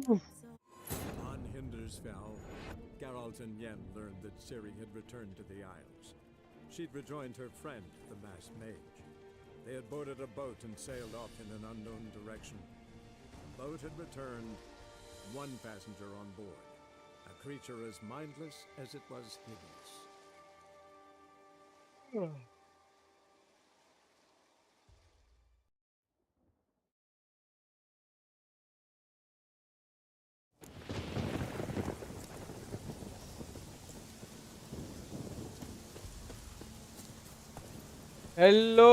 On Hindersfell, Geralt and Yen learned that Ciri had returned to the Isles. She'd rejoined her friend, the masked mage. They had boarded a boat and sailed off in an unknown direction. The boat had returned, one passenger on board, a creature as mindless as it was hideous. Hello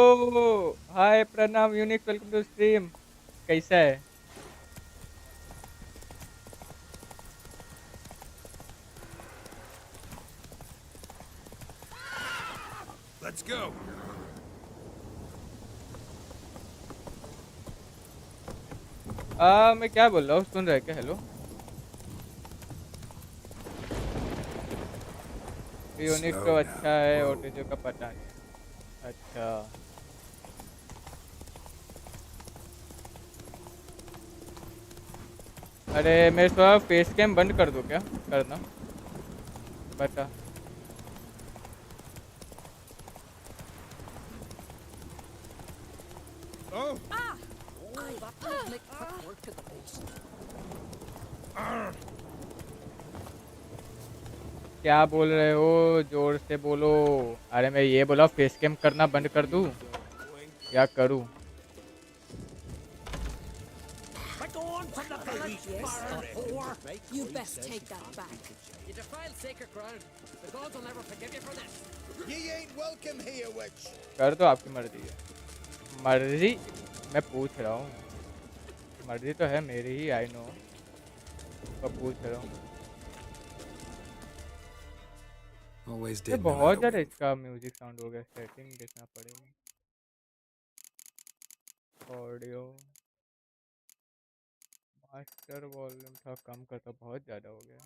hi प्रणाम unique welcome to stream कैसा है Let's go. मैं क्या बोल रहा हूँ सुन रहे क्या हेलो यूनिक तो अच्छा है ओटीजो का पता नहीं अच्छा अरे मैं थोड़ा फेस कैम बंद कर दूँ क्या करना बता Oh. क्या बोल रहे हो जोर से बोलो अरे मैं ये बोला फेस कैम करना बंद कर दूँ क्या करूँ You best take that back. You defiled sacred ground. The gods will never forgive you for this. Ye ain't welcome here, witch. कर दो आपकी मर्जी है मर्जी मैं पूछ रहा हूँ मर्जी तो है मेरी ही आई नो तो पूछ रहा हूँ Always ये did. बहुत ज़्यादा इसका म्यूजिक साउंड हो गया सेटिंग देखना पड़ेगा ऑडियो मास्टर वॉल्यूम था कम करता बहुत ज़्यादा हो गया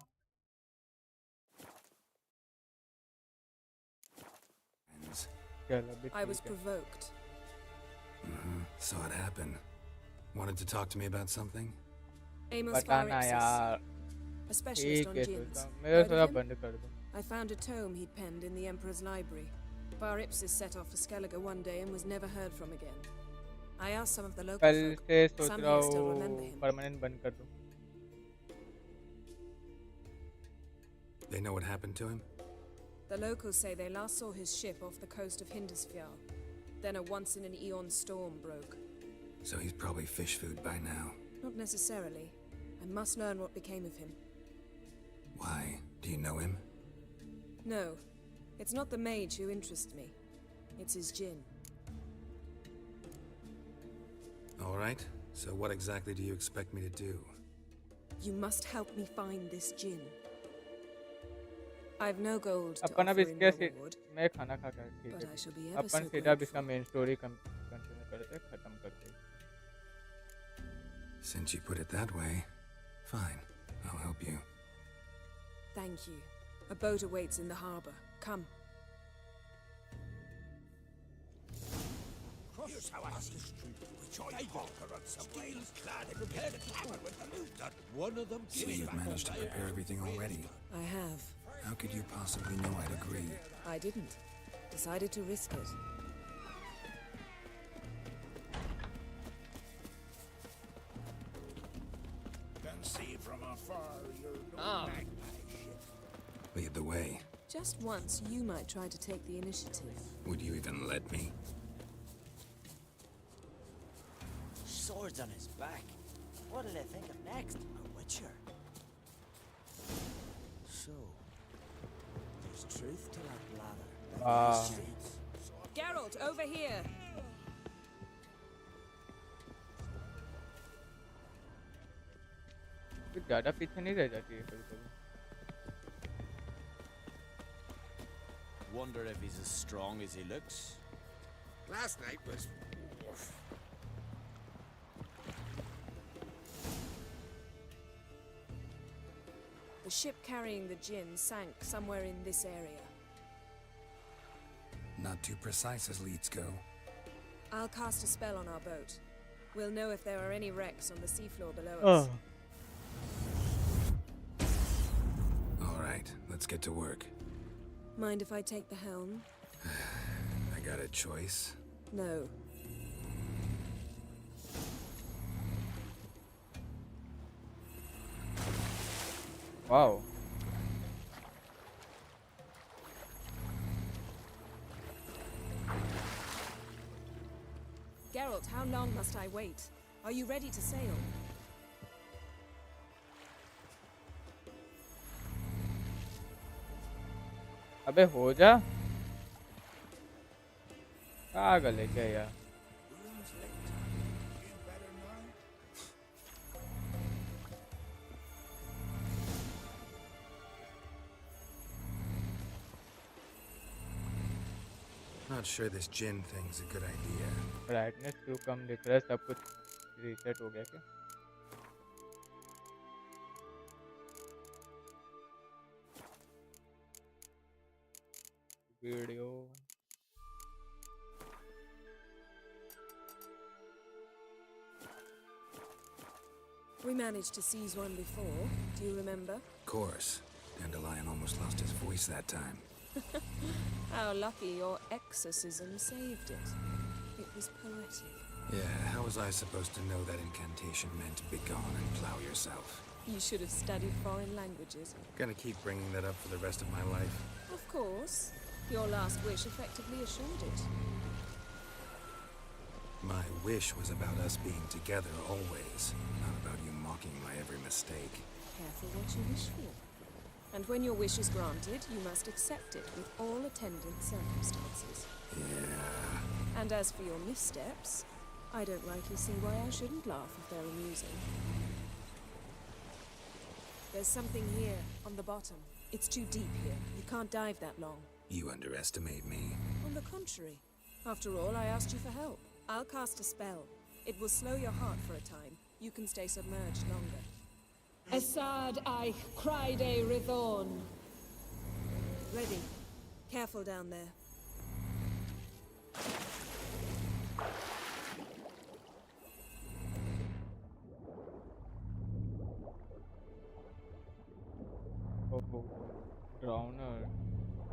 चल अभी I was ठीक है provoked. Saw it happen. Wanted to talk to me about something? Amos बताना Phyrexis, यार a specialist ठीक on है gins. सोचा मेरा Heard थोड़ा of him? बंद कर दो I found a tome he'd penned in the Emperor's library. Phyrexis set off for Skellige one day and was never heard from again. I asked some of the local कल folk. से सोच Some रहा here still remember हूँ him. Permanent बंद कर दूँ They know what happened to him? The locals say they last saw his ship off the coast of Hindersfjall. Then a once-in-an-eon storm broke. So he's probably fish food by now. Not necessarily. I must learn what became of him. Why? Do you know him? No, it's not the mage who interests me. It's his djinn. All right. So what exactly do you expect me to do? You must help me find this djinn. I've no gold to अपन अब offer in इसके reward, मैं खाना खा कर ठीक but है I shall be ever upon so सीधा अब इसका grateful. मेन स्टोरी कंटिन्यू करते खत्म करते Since you put it that way, fine. I'll help you. Thank you. A boat awaits in the harbor. Come. Here's how I see which I conquer on some ways, clad in red hammer with the loot that one of them So you've managed to prepare everything already. I have. How could you possibly know I'd agree? I didn't. Decided to risk it. can see from afar you're no Ah. magpie ship. Lead the way. Just once, you might try to take the initiative. Would you even let me? Swords on his back. What did I think of next? A witcher. So, there's truth to that blather. Geralt, over here! कुछ ज़्यादा पीछे नहीं रह जाती है कभी कभी Wonder if he's as strong as he looks. Last night was... The ship carrying the djinn sank somewhere in this area. Not too precise as leads go. I'll cast a spell on our boat. We'll know if there are any wrecks on the seafloor below Oh. us. right, let's get to work. Mind if I take the helm? I got a choice. No. Wow. Geralt, how long must I wait? Are you ready to sail? अबे हो जा पागल है क्या यार Room's late. You better know. Not sure this gin thing's a good idea. Brightness क्यों कम दिख रहा है सब कुछ रीसेट हो गया क्या video We managed to seize one before. Do you remember? Of course. Dandelion almost lost his voice that time. How lucky your exorcism saved it. It was poetic. Yeah, how was I supposed to know that incantation meant begone and plow yourself? You should have studied foreign languages. Gonna keep bringing that up for the rest of my life. Of course. Your last wish effectively assured it. My wish was about us being together always, not about you mocking my every mistake. Careful what you wish for. And when your wish is granted, you must accept it with all attendant circumstances. Yeah. And as for your missteps, I don't rightly see why I shouldn't laugh if they're amusing. There's something here, on the bottom. It's too deep here. You can't dive that long. You underestimate me. On the contrary. After all, I asked you for help. I'll cast a spell. It will slow your heart for a time. You can stay submerged longer. Assad I Criede Rithorn. Ready. Careful down there. oh drowner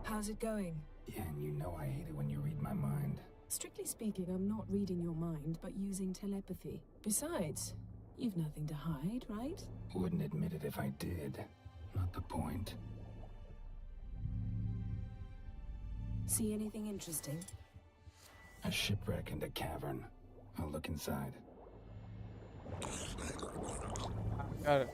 How's it going? Yeah, and you know I hate it when you read my mind. Strictly speaking, I'm not reading your mind, but using telepathy. Besides, you've nothing to hide, right? Wouldn't admit it if I did. Not the point. See anything interesting? A shipwreck and a cavern. I'll look inside. यार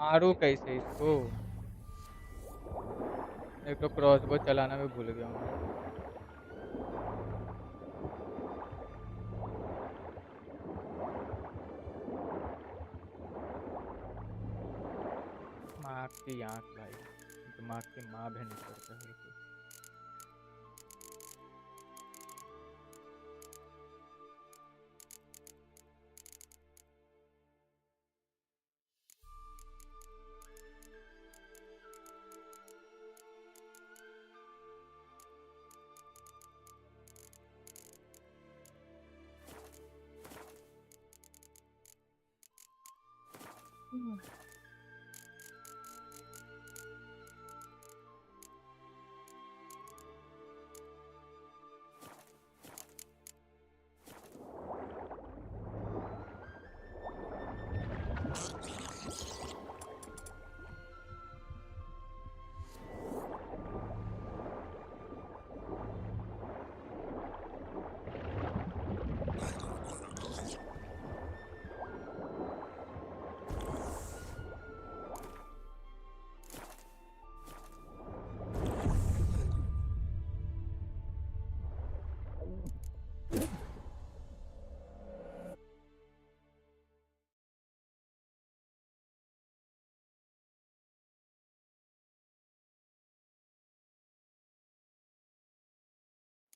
मारू कैसे इसको एक तो crossbow चलाना भी भूल गया हूँ माँ की आँख भाई दिमाग की माँ भी नहीं करता है कुछ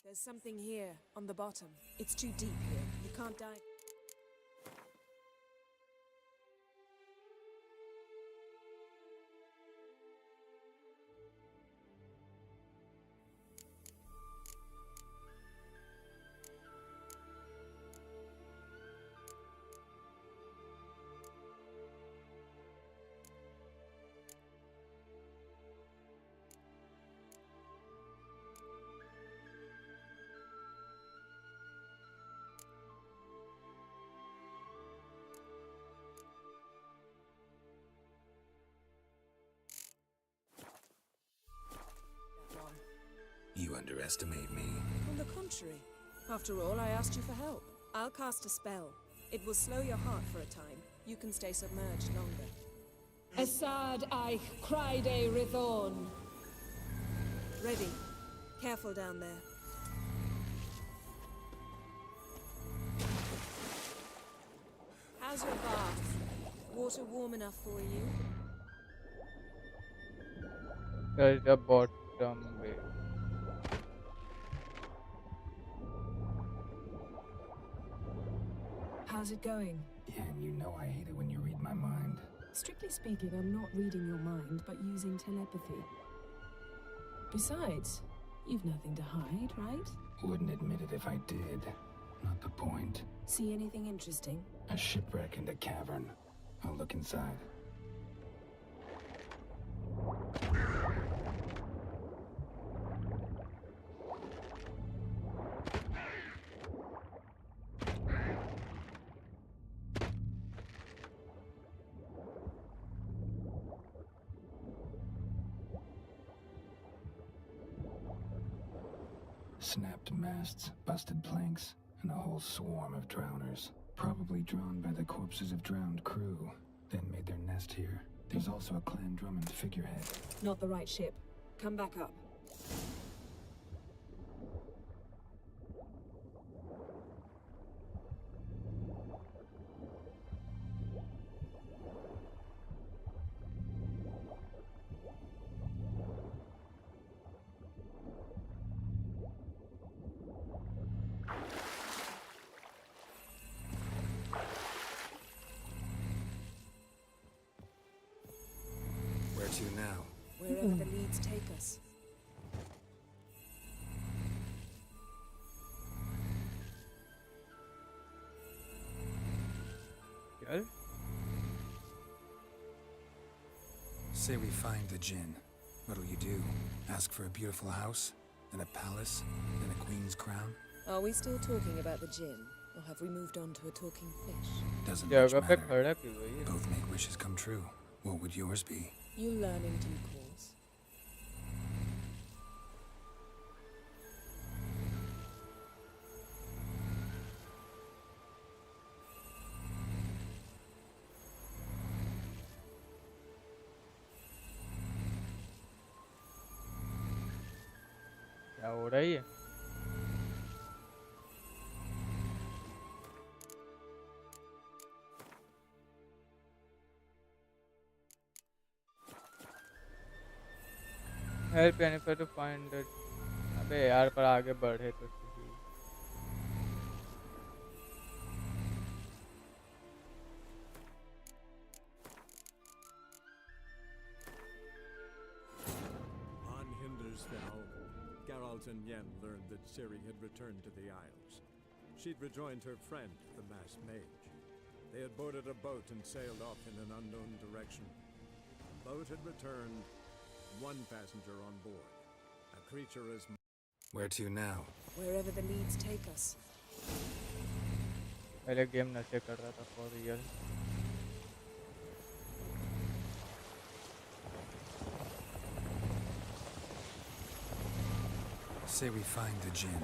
There's something here, on the bottom. It's too deep here. You can't dive. underestimate me. On the contrary. After all, I asked you for help. I'll cast a spell. It will slow your heart for a time. You can stay submerged longer. Assad I Cride Rithorn. Ready. Careful down there. How's your bath? Water warm enough for you? There's the bottom way. How's it going? Yeah, and you know I hate it when you read my mind. Strictly speaking, I'm not reading your mind, but using telepathy. Besides, you've nothing to hide, right? Wouldn't admit it if I did. Not the point. See anything interesting? A shipwreck and a cavern. I'll look inside. Snapped masts, busted planks, and a whole swarm of drowners. Probably drawn by the corpses of drowned crew, then made their nest here. There's also a Clan Drummond figurehead. Not the right ship. Come back up. Where to now? Wherever the leads take us. Good. Say we find the Jinn. What'll you do? Ask for a beautiful house? Then a palace? Then a queen's crown? Are we still talking about the Jinn? Or have we moved on to a talking fish? Doesn't much जगह पे matter. खड़ा क्यों है ये? Both make wishes come true. What would yours be? You'll learn in due course. क्या हो रहा है ये? Help Jennifer to find the. अबे यार पर आगे बढ़े तो सही. On Hindersfell, Geralt and Yen learned that Ciri had returned to the Isles. She'd rejoined her friend, the masked mage. They had boarded a boat and sailed off in an unknown direction. The boat had returned, one passenger on board. A creature as Where to now? Wherever the leads take us. पहले game नशे कर रहा था for real. Say we find the Jinn.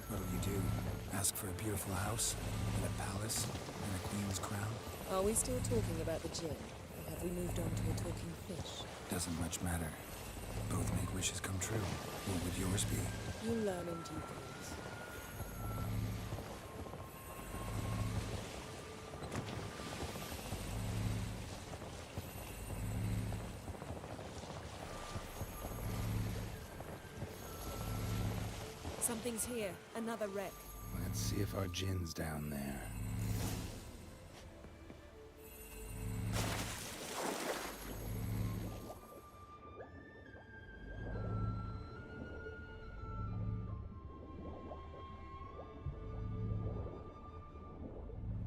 What'll you do? Ask for a beautiful house? Then a palace? Then a queen's crown? Are we still talking about the Jinn? Or have we moved on to a talking fish? Doesn't much matter. Both make wishes come true. What would yours be? You'll learn in due course. Something's here. Another wreck. Let's see if our Jinn's down there.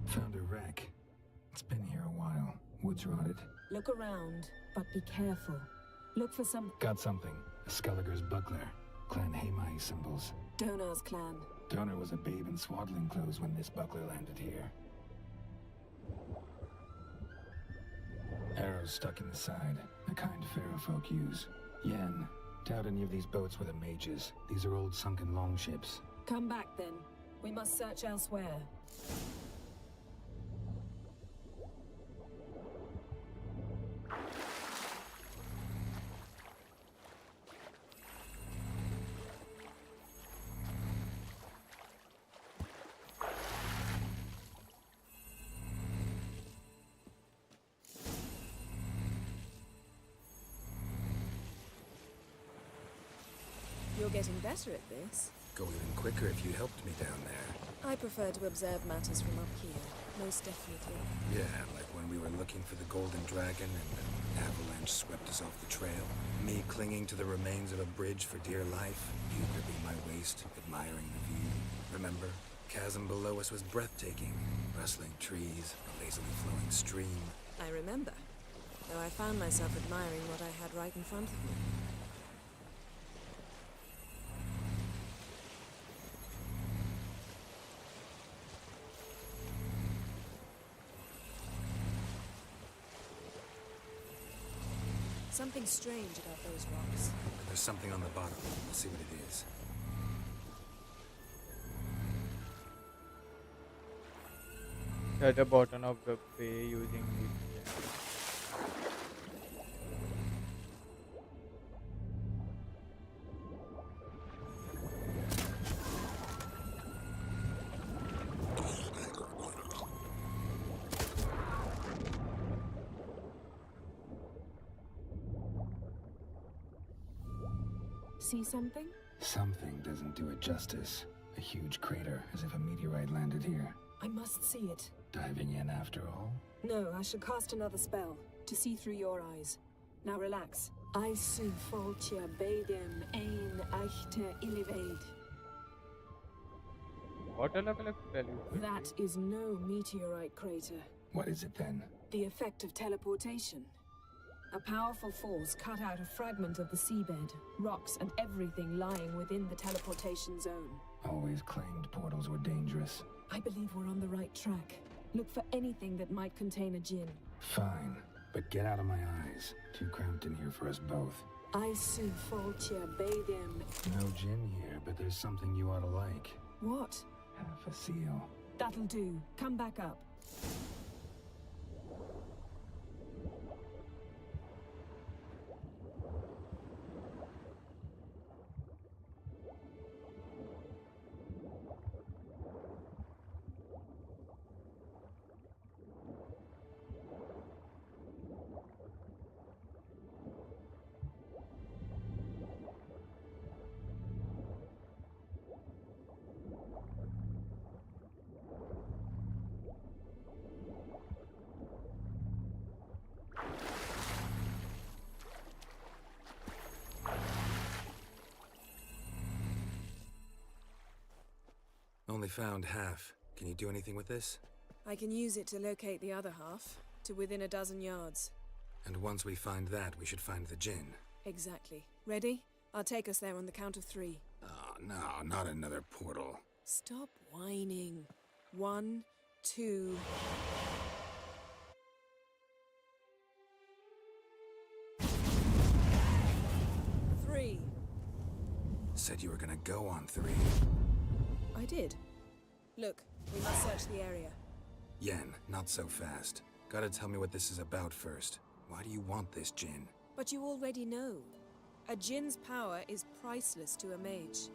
Found a wreck. It's been here a while. Wood's rotted. Look around, but be careful. Look for some Got something. A Skelliger's buckler. Clan Hamai symbols. Donar's clan. Donor was a babe in swaddling clothes when this buckler landed here. Arrows stuck in the side. The kind pharaoh folk use. Yen, Doubt any of these boats were the mages. These are old sunken longships. Come back then. We must search elsewhere. You're getting better at this. Go even quicker if you helped me down there. I prefer to observe matters from up here, most definitely. Yeah, like when we were looking for the Golden Dragon and an avalanche swept us off the trail. Me clinging to the remains of a bridge for dear life. You gripping my waist, admiring the view. Remember? Chasm below us was breathtaking. Rustling trees, a lazily flowing stream. I remember, though I found myself admiring what I had right in front of me. Something strange about those rocks. There's something on the bottom. We'll see what it is. At the bottom of the bay using it. See something? Something doesn't do it justice. A huge crater, as if a meteorite landed here. I must see it. Diving in after all? No, I should cast another spell to see through your eyes. Now relax. I su foltja bedem ein echte illivaid. What अलग-अलग spell use That is no meteorite crater. What is it then? The effect of teleportation. A powerful force cut out a fragment of the seabed, rocks and everything lying within the teleportation zone. Always claimed portals were dangerous. I believe we're on the right track. Look for anything that might contain a djinn. Fine, but get out of my eyes. Too cramped in here for us both. I su foltja bedem. No gin here, but there's something you ought to like. What? Half a seal. That'll do. Come back up. Only found half. Can you do anything with this? I can use it to locate the other half, to within a dozen yards. And once we find that, we should find the gin. Exactly. Ready? I'll take us there on the count of 3. Oh, no, not another portal. Stop whining. 1, 2... Three. Said you were gonna go on 3. I did. Look, we must search the area. Yen, not so fast. Gotta tell me what this is about first. Why do you want this gin? But you already know. A djinn's power is priceless to a mage.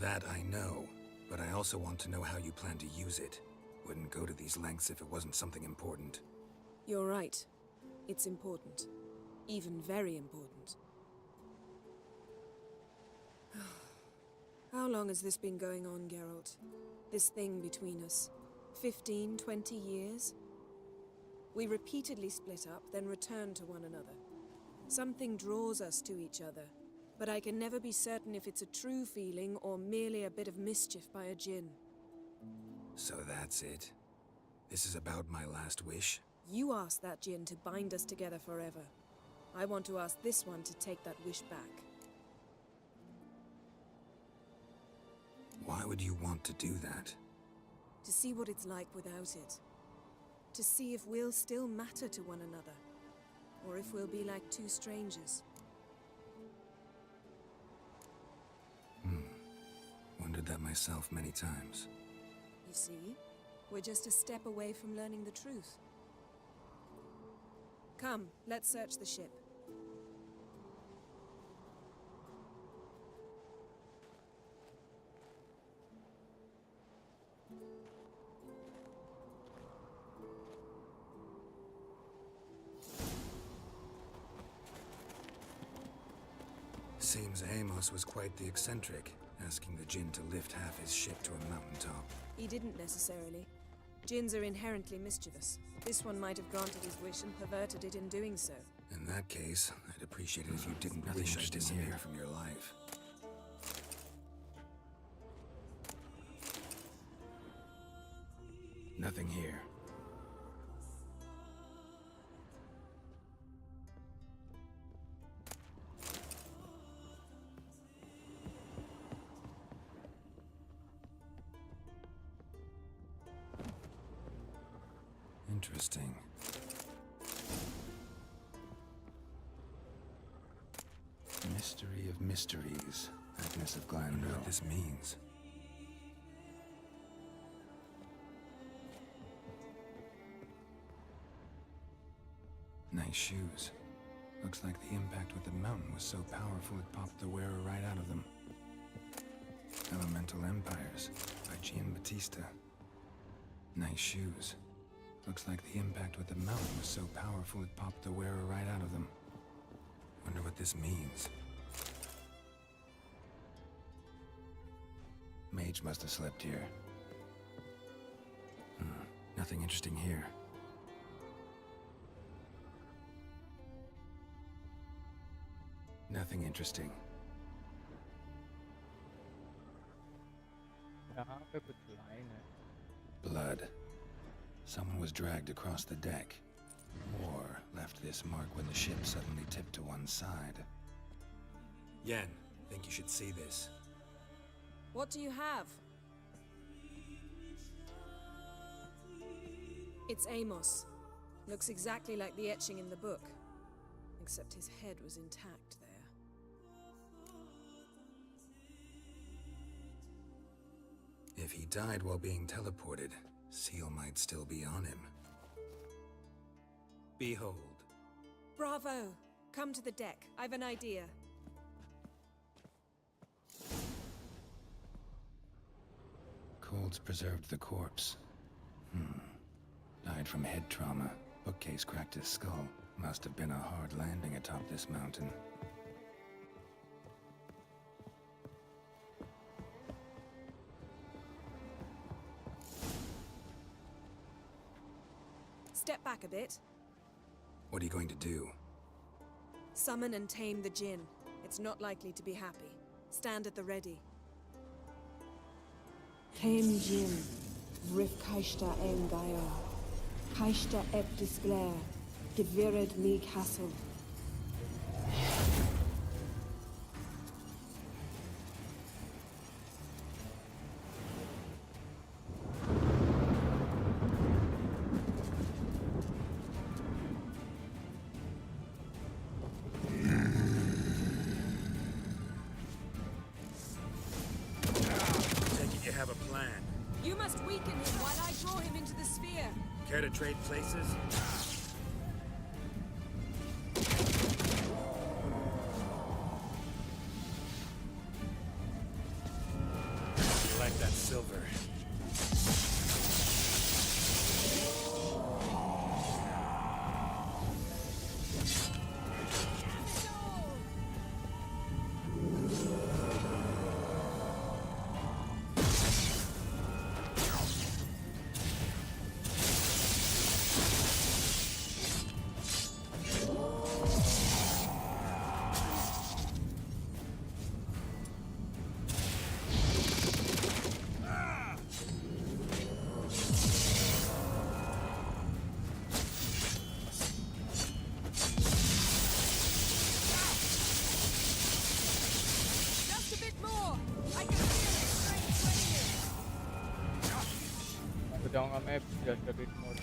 That I know, but I also want to know how you plan to use it. Wouldn't go to these lengths if it wasn't something important. You're right. It's important. Even very important. How long has this been going on, Geralt? This thing between us? 15, 20 years? We repeatedly split up, then return to one another. Something draws us to each other, but I can never be certain if it's a true feeling or merely a bit of mischief by a djinn. So that's it? This is about my last wish? You asked that djinn to bind us together forever. I want to ask this one to take that wish back. Why would you want to do that? To see what it's like without it. To see if we'll still matter to one another, or if we'll be like two strangers. Wondered that myself many times. You see, we're just a step away from learning the truth. Come, let's search the ship. Seems Amos was quite the eccentric, asking the Jinn to lift half his ship to a mountaintop. He didn't necessarily. Jinns are inherently mischievous. This one might have granted his wish and perverted it in doing so. In that case, I'd appreciate it if you didn't wish I disappear from your life. Nothing here. Interesting. Mystery of mysteries. Agnes of Glen. I wonder what this means. Nice shoes. Looks like the impact with the mountain was so powerful it popped the wearer right out of them. Elemental Empires by Giambattista. Nice shoes. Looks like the impact with the mountain was so powerful it popped the wearer right out of them. Wonder what this means. Mage must have slept here. Nothing interesting here. Nothing interesting. यहाँ पे कुछ line है. Blood. Someone was dragged across the deck. Or left this mark when the ship suddenly tipped to one side. Yen, think you should see this. What do you have? It's Amos. Looks exactly like the etching in the book. Except his head was intact there. If he died while being teleported, Seal might still be on him. Behold. Bravo! Come to the deck. I've an idea. Colds preserved the corpse. Died from head trauma. Bookcase cracked his skull. Must have been a hard landing atop this mountain. Step back a bit. What are you going to do? Summon and tame the Jinn. It's not likely to be happy. Stand at the ready. Tame Jinn, Rif Kaishta Engaya, Kaishta Ep Disglair, Gevired Mi Castle. You must weaken him while I draw him into the sphere. Care to trade places? You like that silver? जाऊंगा मैं just a bit more.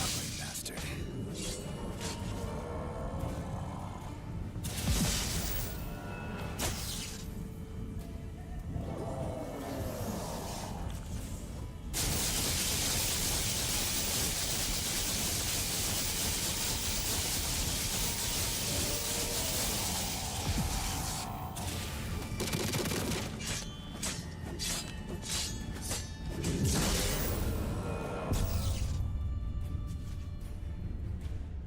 Ugly bastard.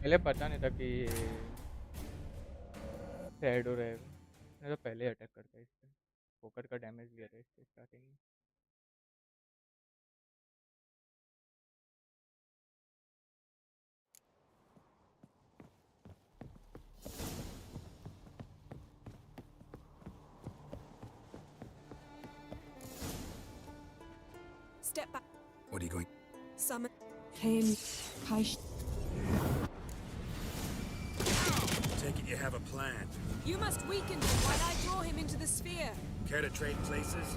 पहले पता नहीं था कि shadow रहेगा, मैं तो पहले अटैक करता है इससे। फोकट का डैमेज लिया था इससे स्टार्टिंग में। Step back. What are you going? Summon. Came Kaish. Take it you have a plan. You must weaken him while I draw him into the sphere. Care to trade places?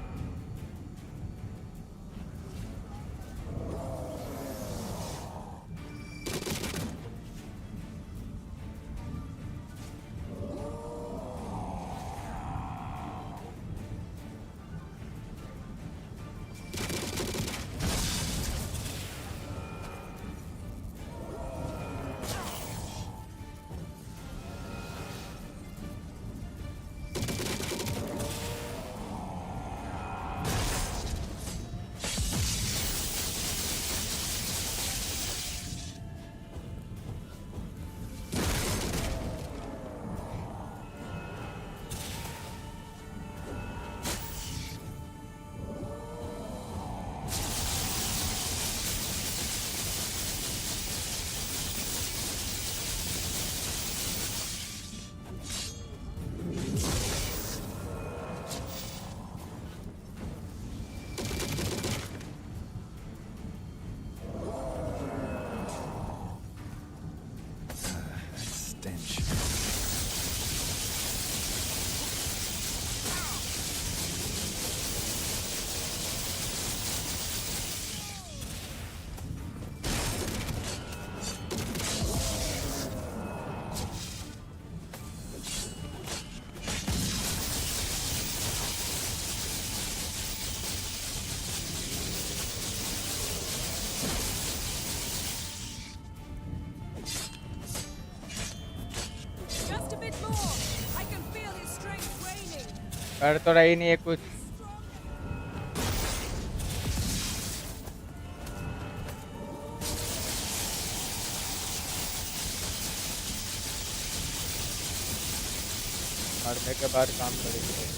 Stench. Just a bit more. I can feel his strength waning. कर तो रही नहीं है कुछ। मरने के बाद काम करेगी।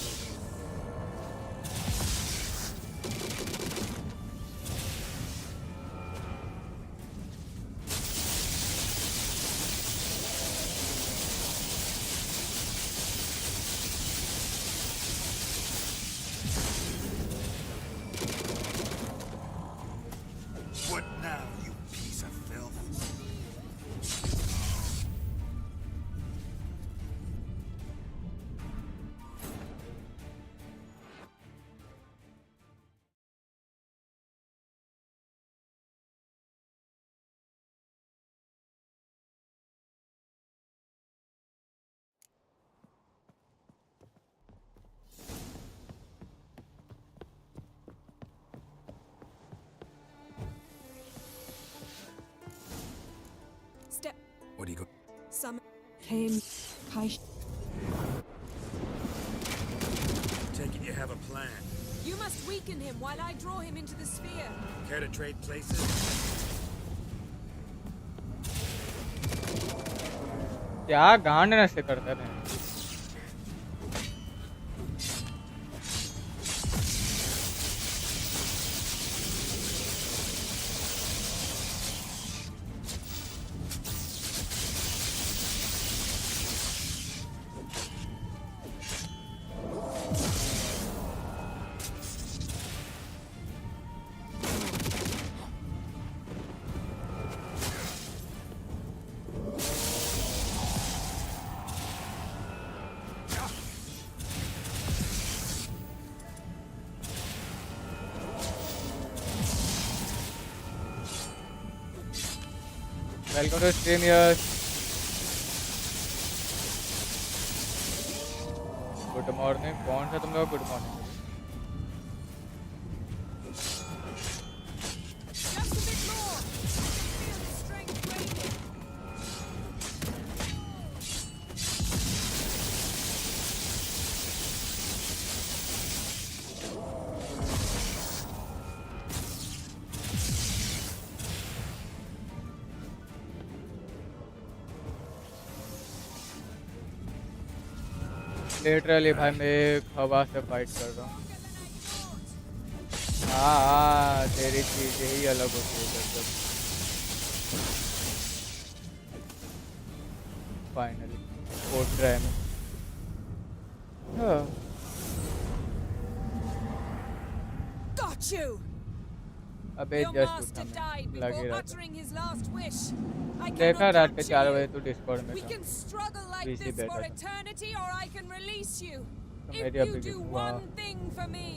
What now, you piece of filth? Step. What are you going? Summon. Came Kaish. Take it you have a plan. You must weaken him while I draw him into the sphere. Care to trade places? क्या गांड नशे करते हैं। Welcome to stream yes. Good morning. कौन सा तुम लोग good morning? Just a bit more. Feel the strength waning. Literally भाई मैं एक हवा से फाइट कर रहा हूँ। हाँ तेरी चीजें ही अलग होती है जब फाइनली कोट रहा है मैं। Got you. अबे Your जस्ट master उठा died मैं लगे before रहा था। uttering his last wish. I देखा cannot रात के capture 4 you. बजे तू डिस्कॉर्ड में We था। can struggle like BC this for बैठा था eternity, or I can release you. तो If मेरी you do एप्लीकेशन वहाँ। one thing for me.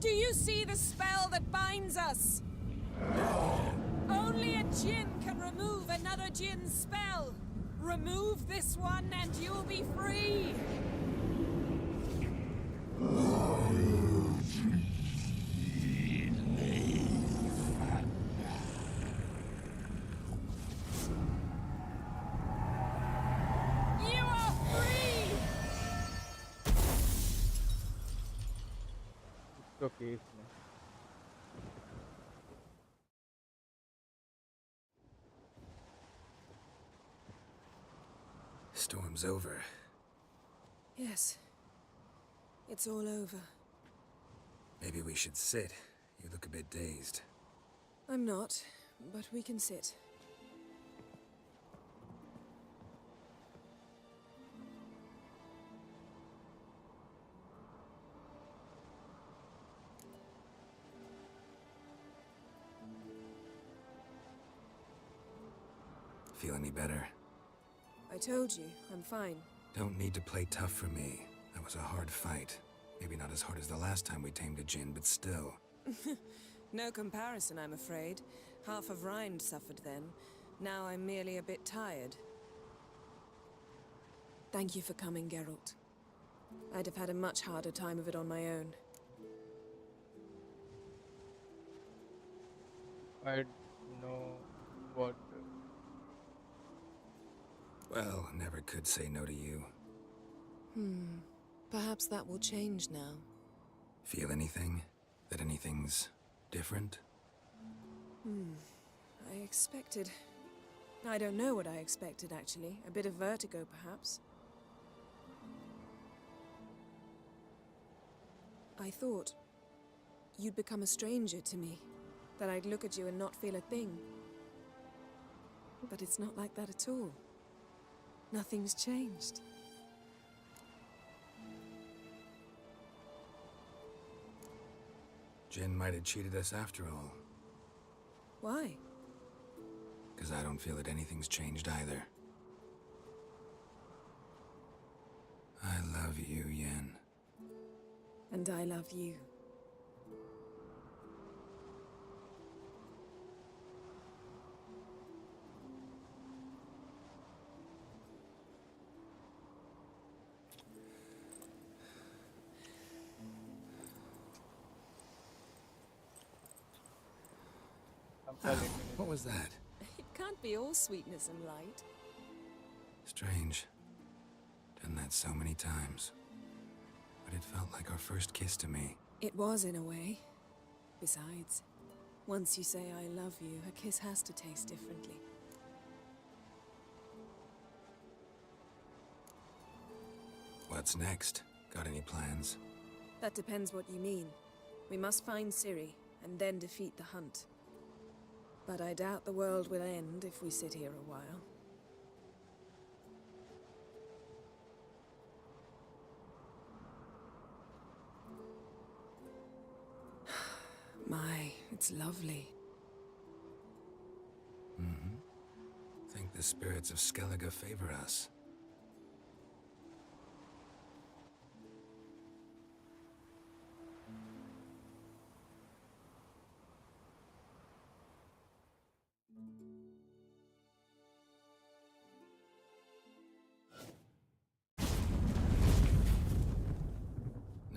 Do you see the spell that binds us? Only a djinn can remove another djinn's spell. Remove this one and you'll be free. You are free. तो case में Storm's over. Yes. It's all over. Maybe we should sit. You look a bit dazed. I'm not, but we can sit. Feel any better? I told you, I'm fine. Don't need to play tough for me. That was a hard fight. Maybe not as hard as the last time we tamed a djinn, but still. No comparison, I'm afraid. Half of Rind suffered then. Now I'm merely a bit tired. Thank you for coming, Geralt. I'd have had a much harder time of it on my own. I know what. Well, never could say no to you. Perhaps that will change now. Feel anything? That anything's different? I expected... I don't know what I expected, actually. A bit of vertigo, perhaps. I thought you'd become a stranger to me. That I'd look at you and not feel a thing. But it's not like that at all. Nothing's changed. Jinn might have cheated us after all. Why? Because I don't feel that anything's changed either. I love you, Yen. And I love you. What was that? It can't be all sweetness and light. Strange. Done that so many times. But it felt like our first kiss to me. It was, in a way. Besides, once you say I love you, a kiss has to taste differently. What's next? Got any plans? That depends what you mean. We must find Ciri, and then defeat the hunt. But I doubt the world will end if we sit here a while. My, it's lovely. Think the spirits of Skellige favor us.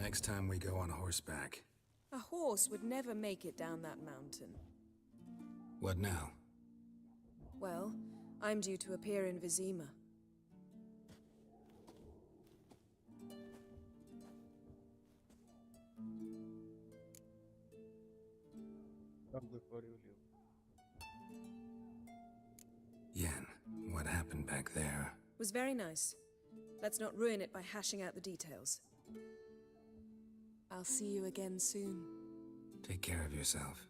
Next time we go on horseback. A horse would never make it down that mountain. What now? Well, I'm due to appear in Vizima. Come before you leave. Yen, what happened back there? Was very nice. Let's not ruin it by hashing out the details. I'll see you again soon. Take care of yourself.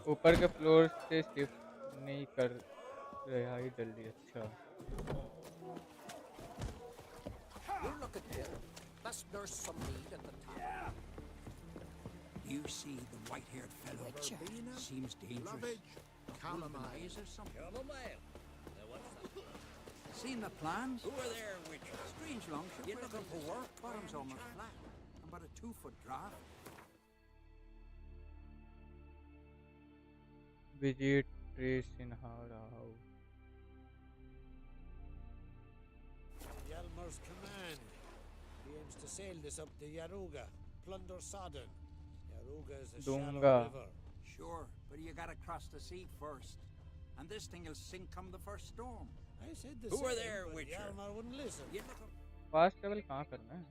ऊपर के floor से shift नहीं कर रहा ही जल्दी अच्छा You look at there. Let's nurse some meat at the top. You see the white-haired fellow? Verbena? Seems dangerous. Lovage? Chamomile? Eyes or something? Chamomile. Now what's that? Seen the plans? Who are there, Witcher? Strange longship. You looking for work? Bottom's almost flat. About a 2-foot draft. Visit trace in her house Yelmer's command. He aims to sail this up to Yaruga. Plunder Sodden. Yaruga is a shallow Dunga. river. Sure, but you gotta cross the sea first. And this thing will sink come the first storm. I said the Who same, are there, but Witcher? Yelmer wouldn't listen. You look fast travel कहाँ करना है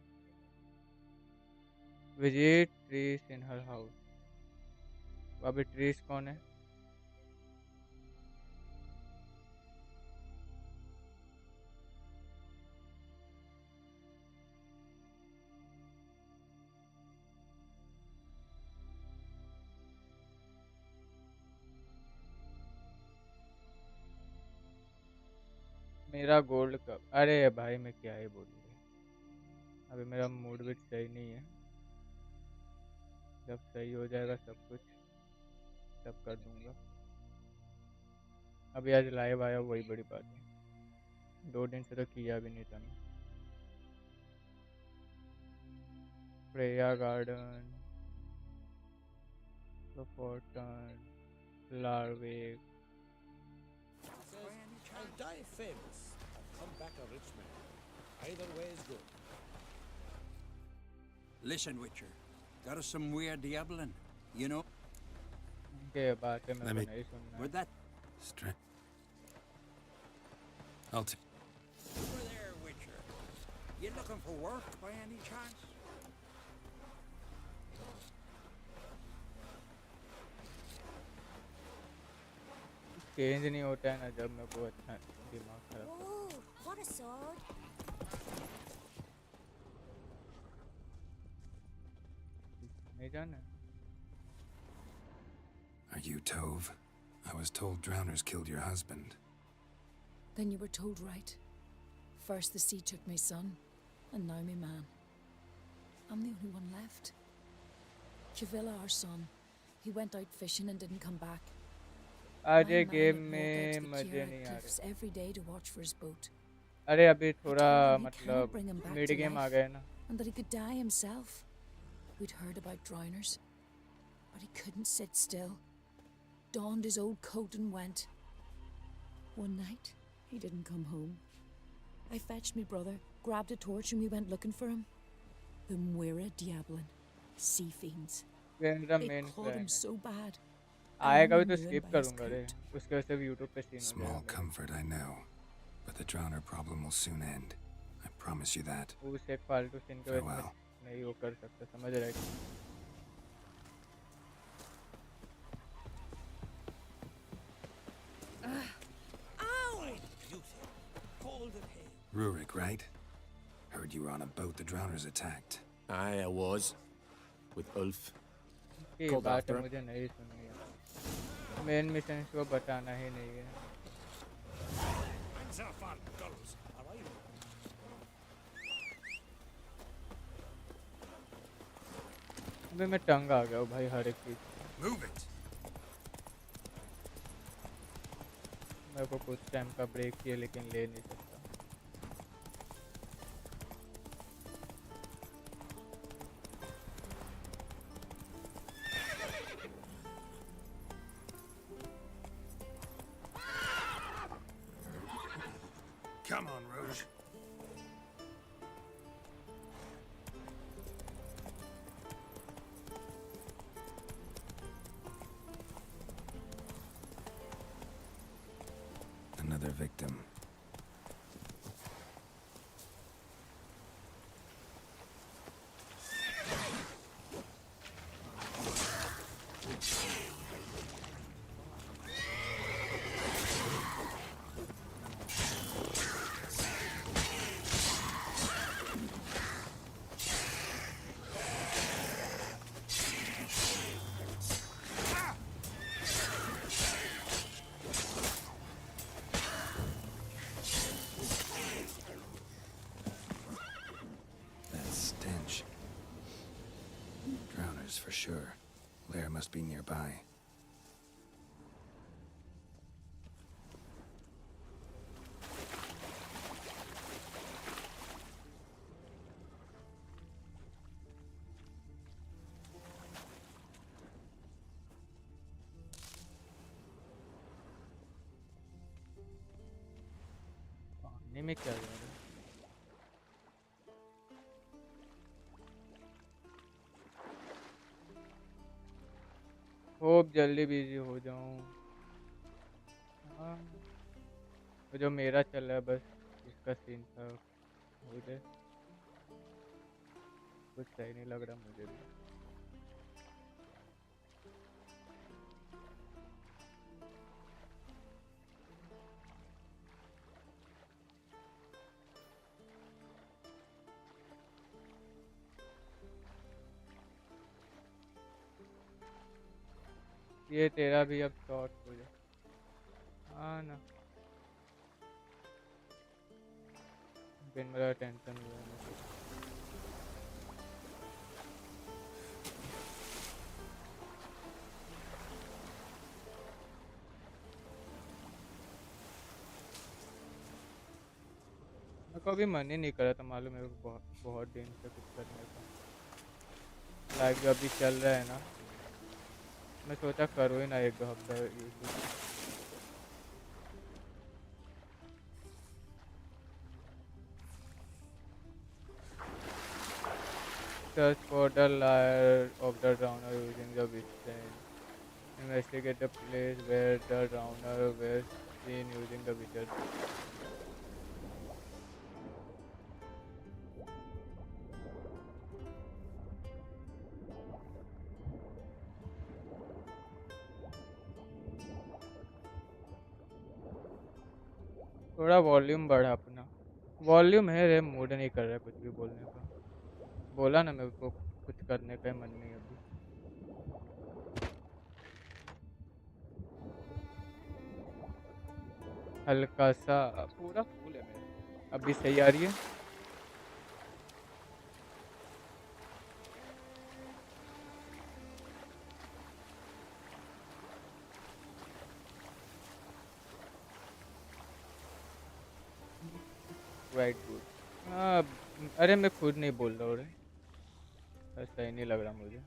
visit trace इन हर house अभी trace कौन है मेरा gold कब अरे भाई मैं क्या ही बोलूँगा अभी मेरा मूड भी सही नहीं है जब सही हो जाएगा सब कुछ तब कर दूंगा अभी आज लाइव आया वही बड़ी बात है 2 दिन से तो किया भी नहीं था मैं प्रेया गार्डन फोर्टन लार्वेक I'll die famous. I'll come back a rich man. Either way is good. Listen, Witcher. Got us some weird diabling, you know? के बातें मैं Let me- नहीं सुनना With that I'll Who are there, Witcher? You looking for work by any chance? Change नहीं होता है ना जब मेरे को अच्छा दिमाग खराब Oh, what a sword! नहीं जाना Are you Tove? I was told drowners killed your husband. Then you were told right. First the sea took my son, and now my man. I'm the only one left. Cavilla, our son, he went out fishing and didn't come back. आज My ये man game would walk out में to the मजे Kiara नहीं आ cliffs रहे every day to watch for his boat, अरे अभी थोड़ा told him he मतलब can't bring him back mid to game आ life. गए ना and that he could die himself. We'd heard about drowners, but he couldn't sit still. Donned his old coat and went. One night, he didn't come home. I fetched me brother, grabbed a torch, and we went looking for him. The Muira Diablin, sea fiends. मेरा They main caught him so bad. आएगा भी तो I only knew him skip by his करूंगा रे coat. उसके वजह से भी यूट्यूब पे सीन हो Small जाएगा comfort, I know. But the drowner problem will soon end. I promise you that. उस एक फालतू सीन के वजह से Farewell. मैं नहीं वो कर सकता समझ रहा है Ow! Beauty. Cold and hale. Rurik, right? Her heard you were on a boat the drowners attacked. Aye, I was. With Ulf. ये Called बात after him. मुझे नहीं सुननी है। मेन मिशन को बताना ही नहीं है। अबे मैं टंग आ गया हूँ भाई हर एक चीज। Move it. मेरे को कुछ टाइम का ब्रेक किया लेकिन ले नहीं सकता। Come on, Rouge. Another victim. For sure. Lair must be nearby. पानी में क्या जा रहा है? खूब जल्दी बिजी हो जाऊं। हाँ वो जो मेरा चल रहा है बस इसका सीन था हो जाए। कुछ सही नहीं लग रहा मुझे भी। ये तेरा भी अब शॉर्ट हो जाए। हाँ ना बिन मेरा टेंशन हुआ मुझे। मेरे को अभी मन ही नहीं कर रहा था मालूम मेरे को बहुत दिन से कुछ करने का। लाइव जो अभी चल रहा है ना मैं सोचा करूँ ही ना एक दो हफ्ता search for the lair of the drowner using the withstand. Investigate the place where the drowner was seen using the witcher. थोड़ा वॉल्यूम बढ़ा अपना। वॉल्यूम है रे मूड नहीं कर रहा कुछ भी बोलने का। बोला ना मेरे को कुछ करने का मन नहीं अभी। हल्का सा पूरा फूल है मेरा। अभी सही आ रही है। Right good. अरे मैं खुद नहीं बोल रहा हूँ रे। सही नहीं लग रहा मुझे।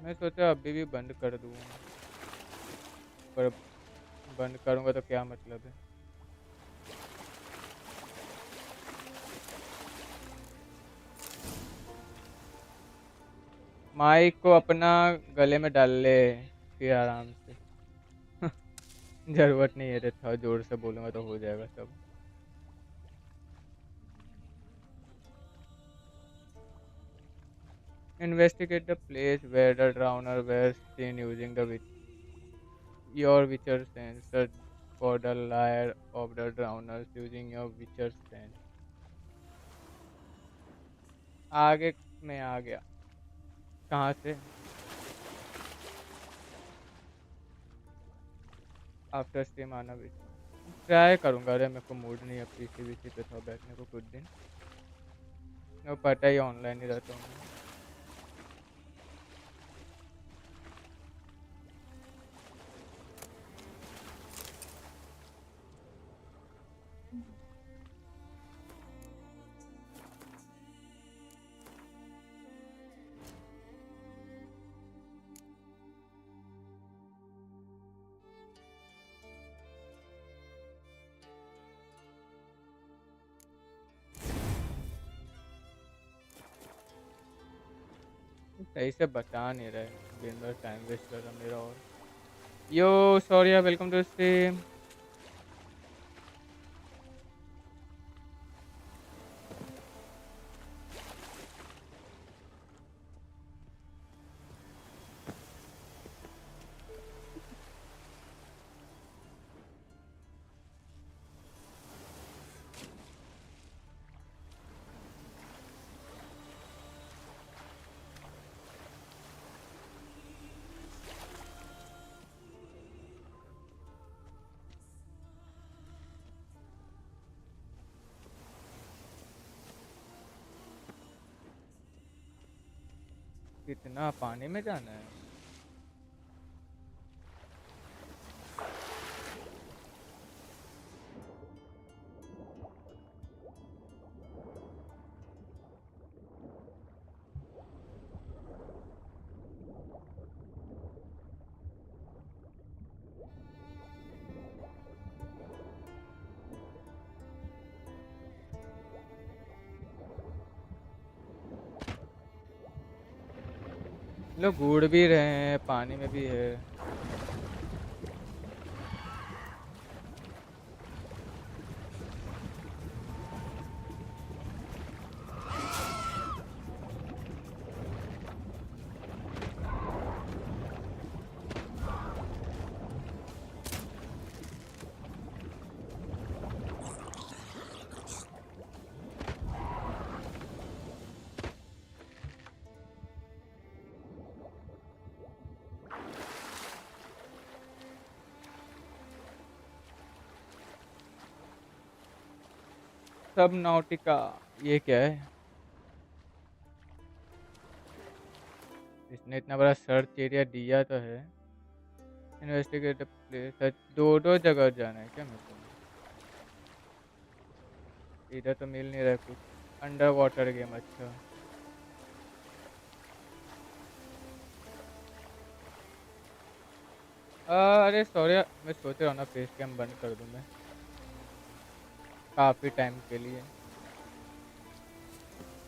मैं सोचा अभी भी बंद कर दूँ पर बंद करूँगा तो क्या मतलब है। माइक को अपना गले में डाल ले फिर आराम से। जरूरत नहीं है रे थोड़ा जोर से बोलूँगा तो हो जाएगा सब। Investigate the place where the drowner was seen using the your Witcher sense, search for the lair of the drowners using your Witcher sense. आगे मैं आ गया। कहाँ से? आफ्टर स्ट्रीम आना भी ट्राई करूँगा। अरे मेरे को मूड नहीं है पीसी वीसी पे था बैठने को कुछ दिन। वो पता ही ऑनलाइन ही रहता हूँ मैं। सही से बता नहीं रहे, दिन भर टाइम वेस्ट कर रहा मेरा। और यो सॉरी, वेलकम टू स्ट्रीम। कितना पानी में जाना है? लोग घूड़ भी रहे हैं, पानी में भी है। सब नॉटिका, ये क्या है? इसने इतना बड़ा सर्च एरिया दिया तो है। इन्वेस्टिगेट प्लेस, दो जगह जाना है क्या मेरे को? इधर तो मिल नहीं रहा कुछ। अंडर वाटर गेम, अच्छा। अरे सॉरी, मैं सोच रहा हूँ ना फेस कैम बंद कर दूँ मैं काफ़ी टाइम के लिए।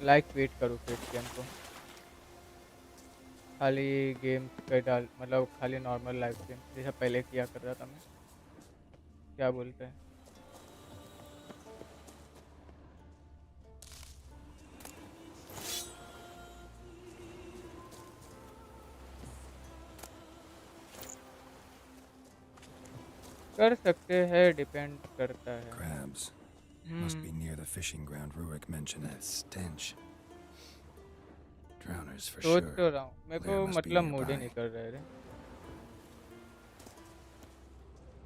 लाइक वेट करूँ फेस कैम को, खाली गेम्स पे डाल, मतलब खाली नॉर्मल लाइव स्ट्रीम जैसा पहले किया कर रहा था मैं। क्या बोलते हैं? कर सकते हैं, डिपेंड करता है। Crabs. Must be near the fishing ground Rurik mentioned. That stench. Drowners for sure. सोच तो रहा हूँ, मेरे को मतलब मूड ही नहीं कर रहा है रे।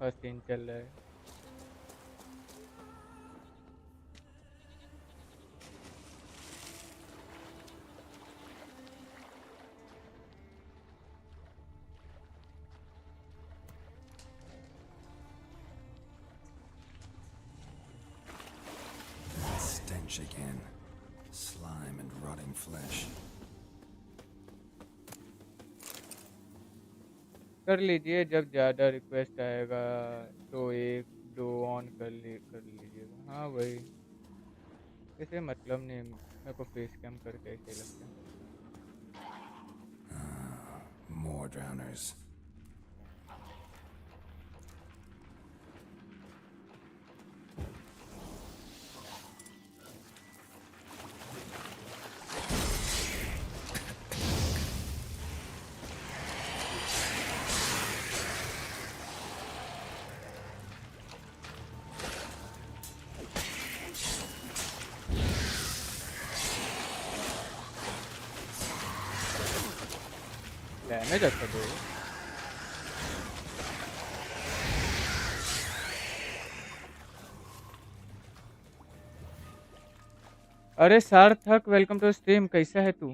फर्स्ट सीन चल रहा है। Stench again. Slime and rotting flesh. कर लीजिए, जब ज़्यादा रिक्वेस्ट आएगा तो एक दो ऑन कर लीजिएगा। हाँ वही, इसे मतलब नहीं, मेरे को फेस कैम करके ऐसे लगता है। More drowners. डैमेज अच्छा दे। अरे सार्थक, वेलकम टू स्ट्रीम। कैसा है तू?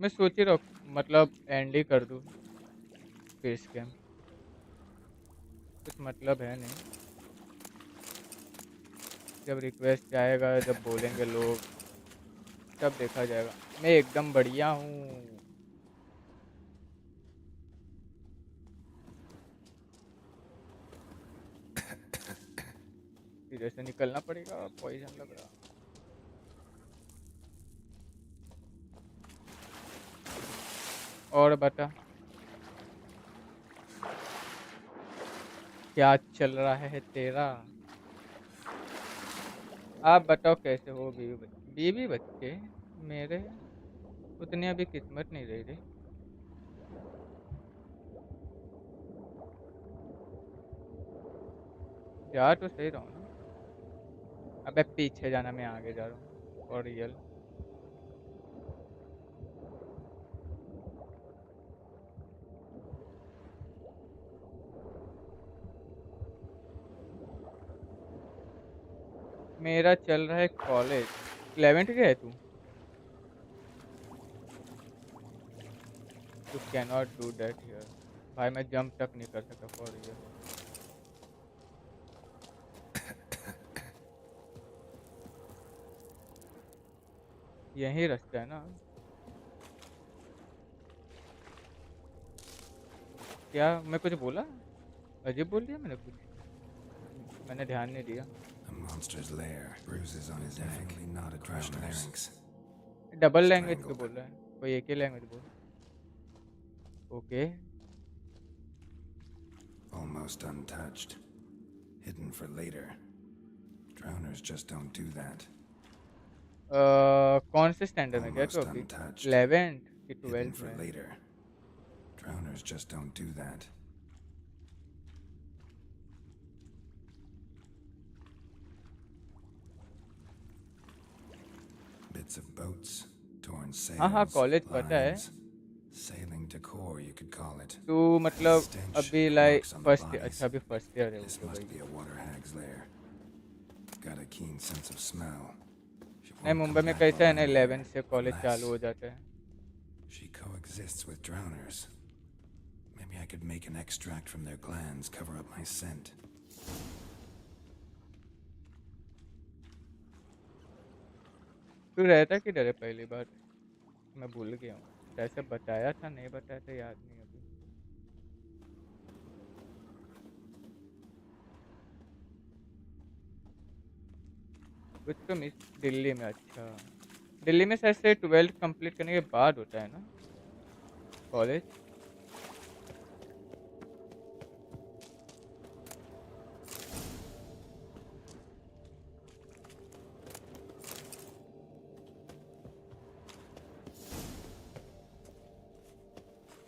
मैं सोच ही रहा हूँ, मतलब एंड ही कर दूँ फेस कैम, कुछ मतलब है नहीं। जब रिक्वेस्ट जाएगा, जब बोलेंगे लोग, तब देखा जाएगा। मैं एकदम बढ़िया हूँ। इधर से निकलना पड़ेगा, पॉइजन लग रहा। और बता, क्या चल रहा है तेरा? आप बताओ कैसे हो? बीवी बच्चे मेरे उतनी अभी किस्मत नहीं रही रे। जा तो सही रहा हूँ ना। अबे पीछे जाना, मैं आगे जा रहा हूँ। और रियल मेरा चल रहा है कॉलेज। 11th के है तू? You can not do that here. भाई मैं जंप तक नहीं कर सकता फॉर रियल। यही रास्ता है ना? क्या मैं कुछ बोला? अजीब बोल दिया मैंने कुछ? मैंने ध्यान नहीं दिया। A monster's lair, bruises on his neck, not a crushed larynx. Double language क्यों बोल रहा है? कोई एक ही लैंग्वेज बोल। Okay. Almost untouched. Hidden for later. Drowners just don't do that. कौन से स्टैंडर्ड में गया तू अभी? 11th कि 12th For में? later. Drowners just don't do that. Bits of boats, torn sails, हाँ कॉलेज पता है। lines. Sailing decor, you could call it. तू मतलब Stench, अभी like marks on the first bodies. अच्छा अभी फर्स्ट ईयर है This वो तो must भाई। be a water hag's lair. Got a keen sense of smell. She नहीं won't मुंबई come में back कैसा है ना, alive 11 से कॉलेज unless चालू हो जाता है। she coexists with drowners. Maybe I could make an extract from their glands, cover up my scent. तू रहता किधर है पहली बार? मैं भूल गया हूँ। ऐसे बताया था, नहीं बताया था, याद नहीं अभी। कुछ तो मिस दिल्ली में। अच्छा दिल्ली में शायद से 12th कंप्लीट करने के बाद होता है ना कॉलेज?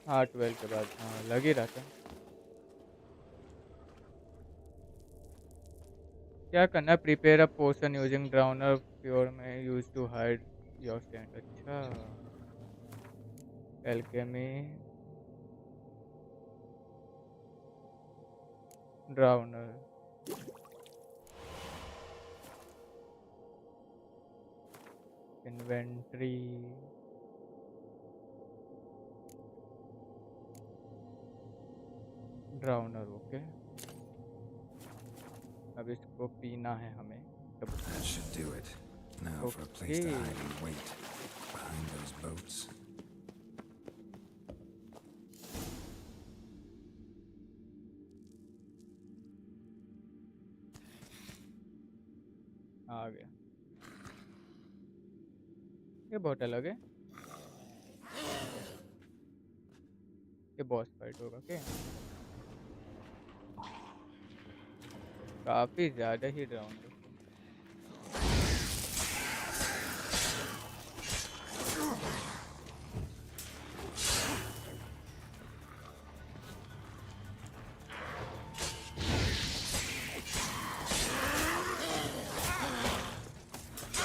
हाँ 12th के बाद, हाँ लग ही रहा था। क्या करना? Prepare a potion using drowner pure में use to hide your stand. अच्छा alchemy drowner. Inventory drowner. Okay अब इसको पीना है हमें। That should do it. Now for a place to hide and wait. Behind those boats. आ गया। ये बहुत अलग है। ये बॉस फाइट होगा क्या? काफी ज्यादा ही राउंड।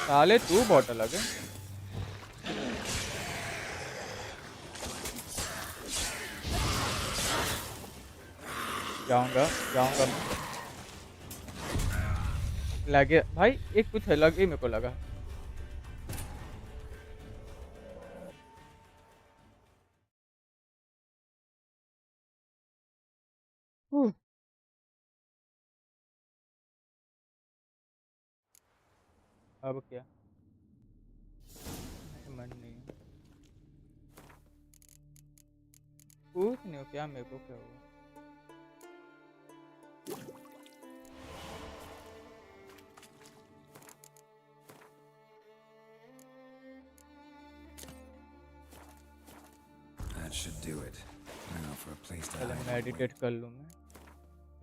साले तू बहुत अलग है। जाऊंगा जाऊंगा लगे भाई, एक कुछ अलग ही मेरे को लगा। हुँ, अब क्या? नहीं, मन नहीं है। कुछ नहीं हो, क्या मेरे को क्या हुआ? That should do it. Now for a place to पहले hide and मेडिटेट wait. कर लूँ मैं,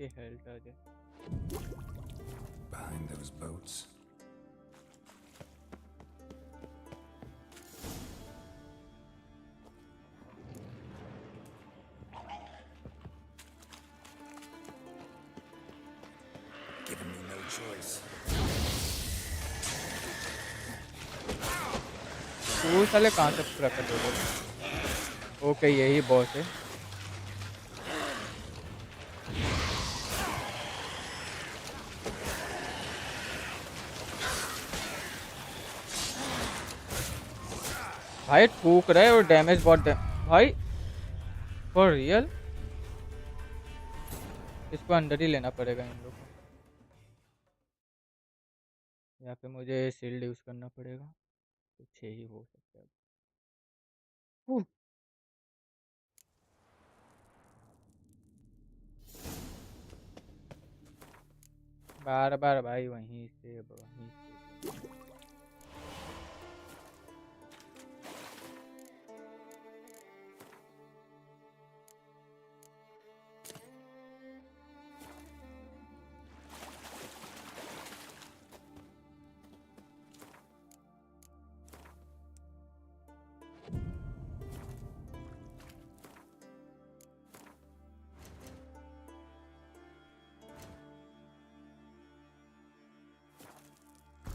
ये हेल्थ आ जाए। Behind those boats. Giving me no choice. तू साले कहाँ से प्रकट हो गए? ओके, यही बॉस है। भाई ठोक रहा है और डैमेज बहुत दे भाई, फॉर रियल। इसको अंदर ही लेना पड़ेगा इन लोग को, या फिर मुझे शील्ड यूज करना पड़ेगा। कुछ ही हो सकता है। हुँ, बार बार भाई वहीं से वहीं से।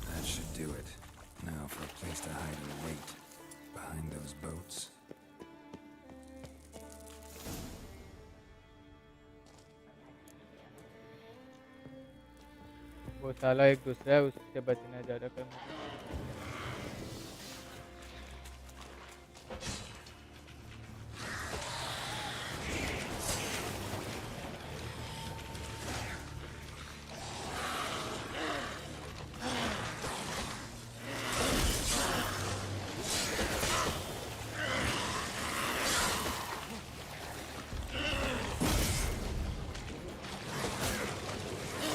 That should do it. Now for a place to hide and wait. Behind those boats. वो साला एक दूसरा है, उससे बचना ज़्यादा कर मुझे।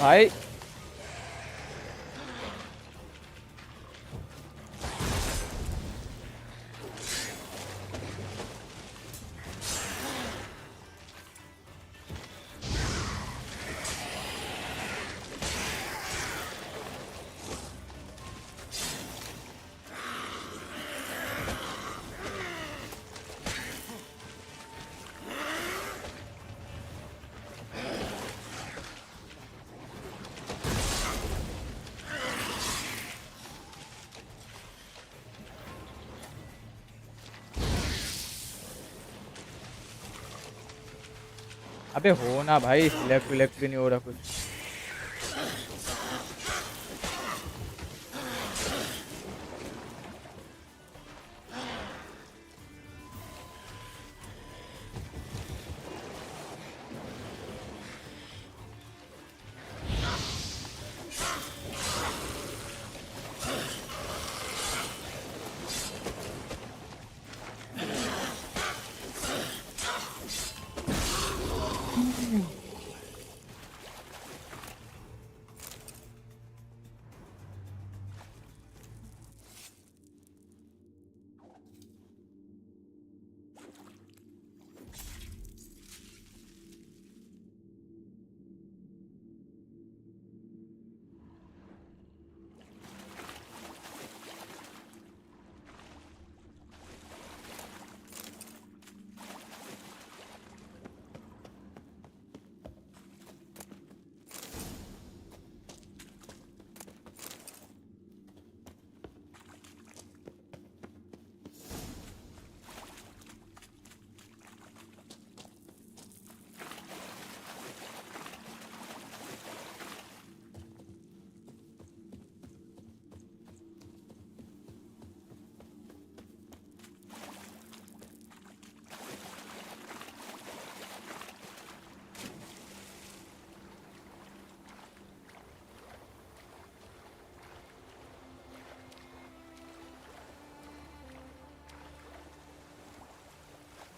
भाई अबे हो ना भाई, सिलेक्ट विलेक्ट भी नहीं हो रहा कुछ।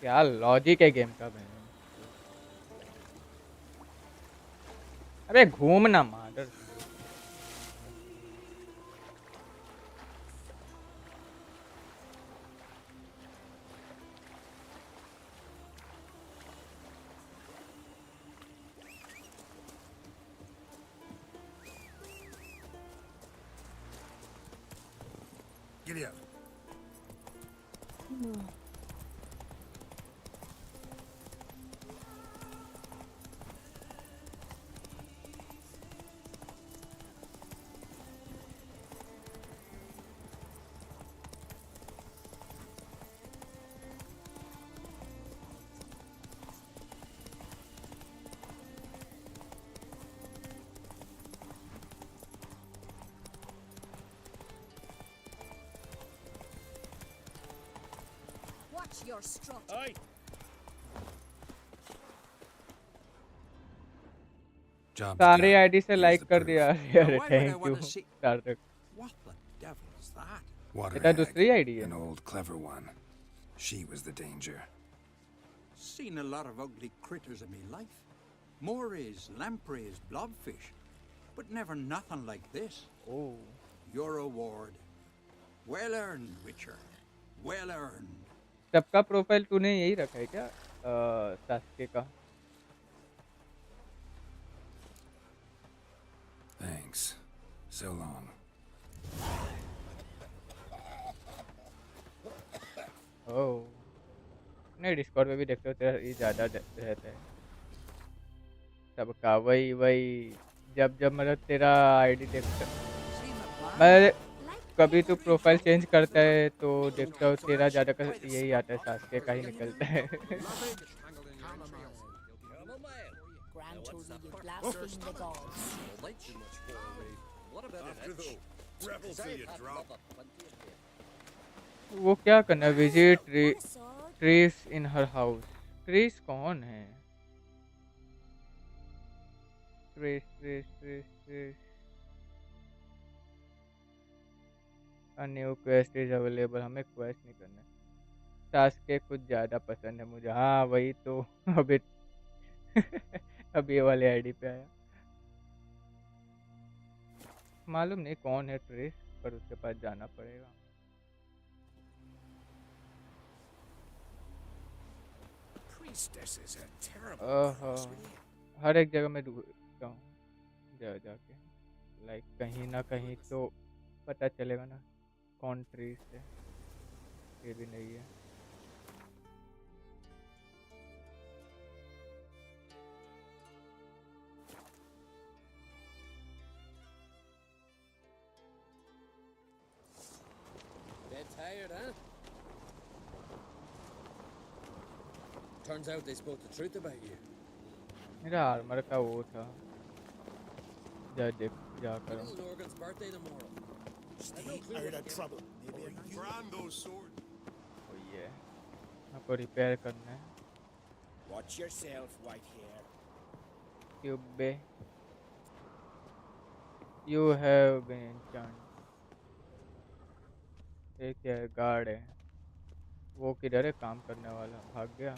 क्या लॉजिक है गेम का भाई। अबे घूमना मादर। Giddy up. Watch your strut. Aye. Job's सारे done. आईडी से Here's लाइक the कर proof. दिया Now, यार, why would I thank you want to see? सार्थक। What the devil is that? Water बेटा hag, दूसरी आईडी है। an old clever one. She was the danger. Seen a lot of ugly critters in me life. Morays, lampreys, blobfish. But never nothing like this. Oh. Your reward. Well earned, Witcher. Well earned. सबका profile तूने यही रखा है क्या Sasuke का? Thanks. So long. ओह नहीं, Discord पे भी देखते हो तेरा ये ज़्यादा रहता है सबका। वही वही जब जब मतलब तेरा आईडी देखता, मैं कभी तो प्रोफाइल चेंज करता है तो देखता हूँ तेरा ज़्यादा कर यही आता है, सास्के का ही निकलता है। Grandchildren, you blaspheme the gods. वो क्या करना है? Visit What a sword. Trees in her house. Trees कौन है? Trees trees trees trees. A new quest is available. हमें क्वेस्ट नहीं करना है। टास्क के कुछ ज़्यादा पसंद है मुझे। हाँ वही तो अभी अभी ये वाले आईडी पे आया। मालूम नहीं कौन है ट्रेस, पर उसके पास जाना पड़ेगा। Priestesses are terrible ओहो, girls, really. हर एक जगह मैं ढूंढता हूँ जा जाके, लाइक कहीं ना कहीं तो पता चलेगा ना कौन ट्रेस है। ये भी नहीं है। Bit tired, huh? Turns out they spoke the truth about you. मेरा आर्मर का वो था, जा देख जा कर। Little Norgan's birthday tomorrow. Stay out of trouble. Maybe I can brand those swords. ओ ये आपको रिपेयर करना है। Watch yourself, white hair. क्यूबे यू हैव बीन एन्चेंटेड। ये क्या है? गार्ड है। वो किधर है? काम करने वाला भाग गया।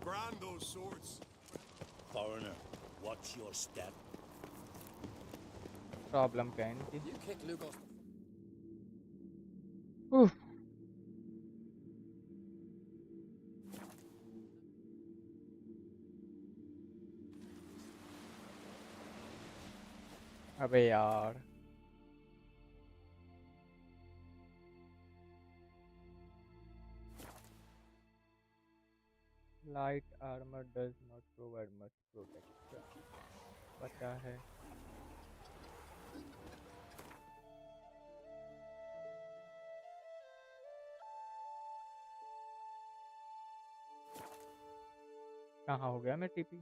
Brand those swords. Foreigner, watch your step. Problem क्या है इनकी? You kick Luke off. उफ, अबे यार light armour does not provide much protection. पता है। कहाँ हो गया मैं टीपी?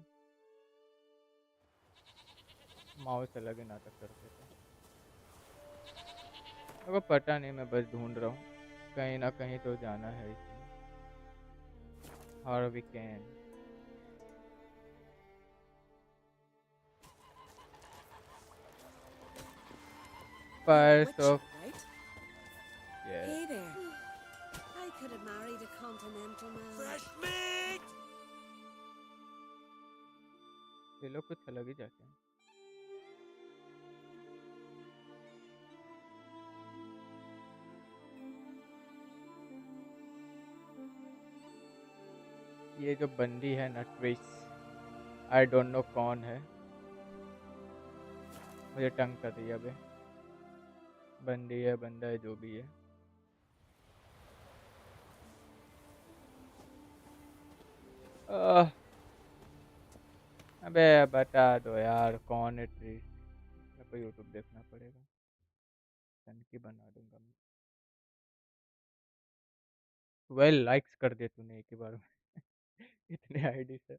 माउस अलग ही नाटक करते थे। मेरे को पता नहीं, मैं बस ढूंढ रहा हूँ। कहीं ना कहीं तो जाना है इसमें। और we can. Fires Witcher, of right? yeah. Hey there. I could have married a continental man. Fresh meat! ये लोग कुछ अलग ही जाते हैं. ये जो बंदी है ना ट्विस, आई डोंट नो कौन है, मुझे तंग कर रही है अबे. बंदी है बंदा है जो भी है. आह, अबे बता दो यार कौन है ट्विस. मेरे को यूट्यूब देखना पड़ेगा. सन की बना दूंगा मैं. 12 लाइक्स कर दे तूने एक ही बार में. इतने आईडी से.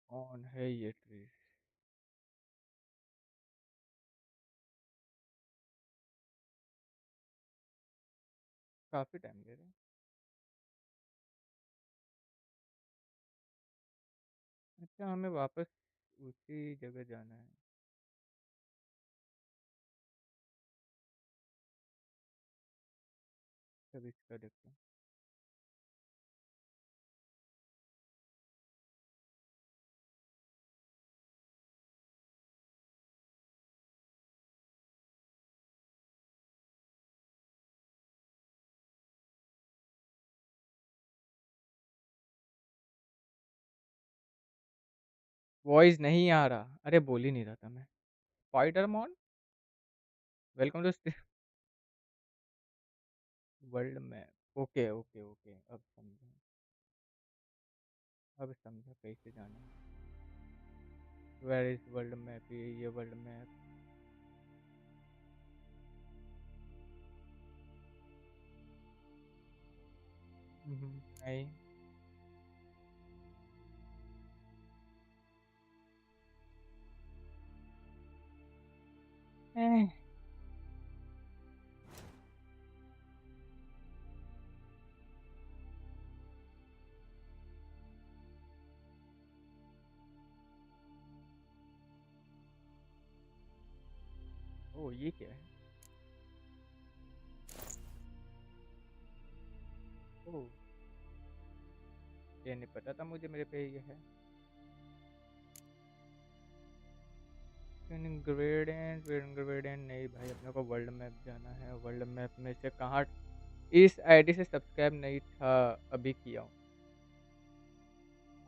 कौन है ये ट्विस? काफी टाइम ले रहे हैं. अच्छा हमें वापस उसी जगह जाना है. तब इसका देखते हैं. वॉइस नहीं आ रहा. अरे बोल ही नहीं रहा था मैं. स्पाइडरमॉन welcome to world map. Okay okay okay अब समझा. अब समझा कैसे जाना है. Where is world map? ये वर्ल्ड मैप. नहीं. एह, ओ ये क्या है? ओ ये नहीं पता था मुझे. मेरे पे ये है. इंग्रेडिएंट नहीं भाई. अपने को वर्ल्ड मैप जाना है. वर्ल्ड मैप में से कहाँ? इस आईडी से सब्सक्राइब नहीं था अभी किया हूँ.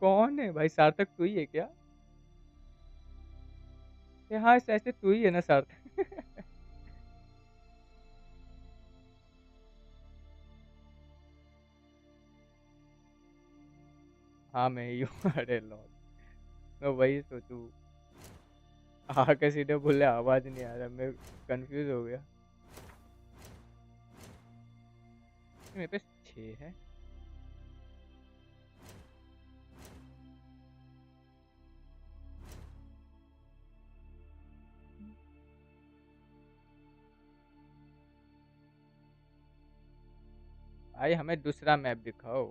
कौन है भाई? सार्थक तू ही है क्या? ये हाँ ऐसे तू ही है ना सार्थक? हाँ मैं ही हूँ. अरे लॉर्ड मैं वही सोचूं. आके सीधे बोले आवाज नहीं आ रहा. मैं कंफ्यूज हो गया. मेरे पास 6 है. भाई हमें दूसरा मैप दिखाओ.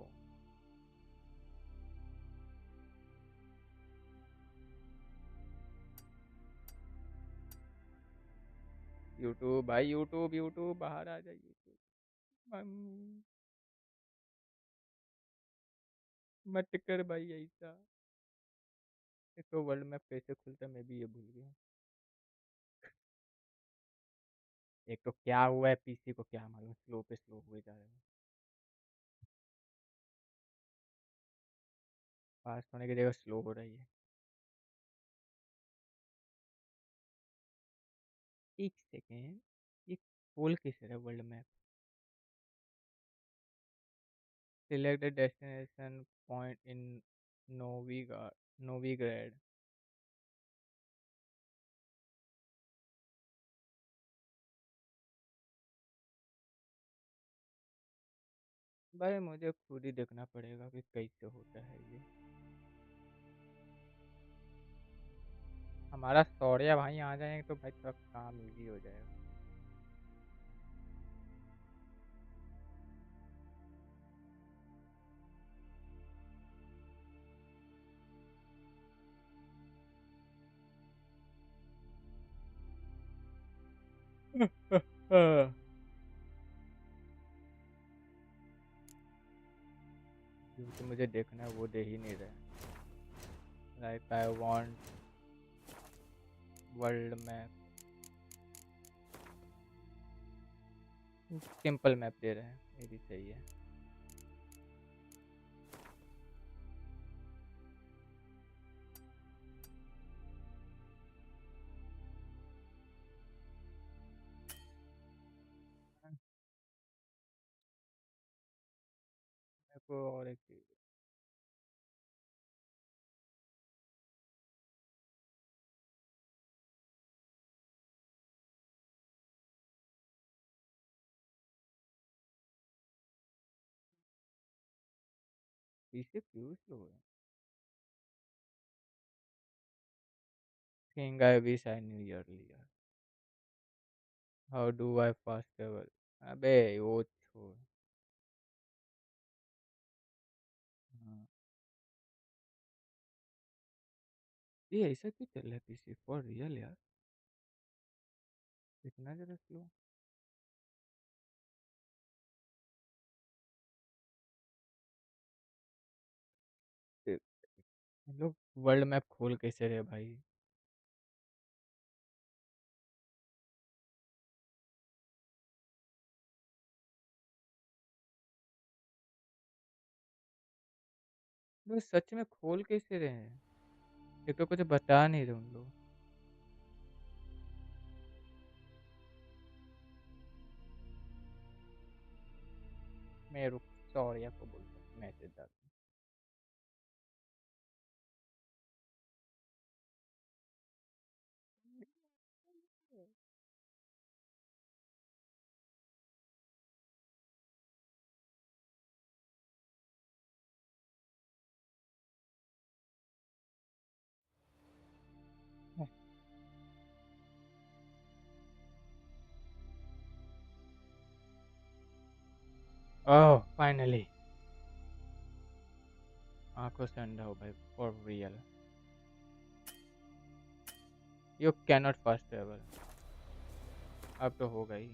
यूट्यूब भाई. यूट्यूब यूट्यूब बाहर आ जाइए. मत कर भाई ऐसा. एक तो वर्ल्ड मैप कैसे खुलता है मैं भी ये भूल गया. एक तो क्या हुआ है पीसी को क्या मालूम. स्लो पे स्लो हुए जा रहे हैं. फास्ट होने की जगह स्लो हो रही है. एक सेकेंड. ये खोल कैसे रहा world map? Select the destination point in Novigrad. भाई मुझे खुद ही देखना पड़ेगा कि कैसे होता है ये. हमारा सौर्या भाई आ जाएंगे तो भाई थोड़ा काम इजी हो जाएगा। जो कि मुझे देखना है वो दे ही नहीं रहे। Like I want world map, simple map दे रहे हैं, ये भी सही है। मेरे को और एक चीज पीछे क्यों स्लो है? Think I wish I knew earlier. How do I fast travel? अबे वो छोड़। हाँ, ये ऐसा क्यों चल रहा है पीछे फॉर रियल यार? इतना जरा स्लो। लोग वर्ल्ड मैप खोल कैसे रहे भाई? लोग सच में खोल कैसे रहे हैं? एक तो कुछ बता नहीं रहे उन लोग। मैं रुक, सौर्या को बोलता हूँ मैसेज डालता हूँ। ओह फाइनली। आंखों से अंधा हो भाई for real. You cannot fast travel. अब तो होगा ही।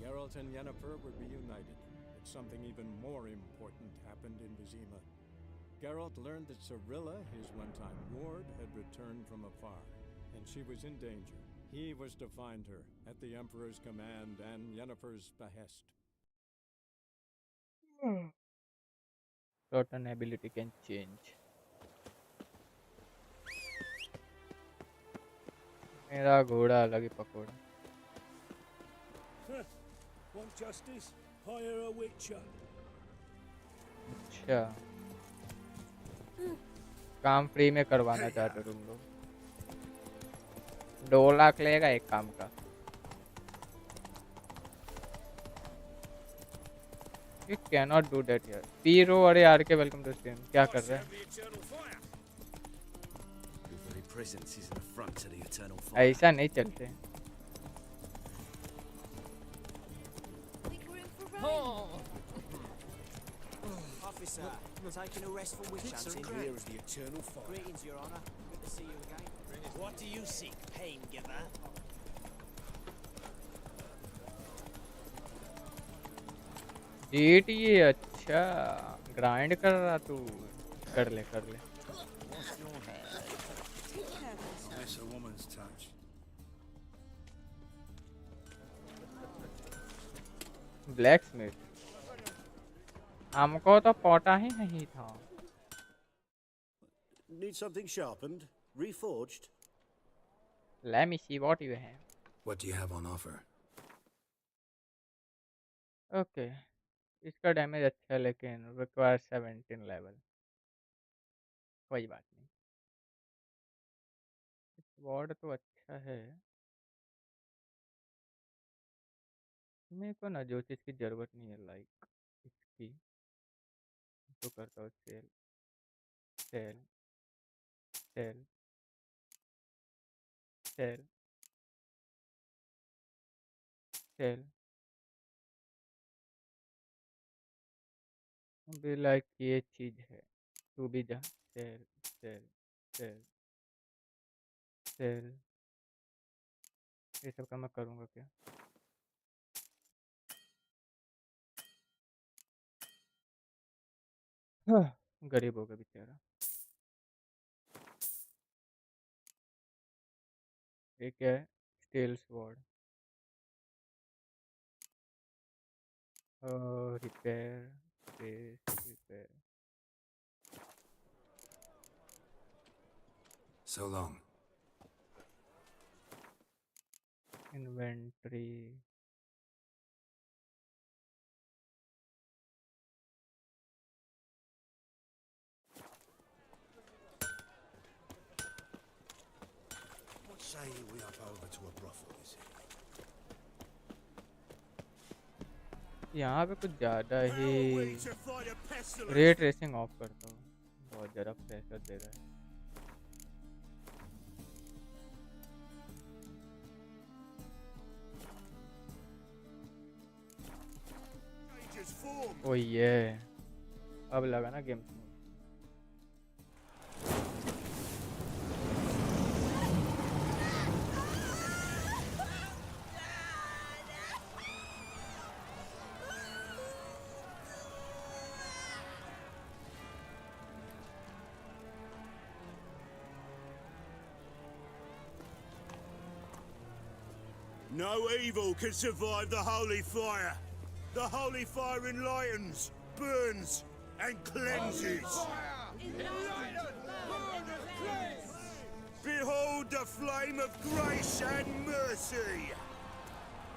Geralt and Yennefer were reunited, but something even more important happened in Vizima. Geralt learned that Cirilla, his one-time ward, had returned from afar, and she was in danger. He was to find her, at the Emperor's command and Yennefer's behest. Certain ability can change. मेरा घोड़ा अलग ही pakora. Want justice? Hire a witcher. अच्छा, काम free में करवाना चाहते हो तुम लोग? 2 लाख लेगा एक काम का। You cannot do that यार। पीरो, अरे यार के वेलकम टू स्ट्रीम। क्या कर रहे हैं? ऐसा नहीं चलते। Officer, taking a restful witch hunting. Here is the eternal fire. Greetings, Your Honor. Good to see you again. What do you seek, pain giver? GTA अच्छा, ग्राइंड कर रहा तू। कर ले कर ले। Miss a woman's touch. Black Smith, हमको तो पता ही नहीं था। Need something sharpened? Reforged? Let me see what you have. What do you have on offer? Okay, इसका डैमेज अच्छा है लेकिन रिक्वायर 17 लेवल। कोई बात नहीं, वॉर्ड तो अच्छा है। मेरे को ना जो चीज़ की ज़रूरत नहीं है लाइक इसकी, तो करता हूँ cell. Sell, sell, sell, sell. Be like ये चीज है, तू भी जा. Sell, sell, sell, sell. ये सब का मैं करूँगा क्या? गरीब होगा बेचारा. ये क्या है? Steel sword. Repair, space, repair. So long. Inventory. What say we up over to a brothel, is it? यहाँ पे कुछ ज़्यादा How he are we to fight a pestilence? Ray tracing of करता हूँ. बहुत ज़्यादा प्रेशर दे रहा है. Changes form. ओ ये अब लगा ना game. No evil can survive the holy fire. The holy fire enlightens, burns, and cleanses. Behold the flame of grace and mercy.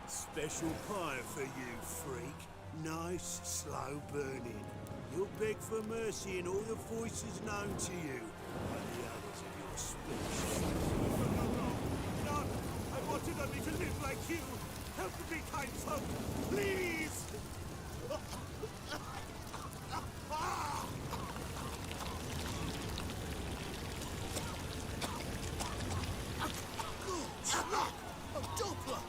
Special pie for you, freak. Nice, slow burning. You'll beg for mercy in all the voices known to you, and the others of your species. No, I wanted only to live like you. Help me, kind folk, please! A Doppler!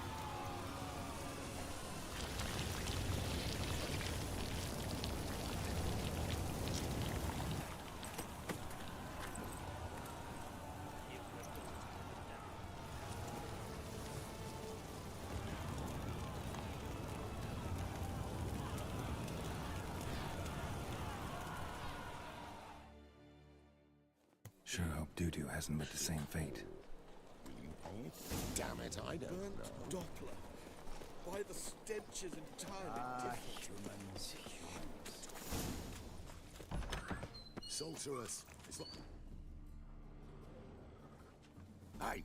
Sure hope Doo-Doo hasn't met the same fate. Damn it, I don't know. Doppler. Why the stench is entirely different. Humans. Sorceress. It's like... Hey!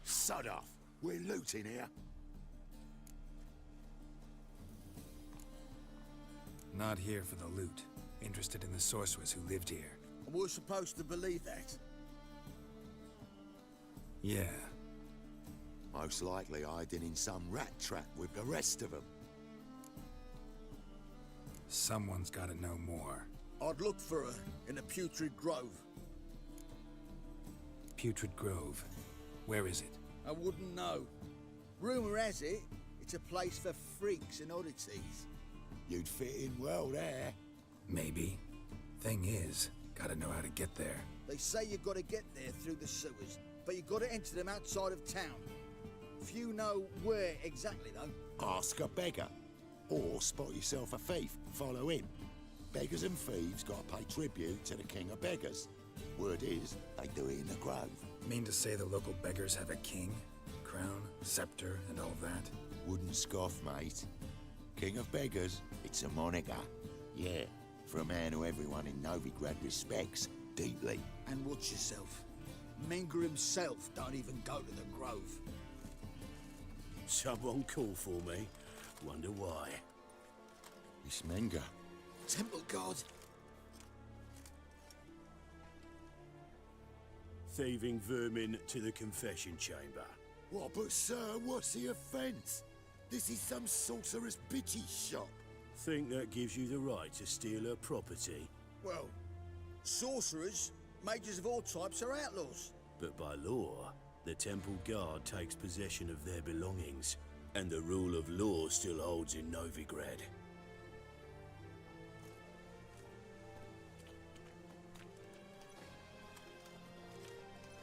Sod off! We're looting here. Not here for the loot. Interested in the sorceress who lived here. And we're supposed to believe that? Yeah. Most likely hiding in some rat trap with the rest of them. Someone's gotta know more. I'd look for her in the Putrid Grove. Putrid Grove. Where is it? I wouldn't know. Rumour has it, it's a place for freaks and oddities. You'd fit in well there. Maybe. Thing is, gotta know how to get there. They say you've got to get there through the sewers, but you've got to enter them outside of town. Few know where exactly, though. Ask a beggar. Or spot yourself a thief and follow him. Beggars and thieves gotta pay tribute to the king of beggars. Word is, they do it in the grove. Mean to say the local beggars have a king, crown, scepter, and all that? Wouldn't scoff, mate. King of beggars, it's a moniker. Yeah, for a man who everyone in Novigrad respects deeply. And watch yourself. Menger himself don't even go to the Grove. Someone call for me. Wonder why. It's Menger. Temple guard. Thieving vermin to the confession chamber. What, but sir, what's the offence? This is some sorcerer's bitchy shop. Think that gives you the right to steal her property? Well, sorcerers Mages of all types are outlaws. But by law, the temple guard takes possession of their belongings, and the rule of law still holds in Novigrad.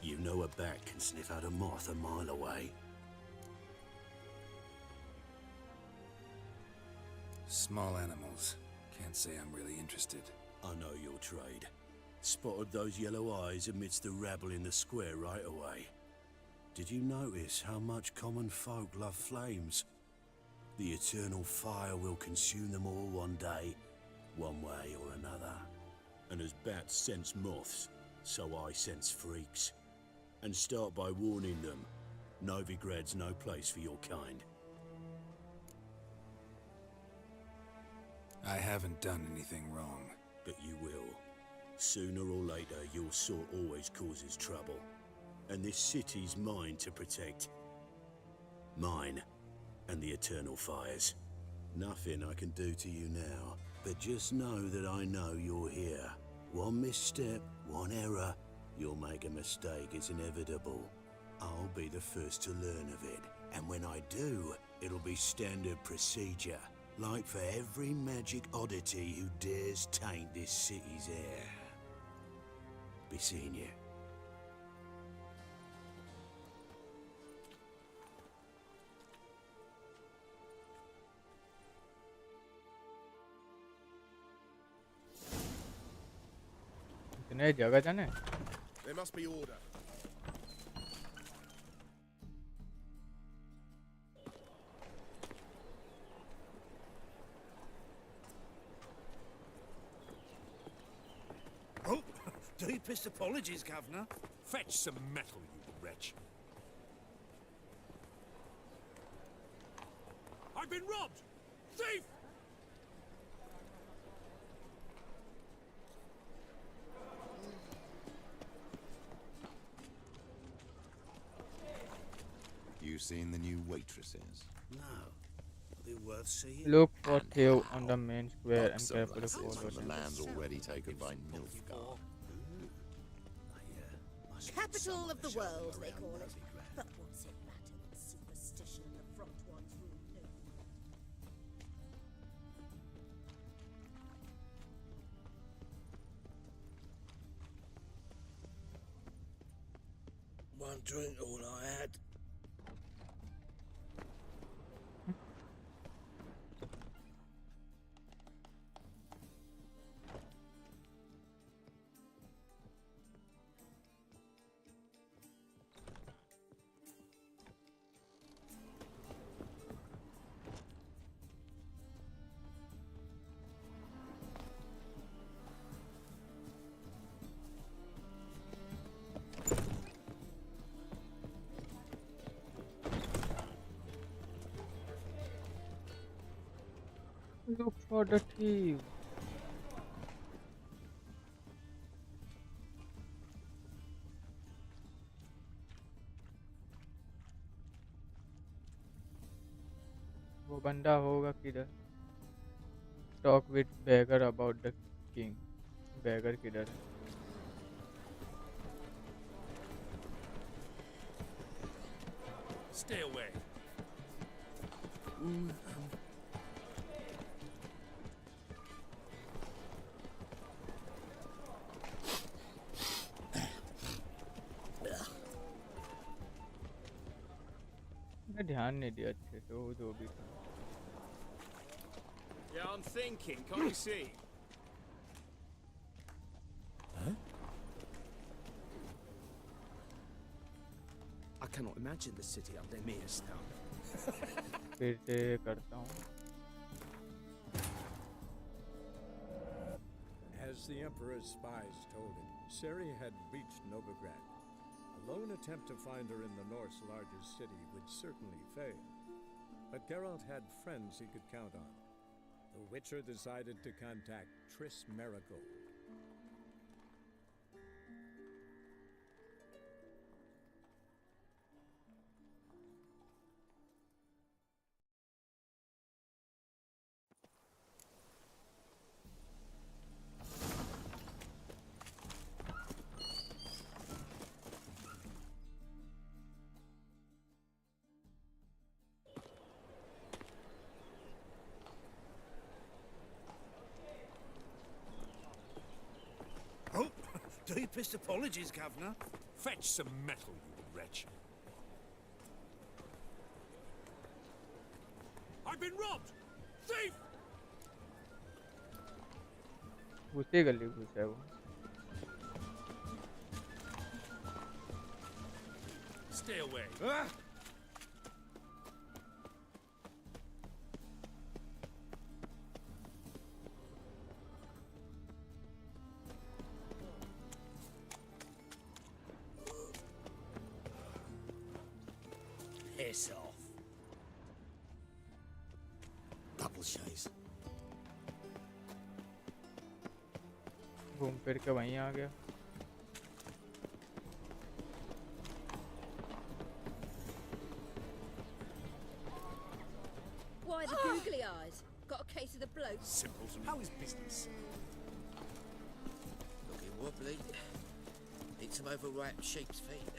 You know a bat can sniff out a moth a mile away. Small animals. Can't say I'm really interested. I know your trade. Spotted those yellow eyes amidst the rabble in the square right away. Did you notice how much common folk love flames? The eternal fire will consume them all one day, one way or another. And as bats sense moths, so I sense freaks. And start by warning them, Novigrad's no place for your kind. I haven't done anything wrong. But you will. Sooner or later, your sort always causes trouble. And this city's mine to protect. Mine and the eternal fires. Nothing I can do to you now, but just know that I know you're here. One misstep, one error, you'll make a mistake, it's inevitable. I'll be the first to learn of it, and when I do, it'll be standard procedure. Like for every magic oddity who dares taint this city's air. Be seeing you. इतने जगह जाने There must be order. Oh, deepest apologies, Governor. Fetch some metal, you wretch. I've been robbed! Thief! You seen the new waitresses? No. Are they worth seeing? Look for Theo on the main square and Buxom carefully lasses follow from the them. lands already taken by Nilfgaard. Capital of the world, they call it. But what's it matter when superstition and the front ones rule new? One drink, all I had. Look for the thief. वो बंदा होगा किधर? Talk with beggar about the king. Beggar किधर है? Stay away. मैं ध्यान नहीं दिया अच्छे से वो जो भी था. Yeah, I'm thinking. Can't you see? I cannot imagine the city under Mia's now. फिर से करता हूँ. As the Emperor's spies told him, Ciri had reached Novigrad. A lone attempt to find her in the North's largest city would certainly fail. But Geralt had friends he could count on. The Witcher decided to contact Triss Merigold. Deepest apologies, Governor. Fetch some metal, you wretch. I've been robbed! Thief! घुसे गली घुसा है वो. Stay away. Piss off. Double chase. घूम फिर के वहीं आ गया. Why the googly eyes? Got a case of the bloat? Simpleton. How is business? Looking wobbly. Need some overripe sheep's feet.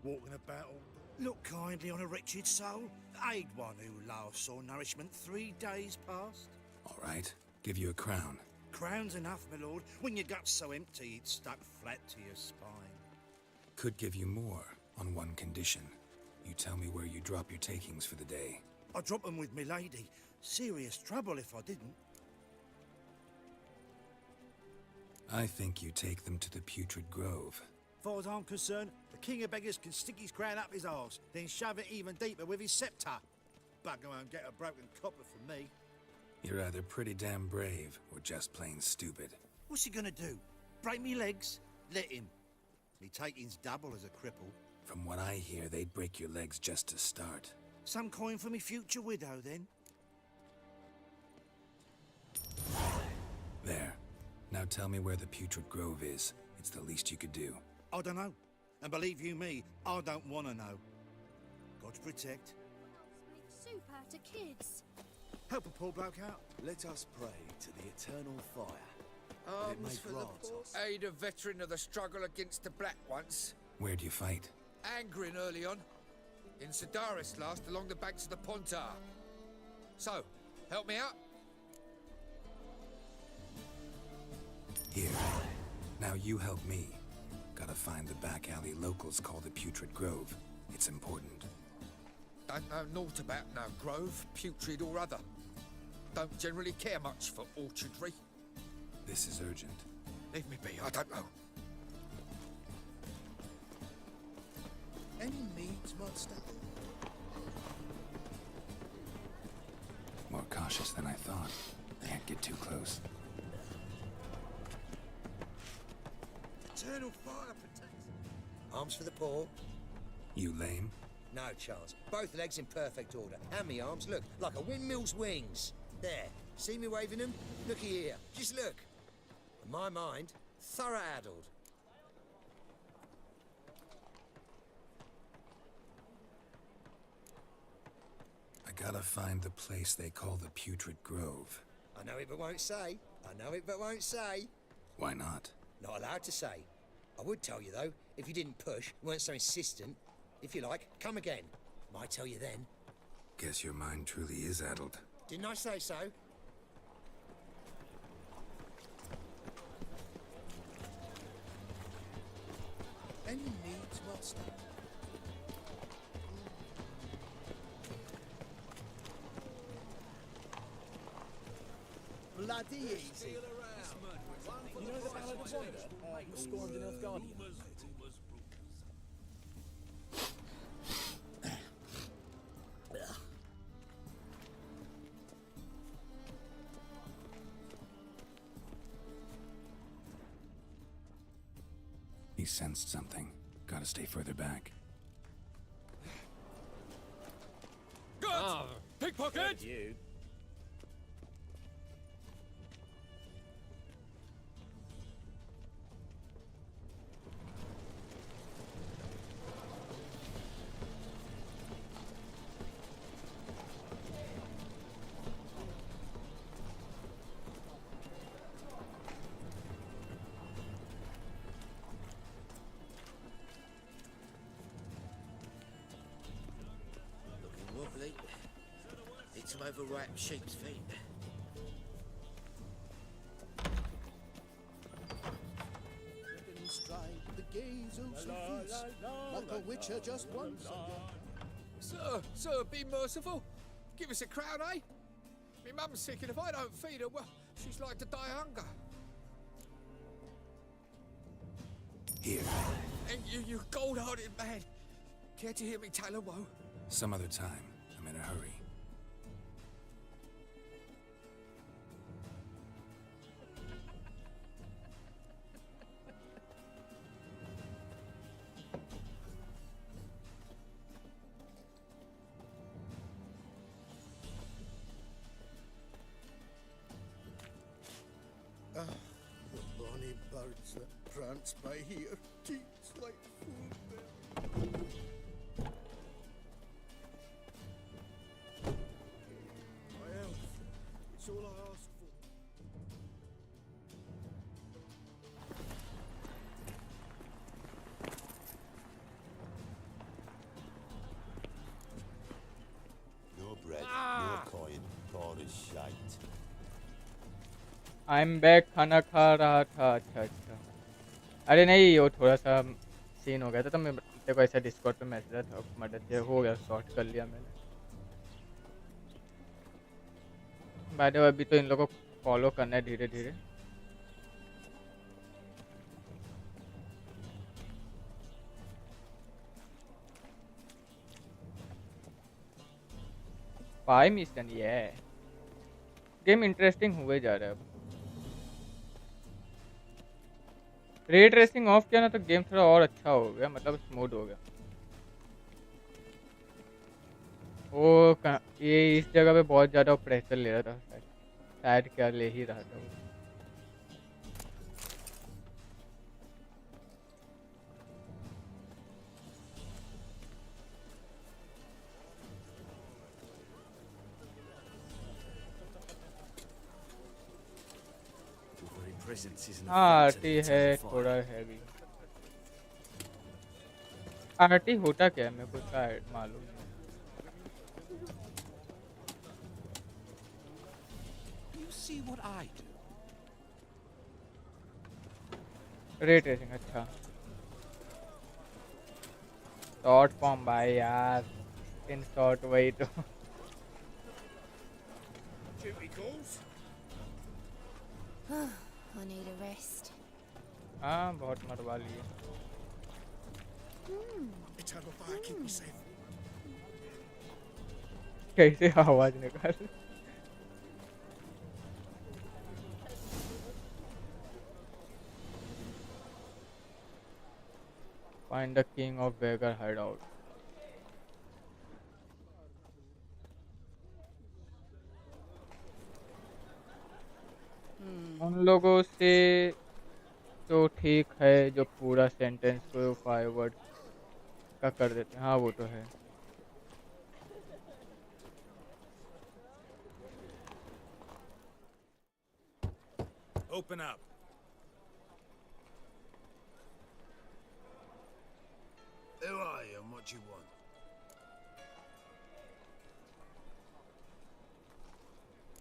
Walking about all... Look kindly on a wretched soul. Aid one who last saw nourishment 3 days past. All right, give you a crown. Crown's enough, my lord, when your gut's so empty it's stuck flat to your spine. Could give you more, on one condition. You tell me where you drop your takings for the day. I'd drop them with me lady. Serious trouble if I didn't. I think you take them to the Putrid Grove. Far as I'm concerned, the king of beggars can stick his crown up his arse, then shove it even deeper with his sceptre. Bugger won't get a broken copper from me. You're either pretty damn brave, or just plain stupid. What's he gonna do? Break me legs? Let him. Me taking's double as a cripple. From what I hear, they'd break your legs just to start. Some coin for me future widow, then? There. Now tell me where the Putrid Grove is. It's the least you could do. I don't know. And believe you me, I don't want to know. God protect. Make soup out of kids. Help a poor bloke out. Let us pray to the eternal fire. Arms may for the grant poor. us. Aid a veteran of the struggle against the Black once. Where'd you fight? Angering early on. In Sedaris last, along the banks of the Pontar. So, help me out? Here. Now you help me. Gotta find the back alley locals call the Putrid Grove. It's important. Don't know naught about no grove, putrid or other. Don't generally care much for orchardry. This is urgent. Leave me be, I don't know. Any needs, monster? More cautious than I thought. Can't get too close. Eternal fire protects. Arms for the poor. You lame? No chance. Both legs in perfect order. And me arms, look, like a windmill's wings. There. See me waving them? Looky here. Just look. And my mind, thorough addled. I gotta find the place they call the Putrid Grove. I know it but won't say. I know it but won't say. Why not? Not allowed to say. I would tell you, though, if you didn't push, weren't so insistent. If you like, come again. Might tell you then. Guess your mind truly is addled. Didn't I say so? Any needs, master? Bloody easy. You know the Ballad of Wonder? Who scorned an Elfguardian? He sensed something. Gotta stay further back. Good! Pickpocket! You. Looking wobbly. Need some overripe sheep's feet. gaze oh so fierce, like a witcher just once again. Sir, be merciful. Give us a crown, eh? My mum's sick, and if I don't feed her, well, she's like to die of hunger. Here. And you gold-hearted man. Care to hear me tell a woe? Some other time. I'm in a hurry. The bonny birds that prance by here, teats like food. My health, it's all I ask for. No bread, no coin, God is shite. I'm back. खाना खा रहा था. अच्छा अच्छा. अरे नहीं, वो थोड़ा सा सीन हो गया था, तो मैं तेरे को ऐसा डिस्कॉर्ड पे मैसेज था, मदद से हो गया, सॉर्ट कर लिया मैंने. बाय द वे अभी तो इन लोगों को फॉलो करना है धीरे धीरे. पाई मिशन ये गेम इंटरेस्टिंग हुए जा रहा है. अब रे ट्रेसिंग ऑफ किया ना तो गेम थोड़ा और अच्छा हो गया, मतलब स्मूथ हो गया. ये इस जगह पे बहुत ज़्यादा प्रेशर ले रहा था, शायद क्या ले ही रहा था वो. हाँ आरटी है थोड़ा हैवी. आरटी होता क्या है मेरे को शायद मालूम नहीं. You see what I do? Ray tracing अच्छा. शॉर्ट फॉर्म भाई यार, इन शॉर्ट वही तो. Duty calls. I need a rest. हाँ बहुत मरवा लिए. Eternal fire, keep me safe. कैसे आवाज निकाल. Find the king of beggar hideout. उन लोगों से तो ठीक है जो पूरा सेंटेंस को 5 वर्ड का कर देते हैं. हाँ वो तो है. Open up. Who are you and what do you want?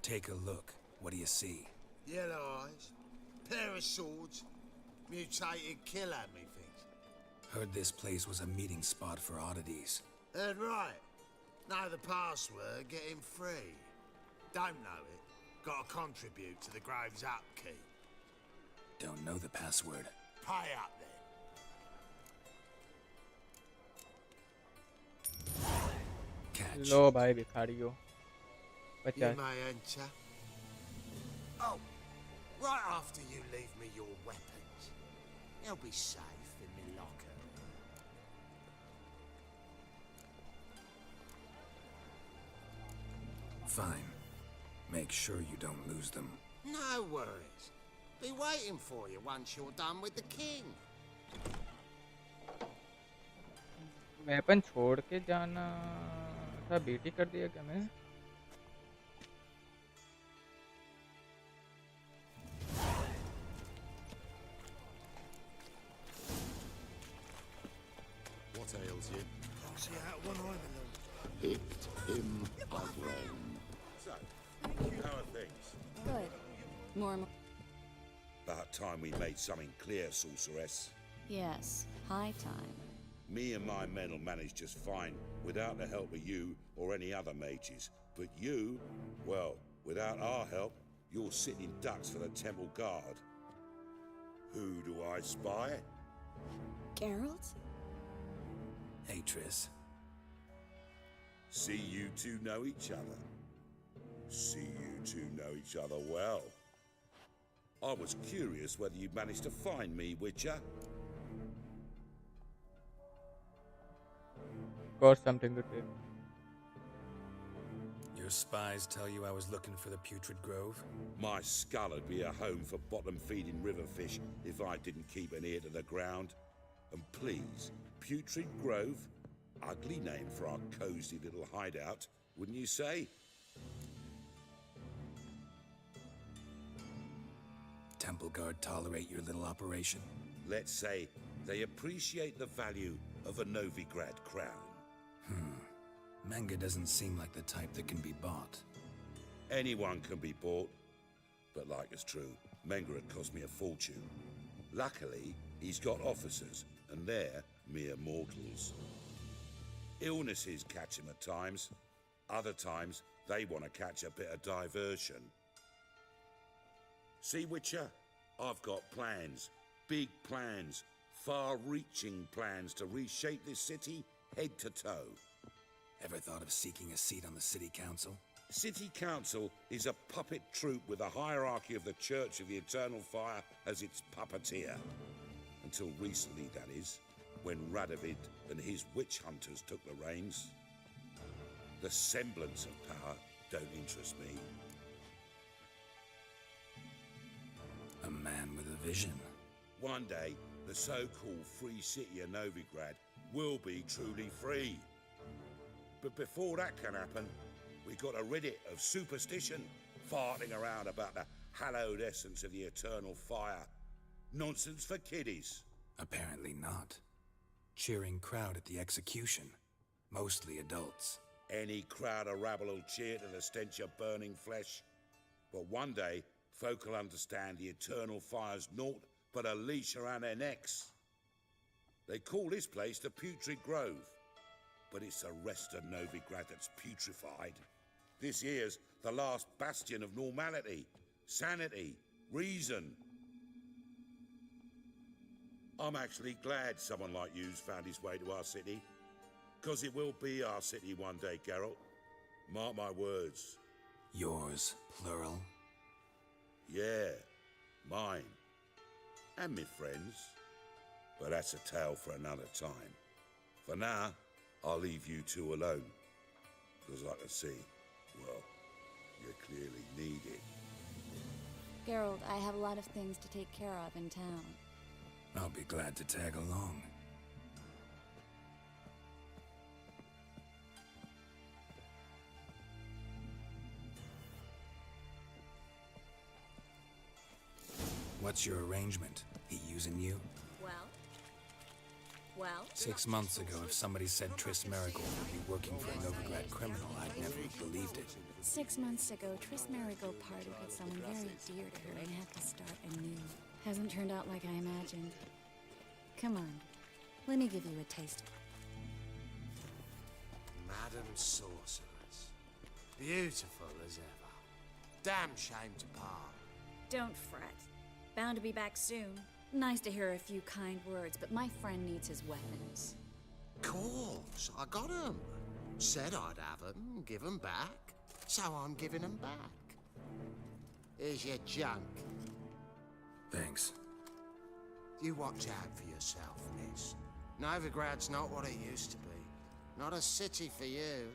Take a look. What do you see? Yellow eyes, pair of swords, mutated killer, methinks. Heard this place was a meeting spot for oddities. Heard right. Know the password, get him free. Don't know it, gotta contribute to the Grave's upkeep. Don't know the password. Pay up then. Catch. लो भाई भिखारियों. You 50. may enter. Oh, right after you leave me your weapons. They'll be safe in my locker. Fine. Make sure you don't lose them. No worries. Be waiting for you once you're done with the king. Weapon छोड़ के जाना था. बेटी कर दिया क्या मैं. What ails you? Can't see out one eye, my lord. Picked him again. So, how are things? Good. More and more. About time we made something clear, sorceress. Yes, high time. Me and my men will manage just fine without the help of you or any other mages. But you, well, without our help, you're sitting ducks for the temple guard. Who do I spy? Geralt? Hey, Triss. See you two know each other. See you two know each other well. I was curious whether you'd managed to find me, Witcher. Got something to take. Your spies tell you I was looking for the Putrid Grove? My skull would be a home for bottom-feeding river fish if I didn't keep an ear to the ground. And please, Putrid Grove? Ugly name for our cozy little hideout, wouldn't you say? Temple Guard tolerate your little operation? Let's say they appreciate the value of a Novigrad crown. Menge doesn't seem like the type that can be bought. Anyone can be bought. But like it's true, Menge had cost me a fortune. Luckily, he's got officers, and they're mere mortals. Illnesses catch him at times. Other times, they want to catch a bit of diversion. See, Witcher? I've got plans. Big plans. Far-reaching plans to reshape this city head to toe. Ever thought of seeking a seat on the city council? City council is a puppet troupe with a hierarchy of the Church of the Eternal Fire as its puppeteer. Until recently, that is, when Radovid and his witch hunters took the reins. The semblance of power don't interest me. A man with a vision. One day, the so-called free city of Novigrad will be truly free. But before that can happen, we've got to rid it of superstition, farting around about the hallowed essence of the eternal fire. Nonsense for kiddies. Apparently not. Cheering crowd at the execution. Mostly adults. Any crowd of rabble will cheer to the stench of burning flesh. But one day, folk will understand the eternal fire's naught but a leash around their necks. They call this place the Putrid Grove. But it's the rest of Novigrad that's putrefied. This here's the last bastion of normality, sanity, reason. I'm actually glad someone like you's found his way to our city. 'Cause it will be our city one day, Geralt. Mark my words. Yours, plural? Yeah, mine. And me friends. But that's a tale for another time. For now, I'll leave you two alone. 'Cause I can see, well, you clearly need it. Geralt, I have a lot of things to take care of in town. I'll be glad to tag along. What's your arrangement? He using you? Well? 6 months ago, if somebody said Triss Marigold would be working for a Novigrad criminal, I'd never have believed it. 6 months ago, Triss Marigold parted with someone very dear to her and had to start anew. Hasn't turned out like I imagined. Come on, let me give you a taste. Madam Sorceress. Beautiful as ever. Damn shame to part. Don't fret. Bound to be back soon. Nice to hear a few kind words, but my friend needs his weapons. Course, I got 'em. Said I'd have 'em, give 'em back. So I'm giving 'em back. Here's your junk. Thanks. You watch out for yourself, miss. Novigrad's not what it used to be. Not a city for you.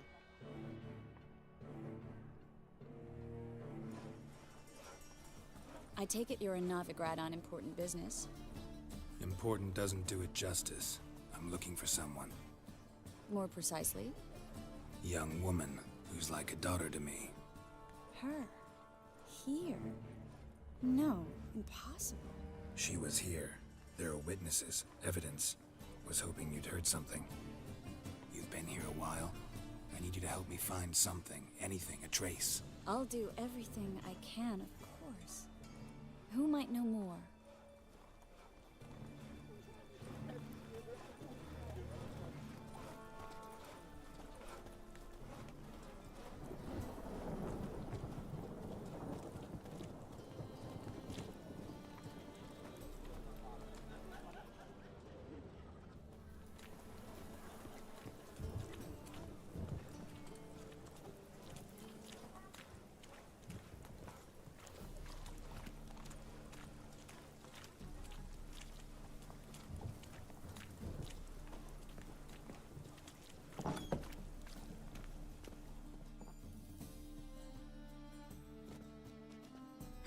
I take it you're in Novigrad on important business. Important doesn't do it justice. I'm looking for someone. More precisely? Young woman who's like a daughter to me. Her? Here? No, impossible. She was here. There are witnesses, evidence. Was hoping you'd heard something. You've been here a while. I need you to help me find something, anything, a trace. I'll do everything I can, of course. Who might know more?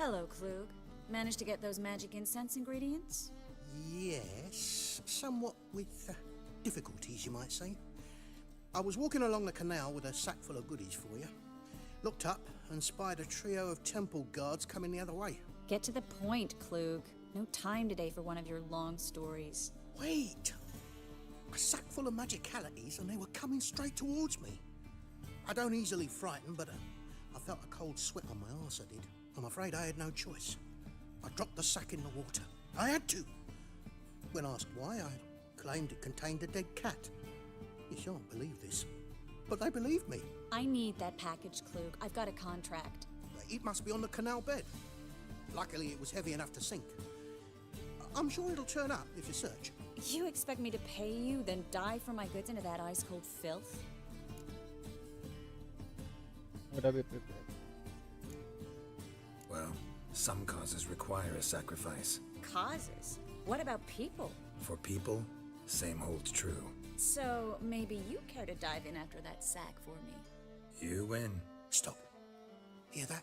Hello, Klug. Managed to get those magic incense ingredients? Yes, somewhat with difficulties, you might say. I was walking along the canal with a sack full of goodies for you. Looked up and spied a trio of temple guards coming the other way. Get to the point, Klug. No time today for one of your long stories. Wait! A sack full of magicalities and they were coming straight towards me. I don't easily frighten, but I felt a cold sweat on my arse, I did. I'm afraid I had no choice. I dropped the sack in the water. I had to. When asked why, I claimed it contained a dead cat. You shan't believe this, but they believed me. I need that package, Klug. I've got a contract. It must be on the canal bed. Luckily, it was heavy enough to sink. I'm sure it'll turn up if you search. You expect me to pay you, then dive for my goods into that ice-cold filth? Would I be prepared? Well, some causes require a sacrifice. Causes? What about people? For people, same holds true. So, maybe you care to dive in after that sack for me? You win. Stop. Hear that?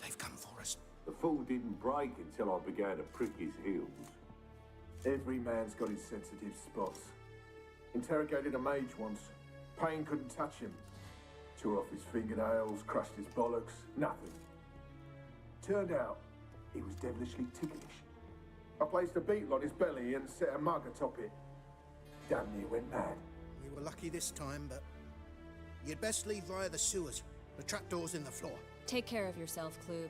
They've come for us. The fool didn't break until I began to prick his heels. Every man's got his sensitive spots. Interrogated a mage once. Pain couldn't touch him. Tore off his fingernails, crushed his bollocks, nothing. Turned out, he was devilishly ticklish. I placed a beetle on his belly and set a mug atop it. Damn near went mad. We were lucky this time, but you'd best leave via the sewers. The trapdoor's in the floor. Take care of yourself, Klug.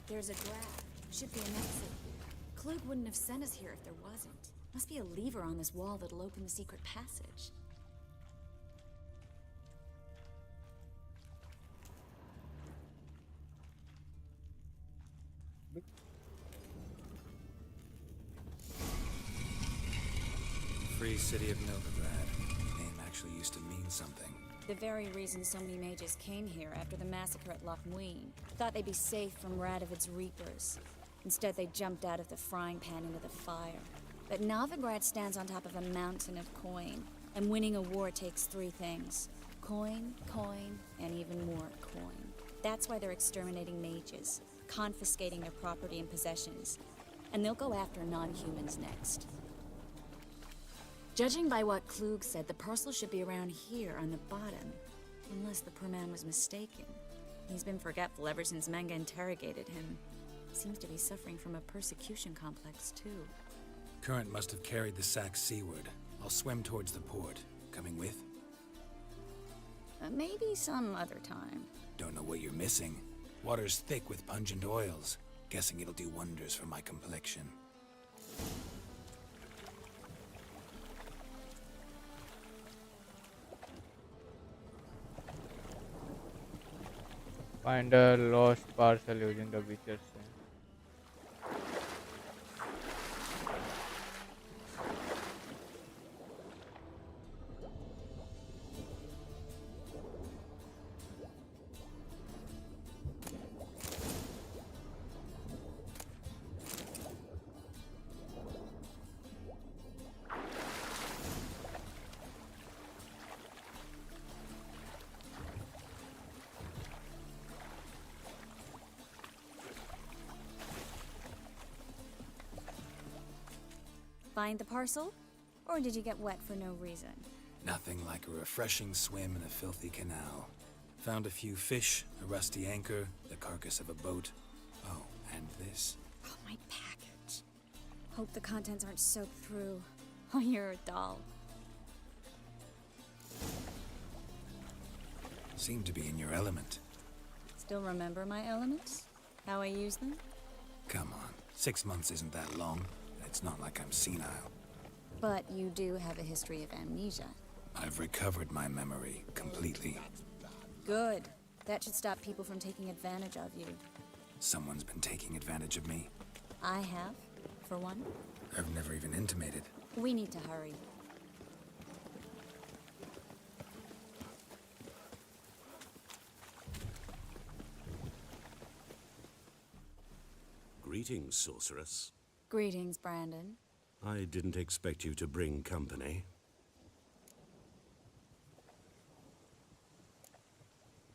There's a draft. Should be an exit. Klug wouldn't have sent us here if there wasn't. Must be a lever on this wall that'll open the secret passage. Free City of Novigrad. Name actually used to mean something. The very reason so many mages came here after the massacre at Loch Muin. Thought they'd be safe from Radovid's reapers. Instead, they jumped out of the frying pan into the fire. But Novigrad stands on top of a mountain of coin, and winning a war takes three things. Coin, coin, and even more coin. That's why they're exterminating mages, confiscating their property and possessions. And they'll go after non-humans next. Judging by what Klug said, the parcel should be around here on the bottom. Unless the poor man was mistaken. He's been forgetful ever since Manga interrogated him. Seems to be suffering from a persecution complex, too. Current must have carried the sack seaward. I'll swim towards the port. Coming with? Maybe some other time. Don't know what you're missing. Water's thick with pungent oils. Guessing it'll do wonders for my complexion. Find a lost parcel using the Witcher's Sign. Find the parcel? Or did you get wet for no reason? Nothing like a refreshing swim in a filthy canal. Found a few fish, a rusty anchor, the carcass of a boat. Oh, and this. Oh, my package. Hope the contents aren't soaked through. Oh, you're a doll. Seem to be in your element. Still remember my elements? How I use them? Come on, 6 months isn't that long. It's not like I'm senile. But you do have a history of amnesia. I've recovered my memory completely. Good. That should stop people from taking advantage of you. Someone's been taking advantage of me. I have, for one. I've never even intimated. We need to hurry. Greetings, sorceress. Greetings, Brandon. I didn't expect you to bring company.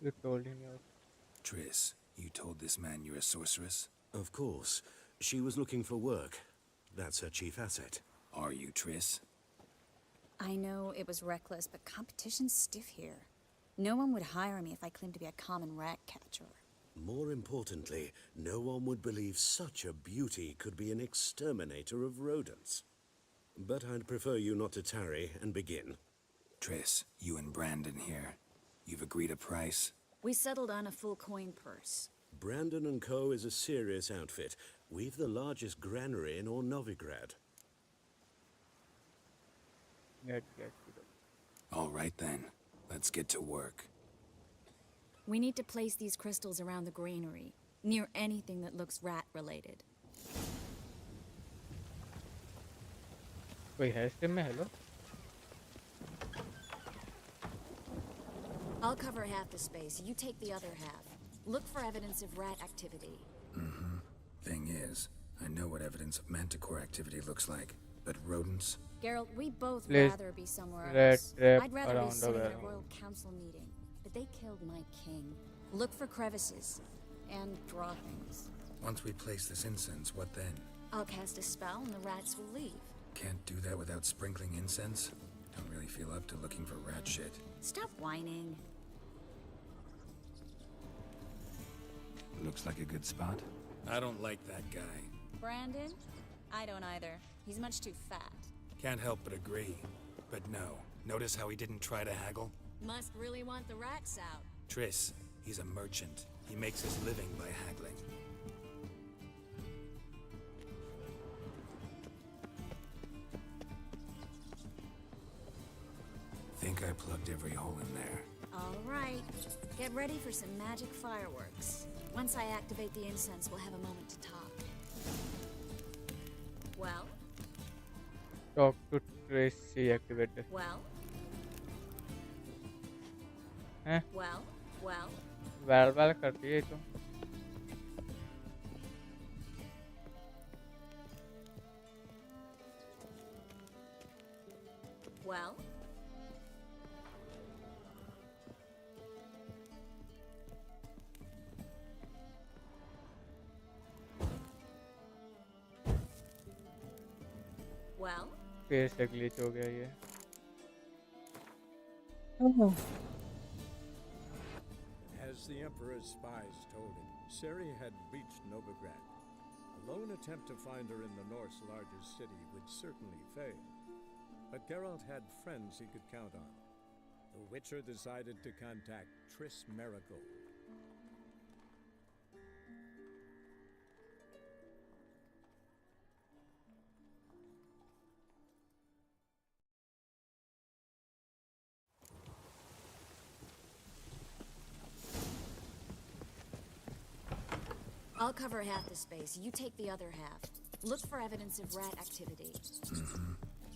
You told him yours. Triss, you told this man you're a sorceress? Of course. She was looking for work. That's her chief asset. Are you, Triss? I know it was reckless, but competition's stiff here. No one would hire me if I claimed to be a common rat catcher. More importantly, no one would believe such a beauty could be an exterminator of rodents. But I'd prefer you not to tarry and begin. Triss, you and Brandon here. You've agreed a price? We settled on a full coin purse. Brandon and Co. is a serious outfit. We've the largest granary in all Novigrad. Let's get to it. All right then. Let's get to work. We need to place these crystals around the granary, near anything that looks rat-related. कोई है stream में? Hello. I'll cover half the space, you take the other half. Look for evidence of rat activity. Thing is, I know what evidence of manticore activity looks like, but rodents? Geralt, we both Please, rather be somewhere rat else. trap I'd rather be around the sitting in a warehouse. royal council meeting, but they killed my king. Look for crevices and droppings. Once we place this incense, what then? I'll cast a spell and the rats will leave. Can't do that without sprinkling incense? Don't really feel up to looking for rat shit. Stop whining. Looks like a good spot. I don't like that guy. Brandon? I don't either. He's much too fat. Can't help but agree. But no. Notice how he didn't try to haggle? Must really want the rats out. Triss, he's a merchant. He makes his living by haggling. Think I plugged every hole in there. All right. Get ready for some magic fireworks. Once I activate the incense, we'll have a moment to talk. Well? Talk to Tracy activated. Well? हैं? Well? Well? वाल करती है तो. Well? Well? फिर से glitch हो गया ये. As the Emperor's spies told him, Ciri had reached Novigrad. A lone attempt to find her in the North's largest city would certainly fail. But Geralt had friends he could count on. The Witcher decided to contact Triss Merigold. I'll cover half the space. You take the other half. Look for evidence of rat activity.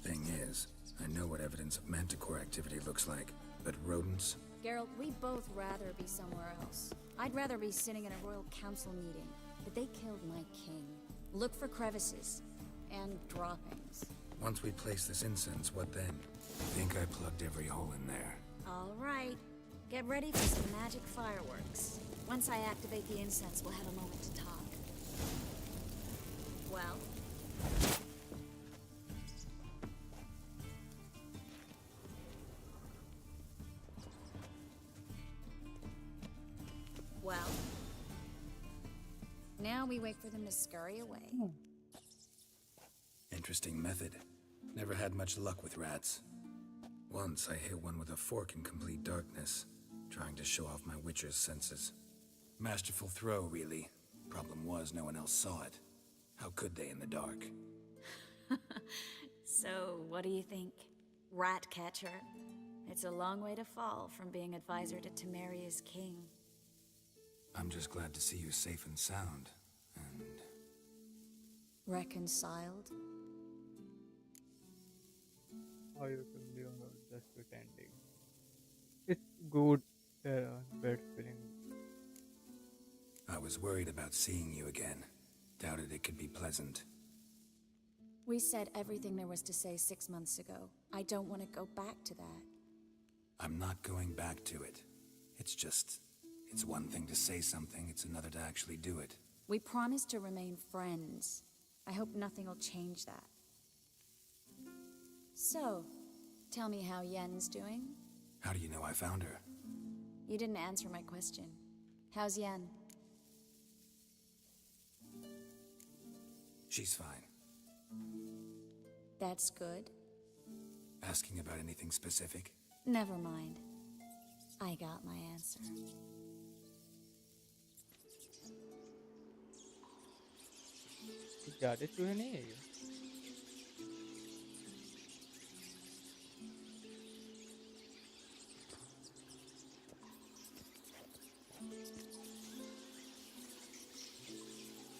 Thing is, I know what evidence of manticore activity looks like, but rodents? Geralt, we both rather be somewhere else. I'd rather be sitting in a royal council meeting, but they killed my king. Look for crevices and droppings. Once we place this incense, what then? Think I plugged every hole in there. All right. Get ready for some magic fireworks. Once I activate the incense, we'll have a moment to talk. Well? Well? Now we wait for them to scurry away. Interesting method. Never had much luck with rats. Once I hit one with a fork in complete darkness, trying to show off my witcher's senses. Masterful throw, really. Problem was, no one else saw it. How could they in the dark? So, what do you think? Rat catcher? It's a long way to fall from being advisor to Temeria's king. I'm just glad to see you safe and sound. And Reconciled? How you can be on just pretending. It's good. Bad feeling. I was worried about seeing you again. Doubted it could be pleasant. We said everything there was to say 6 months ago. I don't want to go back to that. I'm not going back to it. It's one thing to say something, it's another to actually do it. We promised to remain friends. I hope nothing will change that. So, tell me how Yen's doing? How do you know I found her? You didn't answer my question. How's Yen? She's fine. That's good. Asking about anything specific? Never mind. I got my answer. ज़्यादा चूहे नहीं है ये.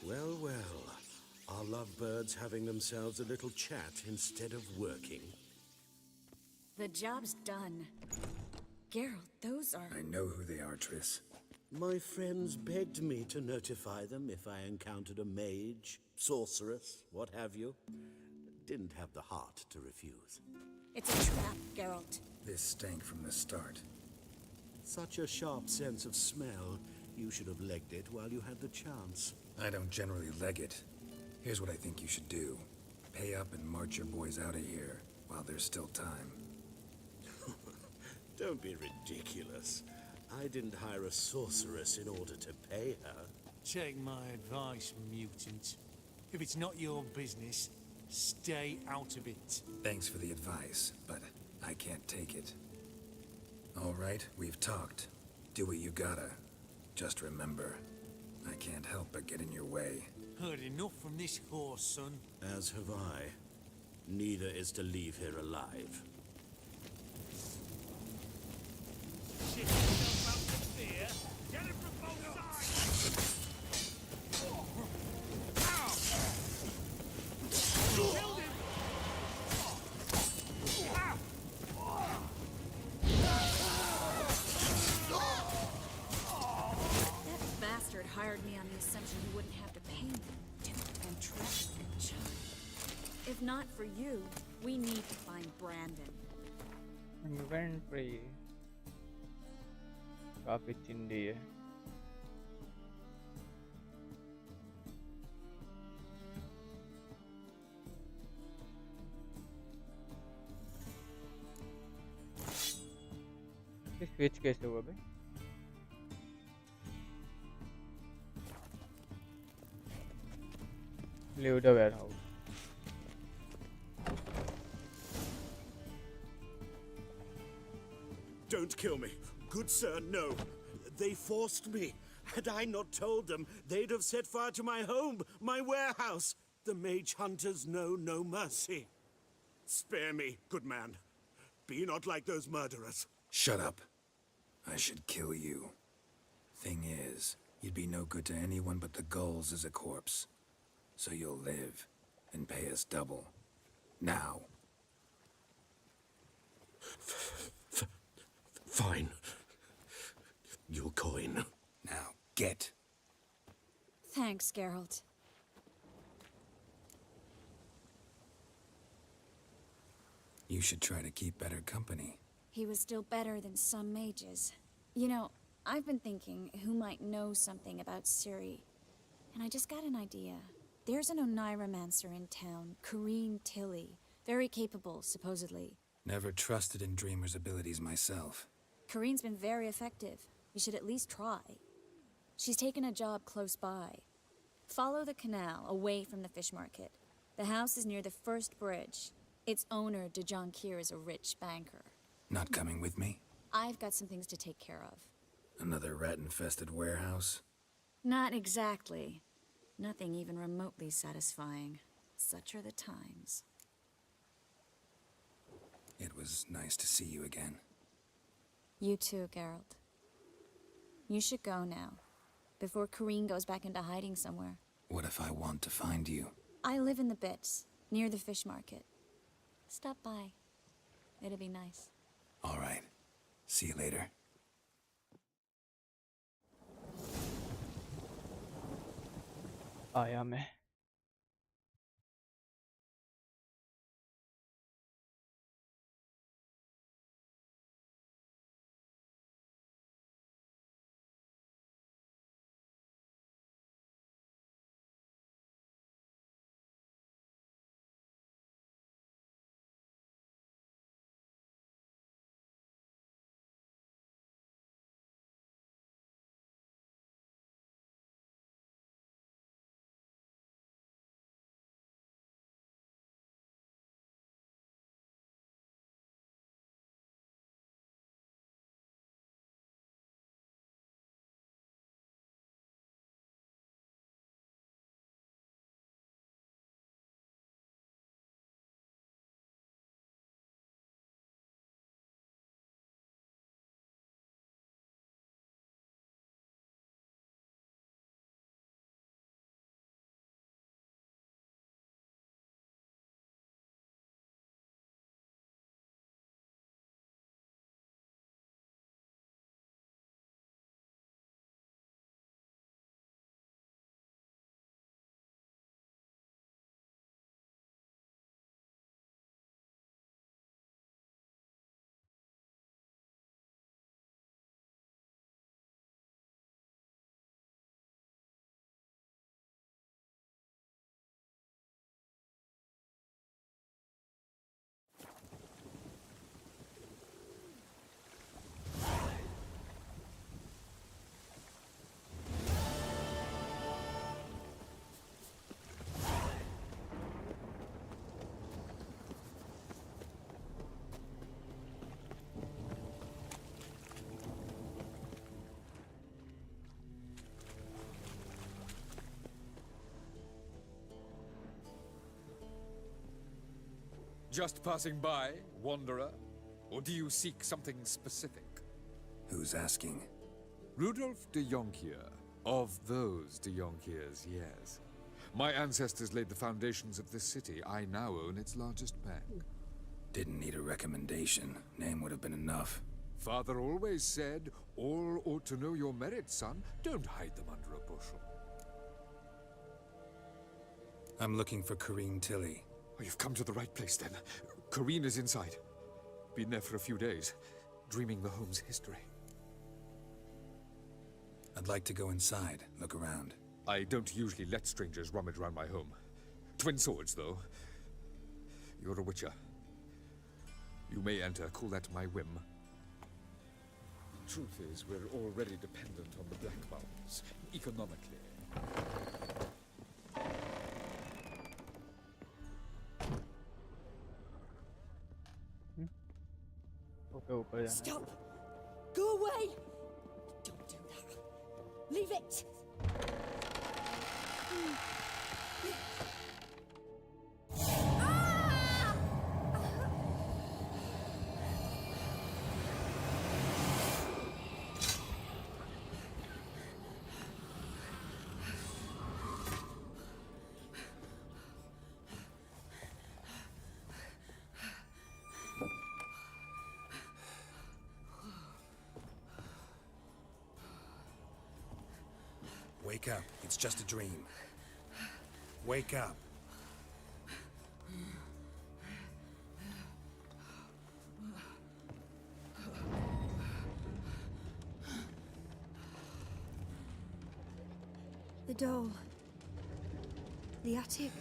Well, well. Are lovebirds having themselves a little chat instead of working? The job's done. Geralt, those are... I know who they are, Triss. My friends begged me to notify them if I encountered a mage, sorceress, what have you. Didn't have the heart to refuse. It's a trap, Geralt. This stank from the start. Such a sharp sense of smell. You should have legged it while you had the chance. I don't generally leg it. Here's what I think you should do. Pay up and march your boys out of here while there's still time. Don't be ridiculous. I didn't hire a sorceress in order to pay her. Take my advice, mutant. If it's not your business, stay out of it. Thanks for the advice, but I can't take it. All right, we've talked. Do what you gotta. Just remember, I can't help but get in your way. Heard enough from this horse, son. As have I. Neither is to leave here alive. Shit yourself out to fear. Get it from both sides. Killed him. That bastard hired me on the assumption he wouldn't have to pay me. Duped and trapped like a child. If not for you, we need to find Brandon. Inventory काफी चिंदी है. Switch कैसे हुआ बे? Leave the warehouse. Don't kill me. Good sir, no. They forced me. Had I not told them, they'd have set fire to my home, my warehouse. The mage hunters know no mercy. Spare me, good man. Be not like those murderers. Shut up. I should kill you. Thing is, you'd be no good to anyone but the gulls as a corpse. So you'll live and pay us double. Now. Fine. Your coin. Now, get. Thanks, Geralt. You should try to keep better company. He was still better than some mages. You know, I've been thinking who might know something about Ciri. And I just got an idea. There's an Oneiromancer in town, Corrine Tilly. Very capable, supposedly. Never trusted in Dreamer's abilities myself. Corrine's been very effective. You should at least try. She's taken a job close by. Follow the canal, away from the fish market. The house is near the first bridge. Its owner, Dejon Kier, is a rich banker. Not coming with me? I've got some things to take care of. Another rat-infested warehouse? Not exactly. Nothing even remotely satisfying. Such are the times. It was nice to see you again. You too, Geralt. You should go now. before Kareen goes back into hiding somewhere. What if I want to find you? I live in the Bits, near the fish market. Stop by. It'll be nice. All right. See you later. आया मैं Just passing by, wanderer? Or do you seek something specific? Who's asking? Rudolf de Jonkier. Of those de Jonkiers, yes. My ancestors laid the foundations of this city. I now own its largest bank. Didn't need a recommendation. Name would have been enough. Father always said, all ought to know your merits, son. Don't hide them under a bushel. I'm looking for Kareen Tilly. Oh, you've come to the right place, then. Kareen is inside. Been there for a few days, dreaming the home's history. I'd like to go inside, look around. I don't usually let strangers rummage around my home. Twin swords, though. You're a witcher. You may enter, call that my whim. Truth is, we're already dependent on the Black Mountains, economically. Okay ऊपर जाना Stop! Go away! Don't do that. Leave it! Wake up. It's just a dream. Wake up. The doll. The attic.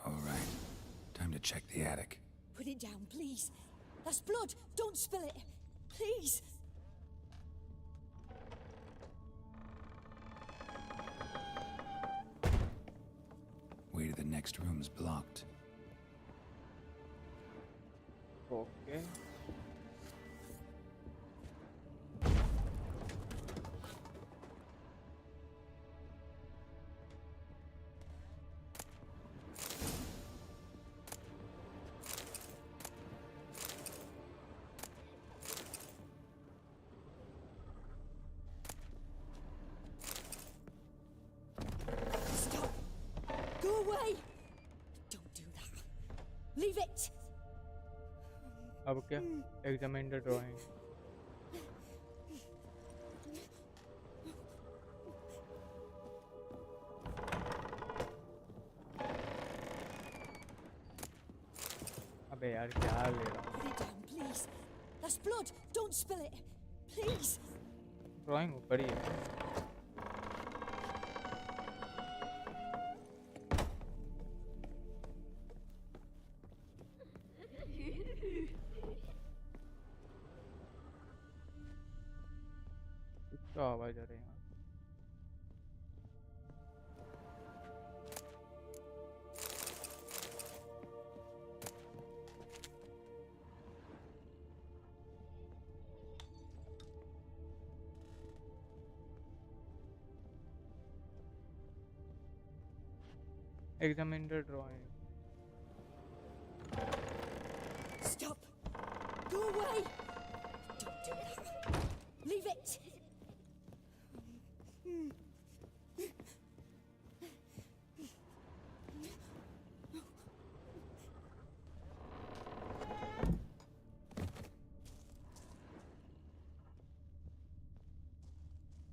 All right. Time to check the attic. Put it down, please. That's blood. Don't spill it. Please. Way to the next room's blocked. Okay away! Don't do that. Leave it! अब क्या? Examine the drawing. अबे यार क्या ले रहा हूँ? Put it down, please. That's blood. Don't spill it. Please. Drawing ऊपर ही है. क्या आवाज आ रही है? Examine the drawing. Stop. Go away. Don't do that. Leave it.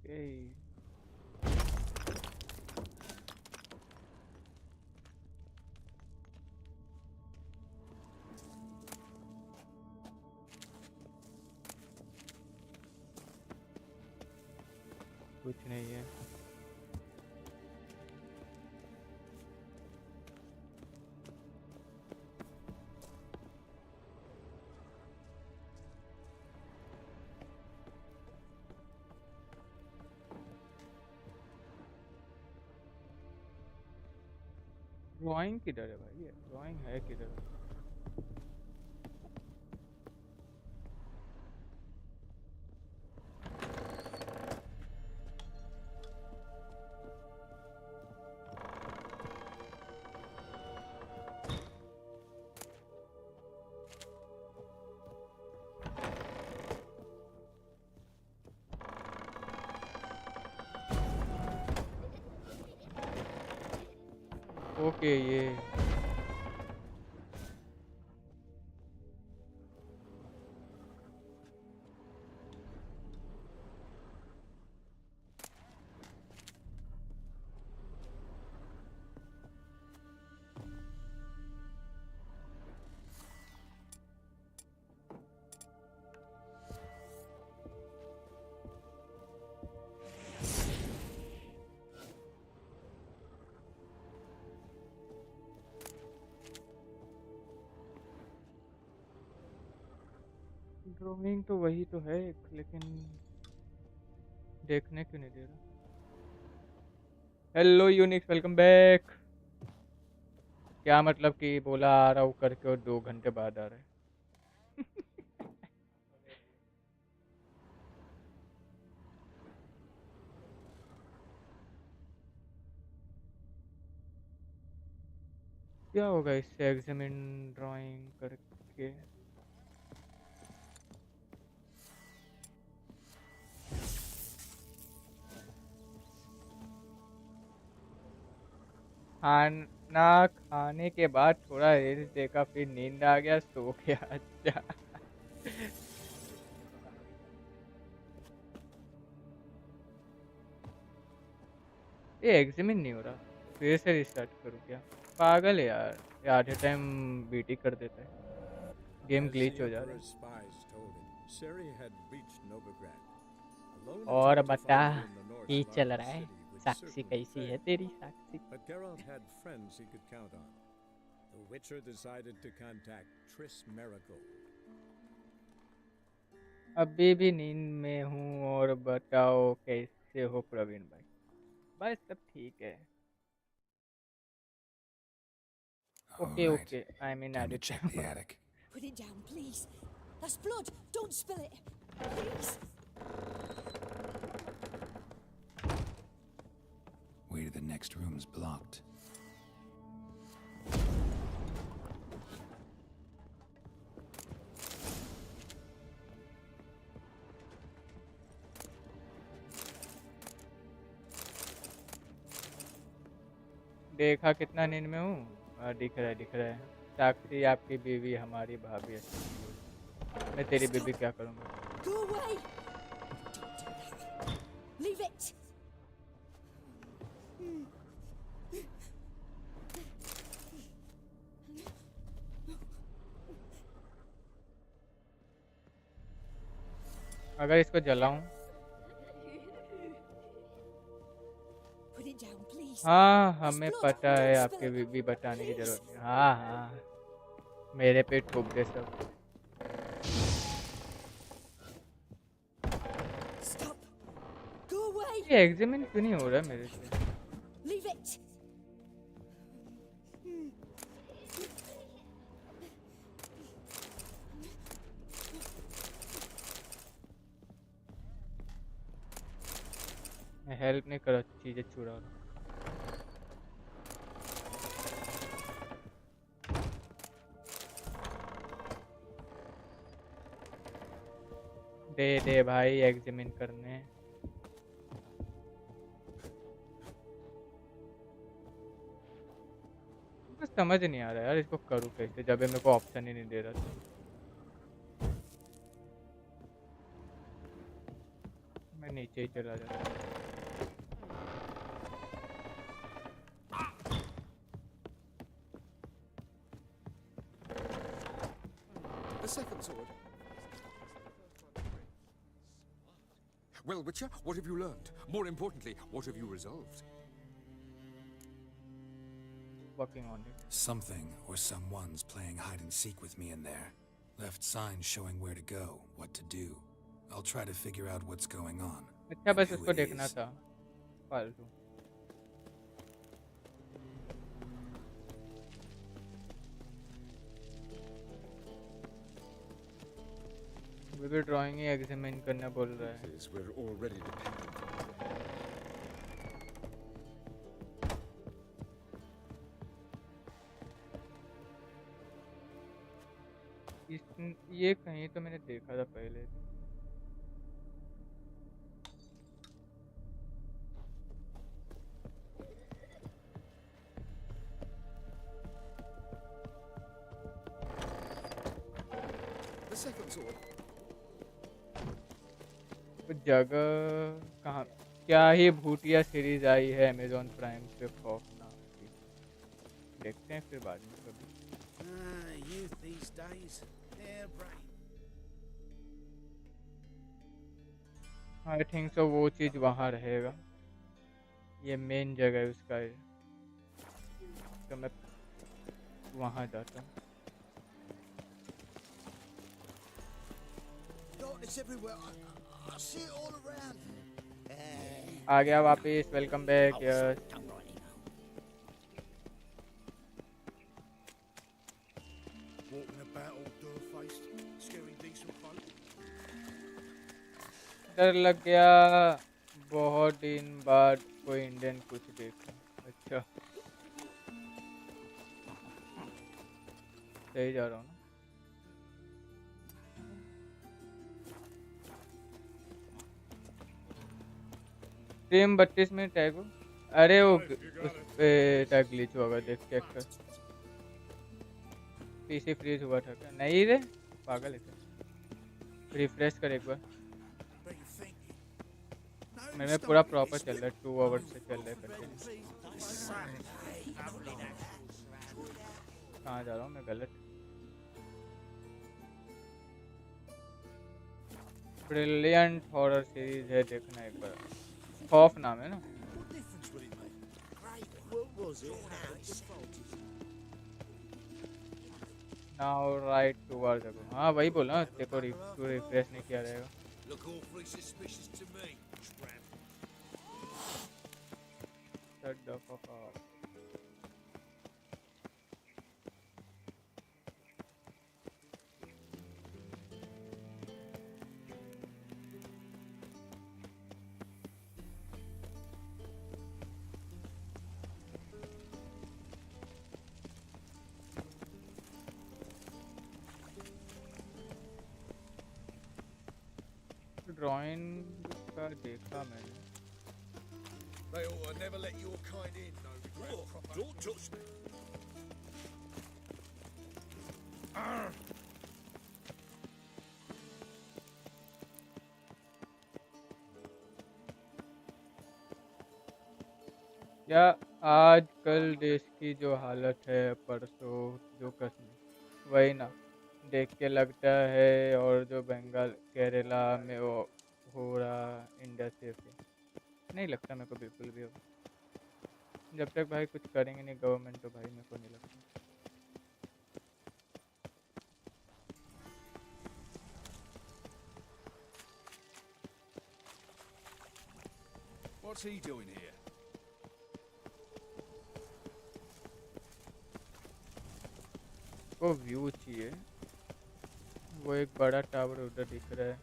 Okay. कुछ नहीं है. ड्राइंग किधर है भाई? ये ड्राइंग है किधर? ओके ये ड्राइंग तो वही तो है एक, लेकिन देखने क्यों नहीं दे रहा? Hello Unix, welcome back. क्या मतलब कि बोला आ रहा हूँ करके और 2 घंटे बाद आ रहा है? क्या होगा इससे एग्जामिन ड्राइंग करके? खाना खाने के बाद थोड़ा रील्स देखा, फिर नींद आ गया, सो गया. अच्छा. ये एग्जामिन नहीं हो रहा, फिर से रिस्टार्ट करूँ क्या? पागल है यार, ये आधे टाइम बीटी कर देता है, गेम ग्लिच हो जा रहा है. और बता ये चल रहा है? साक्षी कैसी है तेरी साक्षी? But Geralt had friends he could count on. The Witcher decided to contact Triss Marigold. अभी भी नींद में हूँ. और बताओ कैसे हो प्रवीण भाई? बस सब ठीक है. Okay okay, I mean Time to check the attic. Put it down, please. That's blood. Don't spill it. Please. Way to the next room's blocked. देखा कितना नींद में हूँ। दिख रहा है दिख रहा है। साक्षी आपकी बीवी हमारी भाभी है। मैं तेरी बीवी क्या करूँगा? Go away! Leave it! अगर इसको जलाऊं? Put it down, please. हाँ हमें पता है आपके बीवी बताने की जरूरत नहीं। हाँ हाँ मेरे पे ठोक दे सब। Stop! Go away! ये एग्जामिन क्यों नहीं हो रहा मेरे से? Leave it! मैं हेल्प नहीं कर रहा, चीजें चुरा रहा हूँ। दे भाई एग्जामिन करने। कुछ समझ नहीं आ रहा यार, इसको करूँ कैसे जब ये मेरे को ऑप्शन ही नहीं दे रहा था। मैं नीचे ही चला जाता। The second sword. Well, Witcher, what have you learned? More importantly, what have you resolved? Working on it. Something or someone's playing hide and seek with me in there. Left signs showing where to go, what to do. I'll try to figure out what's going on. अच्छा बस and who उसको it देखना is. था फालतू। Video drawing he examine करना बोल रहा है। We're already dependent on it. ये कहीं तो मैंने देखा था पहले। The second sword. कुछ जगह कहाँ? क्या ही भूतिया सीरीज आई है अमेज़न प्राइम पे, खौफनाक की। देखते हैं फिर बाद में कभी। Youth these days, they're brain. I think so वो चीज़ वहाँ रहेगा। ये मेन जगह है उसका है। तो मैं वहाँ जाता हूँ। Darkness everywhere. I see it all around. आ गया वापस। Welcome back yes. Walking about all door-faced, scaring decent folk. डर लग गया। बहुत दिन बाद कोई इंडियन कुछ देखा। अच्छा सही जा रहा हूँ ना? स्ट्रीम 32 मिनट है को। अरे वो उस पे ग्लिच होगा, देख चेक कर। पीसी फ्रीज हुआ था क्या? नहीं रे पागल है क्या? रिफ्रेश कर एक बार। मेरे पूरा प्रॉपर चल रहा है, 2 आवर्स से चल रहा है करके। कहाँ जा रहा हूँ मैं? गलत। ब्रिलियंट हॉरर सीरीज है, देखना एक बार। खौफ नाम है ना? Now right towards the. हाँ वही बोला, देखो रिफ्रेश नहीं किया रहेगा। Look awfully suspicious to me, tramp. Shut the fuck up. Drawing का देखा मैंने। They ought to never let your kind in, no regret, proper Don't touch me. या आजकल देश की जो हालत है, परसों जो कसम वही ना देख के लगता है। और जो बंगाल केरला में वो हो रहा, इंडिया से भी नहीं लगता मेरे को बिल्कुल भी होगा। जब तक भाई कुछ करेंगे नहीं गवर्नमेंट, तो भाई मेरे को नहीं लगता। What's he doing here? को व्यू चाहिए, वो एक बड़ा टावर उधर दिख रहा है।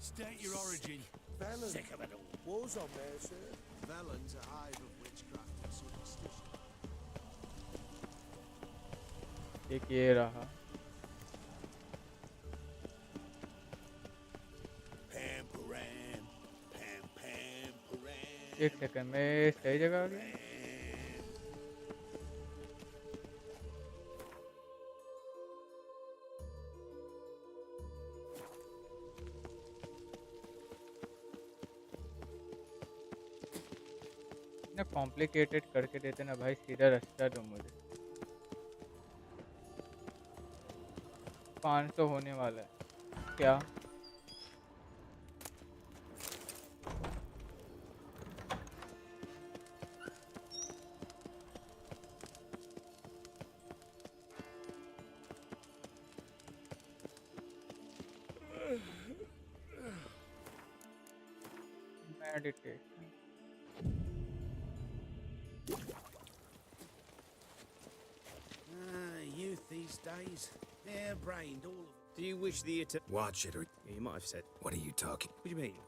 State your origin. Velen. Sick of it all. War's on there, sir. Velen's a hive of witchcraft and superstition. एक ये रहा। Pam param, pam pam param. एक सेकंड में सही जगह आ गया। ना कॉम्प्लिकेटेड करके देते ना भाई, सीधा रास्ता दो मुझे। 500 होने वाला है क्या? Meditation Youth these days, hair-brained, all of them. Do you wish the Watch it, or You might have said. what are you talking? What do you mean?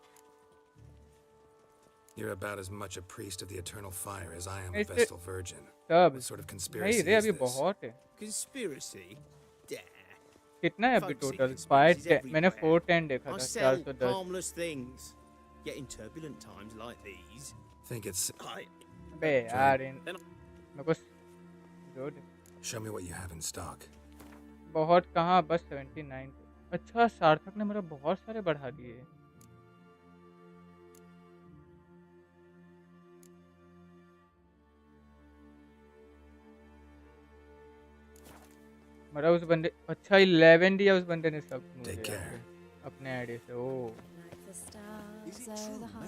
You're about as much a priest of the eternal fire as I am a Is it- Vestal Virgin. सब What sort of नहीं conspiracy रे, is अभी this? बहुत है। Conspiracy? कितना है अभी Folks see total? conspiracies 510 मैंने everywhere. 410 देखा I था। sell 410 harmless things. Yet in turbulent times like these, Think it's... बे यार मेरे को जो Show me what you have in stock. बहुत कहाँ, बस 79। अच्छा सार्थक ने मेरा बहुत सारे बढ़ा दिए। मेरा उस बंदे अच्छा 11 दिया उस बंदे ने सब मुझे अपने आईडी से। ओ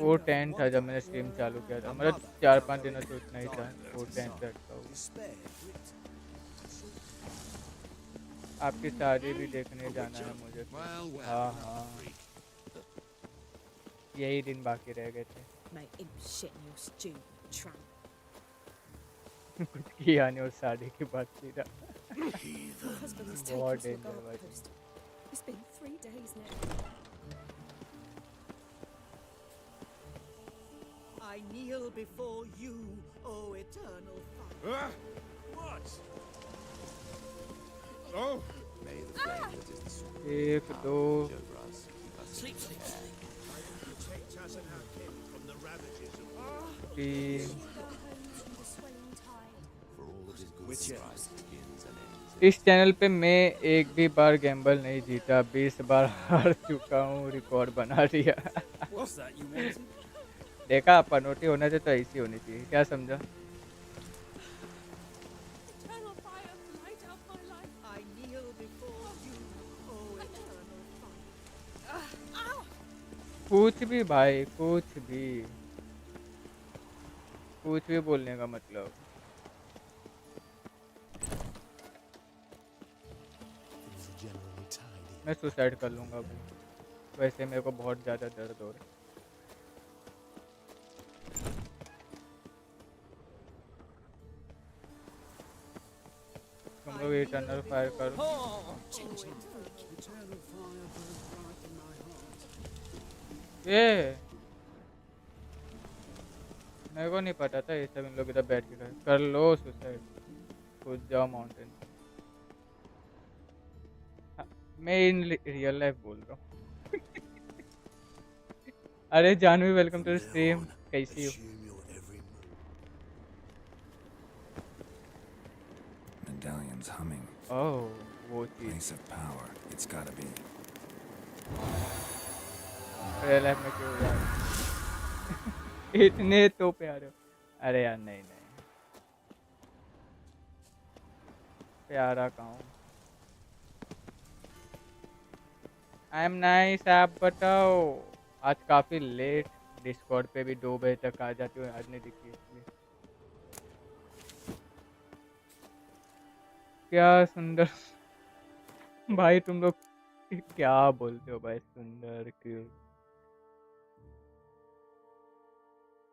वो 10 था जब मैंने स्ट्रीम चालू किया था। मेरा 4-5 दिनों से उतना ही था। वो 10 तक था। आपकी शादी भी देखने जाना है मुझे। हाँ हाँ यही दिन बाकी रह गए थे। Make him shit in your stew, tramp. कुछ किया नहीं और शादी की बात सीधा। My husband was taken बहुत to a डेंजर guard भाई। post. It's been 3 days now. I kneel before you, O eternal fire. What? Oh! May the flame that is the super एक दो Sleep, sleep, sleep. I will protect us and our kin from the ravages of 3 for all that is good in Christ begins and ends. इस channel पे मैं एक भी बार Gamble नहीं जीता। 20 बार हार चुका हूँ। रिकॉर्ड बना दिया। What's that you wanted? देखा पनौटी होना चाहिए तो ऐसी होनी चाहिए। क्या समझा? Eternal fire, light up my life. I kneel before you, O eternal fire. कुछ भी भाई, कुछ भी बोलने का मतलब। Things are generally tidy. मैं सुसाइड कर लूँगा अभी। वैसे मेरे को बहुत ज़्यादा दर्द हो रहा है। तुम लोग इटर्नल फायर करो। Eternal fire burns bright in my heart. ये मेरे को नहीं पता था ये सब इन लोग इधर बैठ के कर लो सुसाइड। कूद जाओ माउंटेन। मैं इन रियल लाइफ बोल रहा हूँ। अरे Janhvi welcome to the stream. कैसी हो? Assume your every move. one's humming. Oh, वो चीज Place of power. It's gotta be. Real life में क्यों यार इतने तो प्यारे हो। अरे यार नहीं नहीं प्यारा कहूँ। आई एम नाइस, आप बताओ। आज काफ़ी लेट डिस्कॉर्ड पे भी 2 बजे तक आ जाती हूँ, आज नहीं दिखी इसलिए। क्या सुंदर भाई तुम लोग क्या बोलते हो भाई, सुंदर क्यों?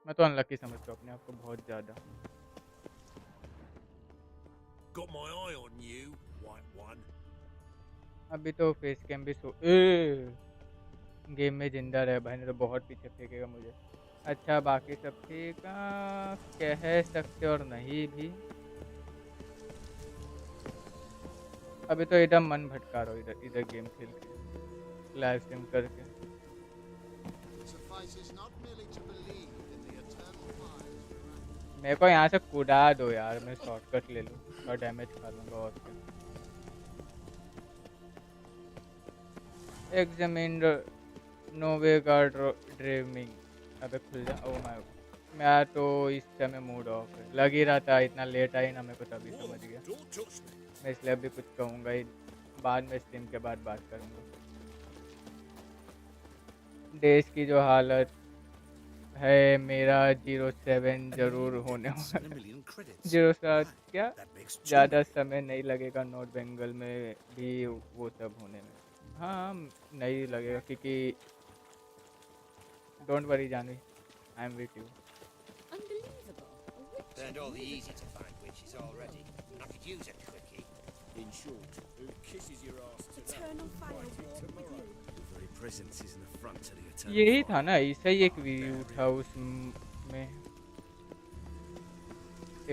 मैं तो अनलकी समझता हूँ अपने आप को बहुत ज़्यादा। Got my eye on you, white one. अभी तो फेस कैम भी गेम में जिंदा रहे भाई, ने तो बहुत पीछे फेंकेगा मुझे। अच्छा बाकी सब ठीक कह सकते और नहीं भी। अभी तो एकदम मन भटका रहा हूँ इधर इधर गेम खेल के लाइव स्ट्रीम करके। Suffices not merely to believe in the eternal fires. मेरे को यहाँ से कूदा दो यार, मैं शॉर्टकट ले लूँ और डैमेज खा लूँगा और क्या। Examine Novigrad dreaming. अबे खुल जा। ओ माय, मैं तो इस समय मूड ऑफ है। लग ही रहा था इतना लेट आई ना मेरे को, तभी समझ गया। मैं इसलिए अभी कुछ कहूँगा ही बाद में, स्ट्रीम के बाद बात करूँगा। देश की जो हालत है, मेरा 07 जरूर होने वाला। 07 क्या ज़्यादा समय नहीं लगेगा नॉर्थ बंगाल में भी वो सब होने में। हाँ नहीं लगेगा क्योंकि don't worry Janhvi, I am with you. Turned all the easy to find witches already. I could use a quickie. In short, who kisses your ass tonight? Eternal fire Fight it walk with tomorrow. you. The very presence is an affront to the eternal यही fire. था ना, ऐसा ही एक view था उसमें।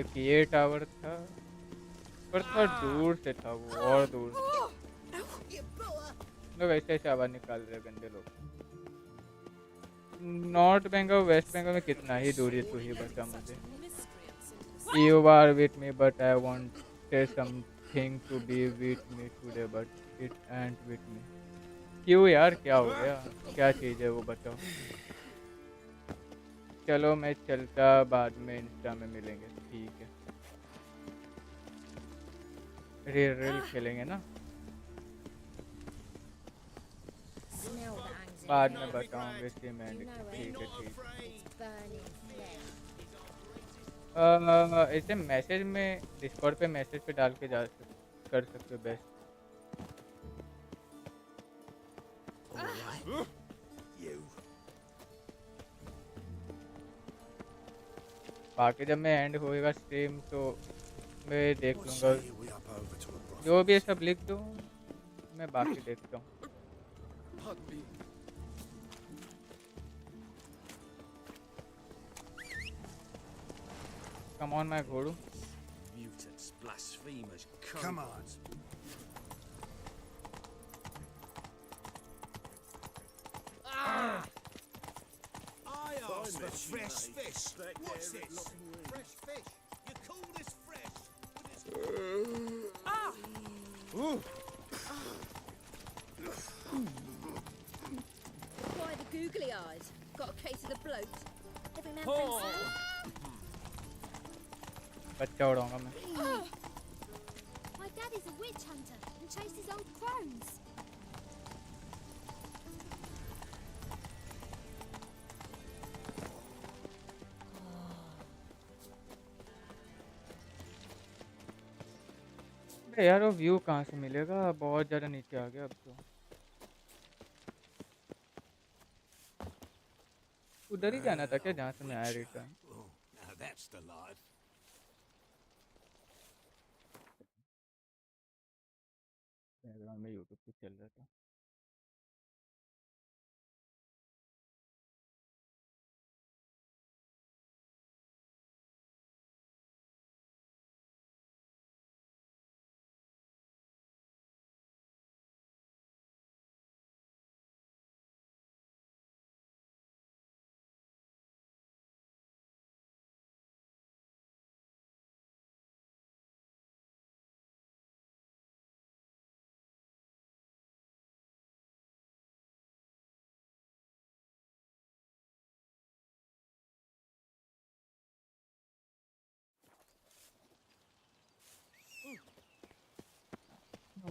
एक ये tower था पर थोड़ा दूर से था वो, और दूर लोग ऐसे ऐसे आवाज निकाल रहे गंदे लोग। नॉर्थ बंगाल वेस्ट बंगाल में कितना ही दूरी तू ही बता मुझे। You are with me but I want something to be with me today but it ain't with me। क्यों यार, क्या हो गया, क्या चीज़ है वो बताओ। चलो मैं चलता, बाद में इंस्टा में मिलेंगे। ठीक है, रेल खेलेंगे ना, बाद में बताऊंगे सीमेंट। ठीक है ठीक है। ऐसे मैसेज में डिस्कॉर्ड पे मैसेज पे डाल के कर सकते हो बेस्ट। बाकी जब मैं एंड होएगा स्ट्रीम तो मैं देख लूँगा, जो भी है सब लिख दो, मैं बाकी देखता हूँ। Come on, my घोड़ू। Mutants, blasphemers, Come on. I asked for fresh fish. What's this? Fresh fish? You call this fresh? Why the googly eyes? Got a case of the bloat? Every man thinks so. बच्चा उड़ाऊंगा मैं। My daddy's a witch hunter and chases old crones. अरे यार वो view कहाँ से मिलेगा, बहुत ज़्यादा नीचे आ गया अब तो। उधर ही जाना था क्या जहाँ से मैं आया return? Now that's the life. Background में यूट्यूब पे चल रहा था।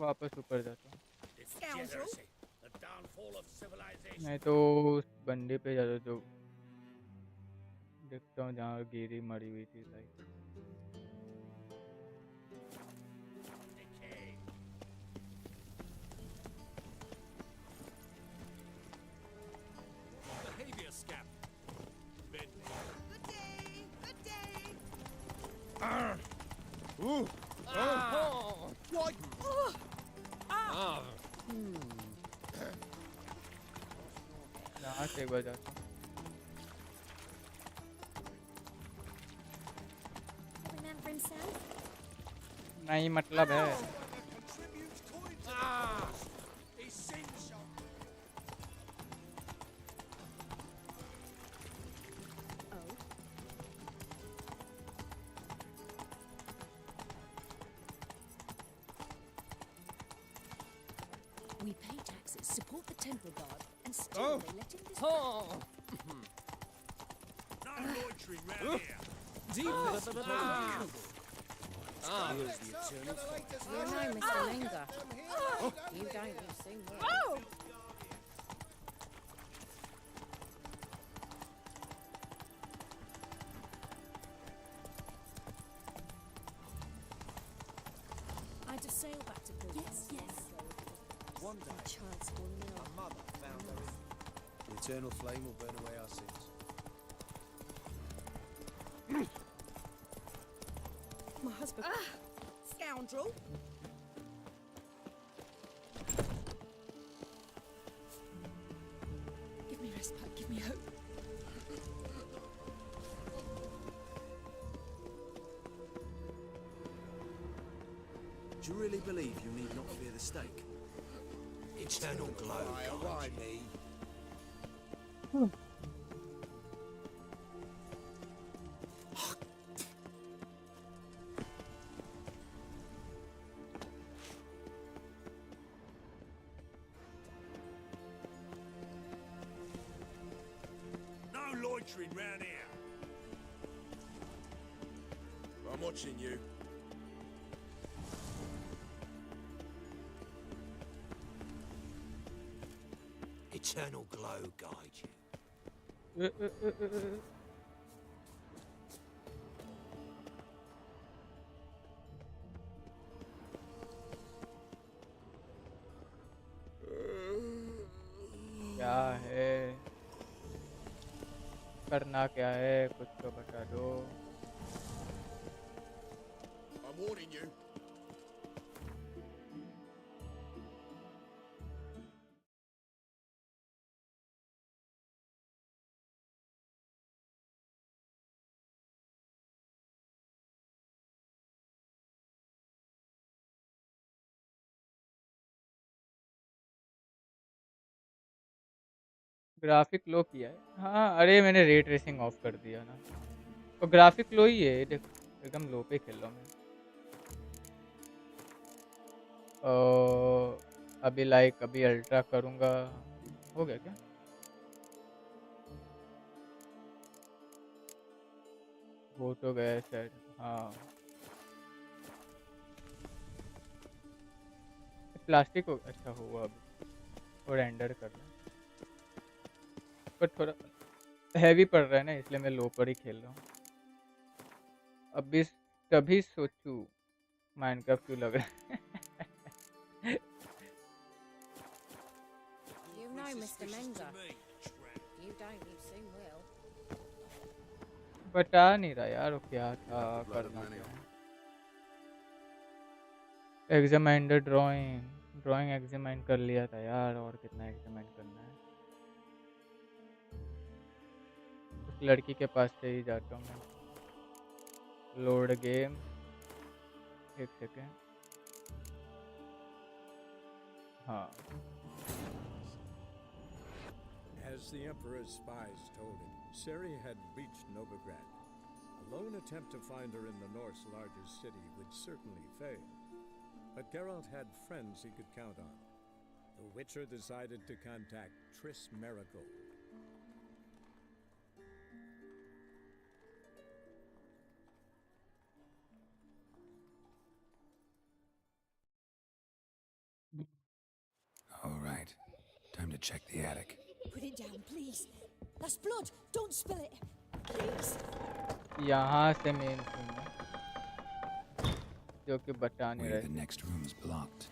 वापस ऊपर जाता हूँ। Degeneracy, the downfall of civilization. नहीं तो उस बंदे पे जाता जो देखता हूँ जहाँ गिरी मरी हुई थी like. Behavior scap. Bed. Good day. Good day. Ooh. What? यहाँ से एक बार जाता हूँ। Remember himself? नहीं मतलब है। Essential. We pay taxes, support the temple guard, and still they let him this. No loitering round here. Deepest You know, Mr. Linger. You don't, you sing well. I had to sail back to Pilgrim. Yes. One day, Child's falling our ill. mother found her in. The eternal flame will burn away our sins. My husband. Scoundrel. Give me respite, give me hope. Do you really believe you need not fear the stake? Eternal glow. Why me? No loitering round here. I'm watching you. Eternal glow guide you. क्या है करना क्या है कुछ तो बता दो। I'm warning you. Graphic लो किया है। हाँ अरे मैंने रे ट्रेसिंग ऑफ कर दिया ना। तो ग्राफिक लो ही है ये देख एकदम लो पे खेल रहा हूँ मैं। अभी लाइक अभी अल्ट्रा करूँगा। हो गया क्या? हो तो गया शायद। हाँ प्लास्टिक हो अच्छा हुआ अभी और रेंडर कर रहा है पर थोड़ा हैवी पड़ रहा है ना इसलिए मैं लो पर ही खेल रहा हूँ। अभी तभी सोचूं माइनक्राफ्ट क्यों लग रहा है। You know, Mr. Linger. You don't, you sing well. बता नहीं रहा यार वो क्या था करना क्या है। एग्जामाइन द ड्राइंग एग्जामाइन कर लिया था यार और कितना एग्जामाइन करना है। उस लड़की के पास से ही जाता हूँ मैं। लोड गेम एक सेकेंड। हाँ As the Emperor's spies told him, Ciri had reached Novigrad. A lone attempt to find her in the North's largest city would certainly fail. But Geralt had friends he could count on. The Witcher decided to contact Triss Merigold, check the attic. Put it down, please. That's blood. Don't spill it. Please. यहाँ से main scene है जो कि बचा नहीं Where the रहे. next room is blocked.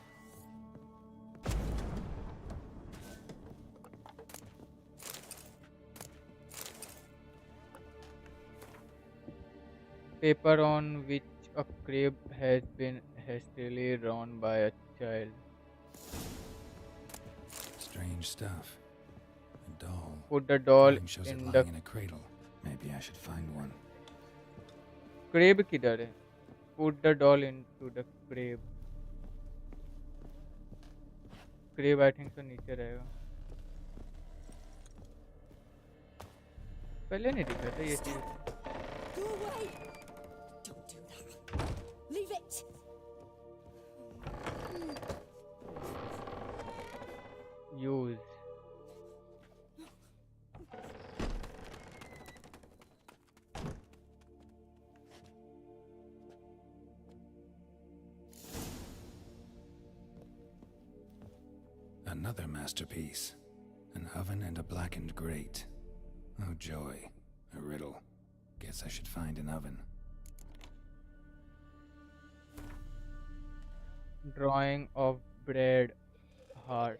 Paper on which a crib has been hastily drawn by a child. Strange stuff. A doll. Put the doll Drawing shows it in lying the in a cradle. Maybe I should find one. crib किधर है? Put the doll into the crib. Crib I think तो नीचे रहेगा. पहले नहीं दिखा था ये चीज. Go away. Don't do that. Leave it. Use. Another masterpiece. An oven and a blackened grate. Oh joy. A riddle. Guess I should find an oven. Drawing of bread. Heart.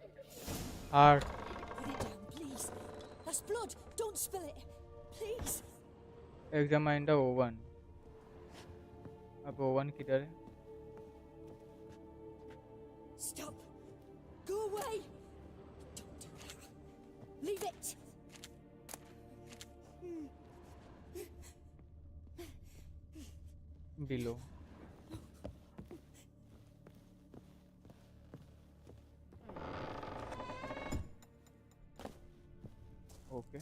Heart. Put it down, please. That's blood. Don't spill it. Please. Examine the oven. अब oven किधर है? Stop. Go away. Don't do that. Leave it. Below. Okay.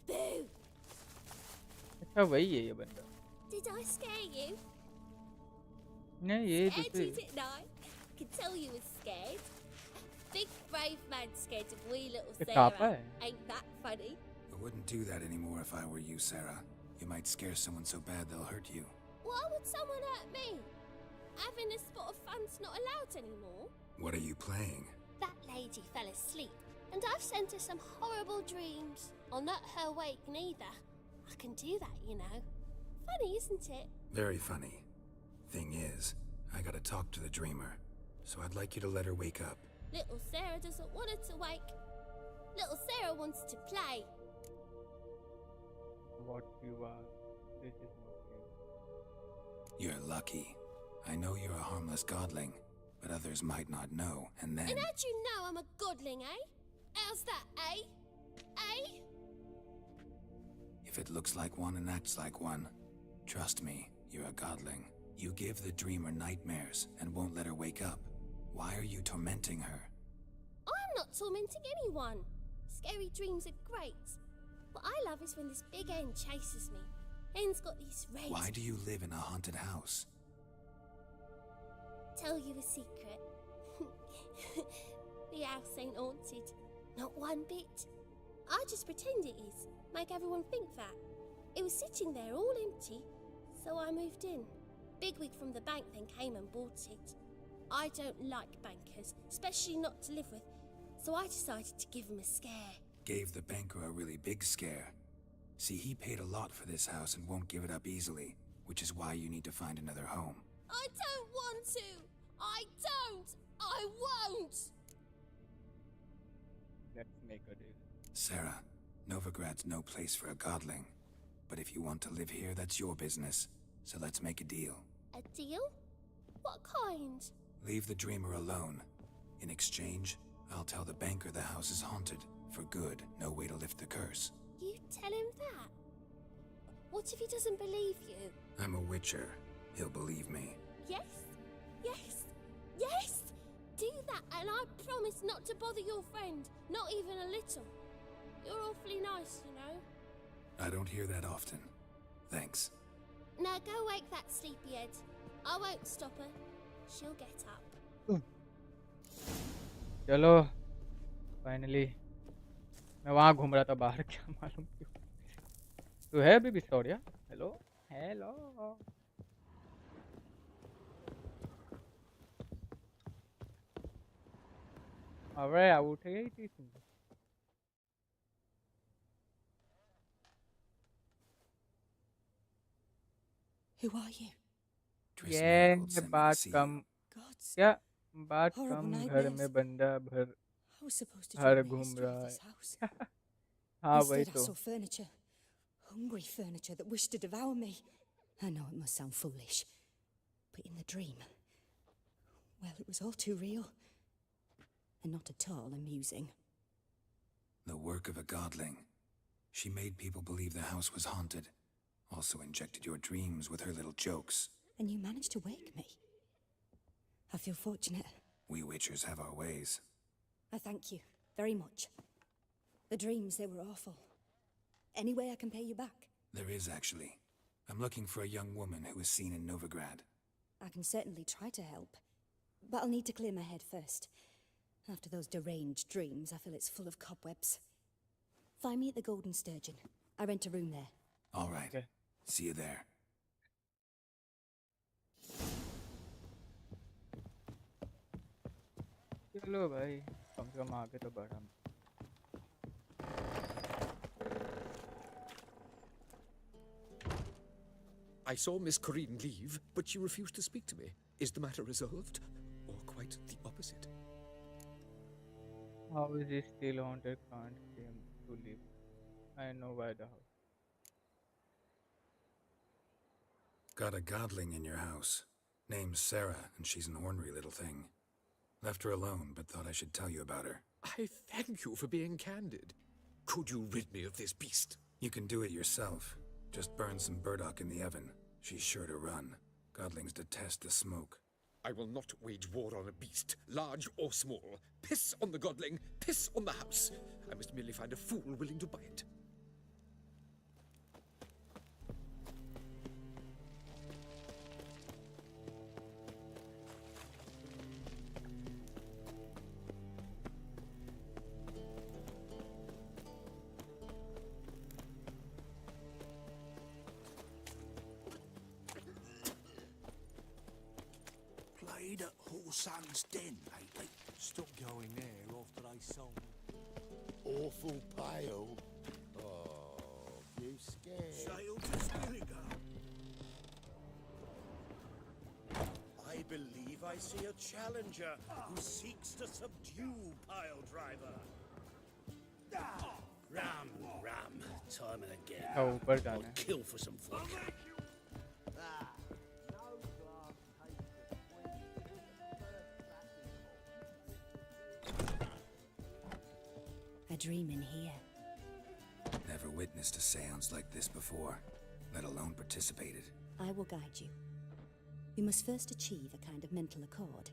Boo. अच्छा वही है ये बंदा. Did I scare you? नहीं ये Scared दूसरे. you, didn't I? Could tell you was scared. Big brave man scared of wee little ये Sarah. कापा है. Ain't that funny? I wouldn't do that anymore if I were you, Sarah. You might scare someone so bad they'll hurt you. Why would someone hurt me? Having a spot of fun's not allowed anymore. What are you playing? That lady fell asleep, and I've sent her some horrible dreams. I'll not her wake neither. I can do that, you know. Funny, isn't it? Very funny. Thing is, I gotta talk to the dreamer, so I'd like you to let her wake up. Little Sarah doesn't want her to wake. Little Sarah wants to play. What you are. This is not you. You're lucky. I know you're a harmless godling, but others might not know, and then... And how'd you know I'm a godling, eh? How's that, eh? Eh? If it looks like one and acts like one, trust me, you're a godling. You give the dreamer nightmares and won't let her wake up. Why are you tormenting her? I'm not tormenting anyone. Scary dreams are great. What I love is when this big hen chases me. Hen's got these red... Why do you live in a haunted house? Tell you a secret. The house ain't haunted. Not one bit. I just pretend it is. Make everyone think that. It was sitting there all empty, so I moved in. Bigwig from the bank then came and bought it. I don't like bankers, especially not to live with, so I decided to give him a scare. Gave the banker a really big scare. See, he paid a lot for this house and won't give it up easily, which is why you need to find another home. I don't want to! I don't! I won't! Let's make a deal. Sarah, Novigrad's no place for a godling. But if you want to live here, that's your business. So let's make a deal. A deal? What kind? Leave the dreamer alone. In exchange, I'll tell the banker the house is haunted. For good, no way to lift the curse. You tell him that? What if he doesn't believe you? I'm a witcher. He'll believe me. Yes? Yes? Yes! Do that and I promise not to bother your friend. Not even a little. You're awfully nice, you know. I don't hear that often. Thanks. Now go wake that sleepyhead. I won't stop her. She'll get up. चलो finally मैं वहाँ घूम रहा था बाहर क्या मालूम क्यों तू है अभी भी सौर्या हेलो हेलो अबे उठ गई थी तुम Who are you? ये Geralt sent me to बात see कम you. Gods. क्या बात Horrible कम घर nightmares. में बंदा भर I was supposed to her dream the घूम history of रहा this है house. हाँ वही Instead, I तो saw furniture. Hungry furniture that wished to devour me. I know it must sound foolish, but in the dream, well, it was all too real. And not at all amusing. The work of a godling. She made people believe the house was haunted. Also injected your dreams with her little jokes. And you managed to wake me. I feel fortunate. We witchers have our ways. I thank you very much. The dreams, they were awful. Any way I can pay you back? There is, actually. I'm looking for a young woman who was seen in Novigrad. I can certainly try to help. But I'll need to clear my head first. After those deranged dreams, I feel it's full of cobwebs. Find me at the Golden Sturgeon. I rent a room there. All right. Okay. See you there. चलो भाई कम से कम आगे तो बढ़ा I saw Miss Corinne leave, but she refused to speak to me. Is the matter resolved? Or quite the opposite? How is he still haunted? Can't seem to leave. I know why the house. Got a godling in your house. Name's Sarah, and she's an ornery little thing. Left her alone, but thought I should tell you about her. I thank you for being candid. Could you rid me of this beast? You can do it yourself. Just burn some burdock in the oven. She's sure to run. Godlings detest the smoke. I will not wage war on a beast, large or small. Piss on the godling, piss on the house. I must merely find a fool willing to buy it. Played at Whoreson's Den lately. Stopped going there after they sold me. Awful pale. Oh, you scared? Sail to Skilligo. I believe I see a challenger who seeks to subdue Pile Driver. Ram, time and again. Oh, ऊपर जाना I'll है. kill for some fun. A dream in here. Never witnessed a seance like this before, let alone participated. I will guide you. We must first achieve a kind of mental accord.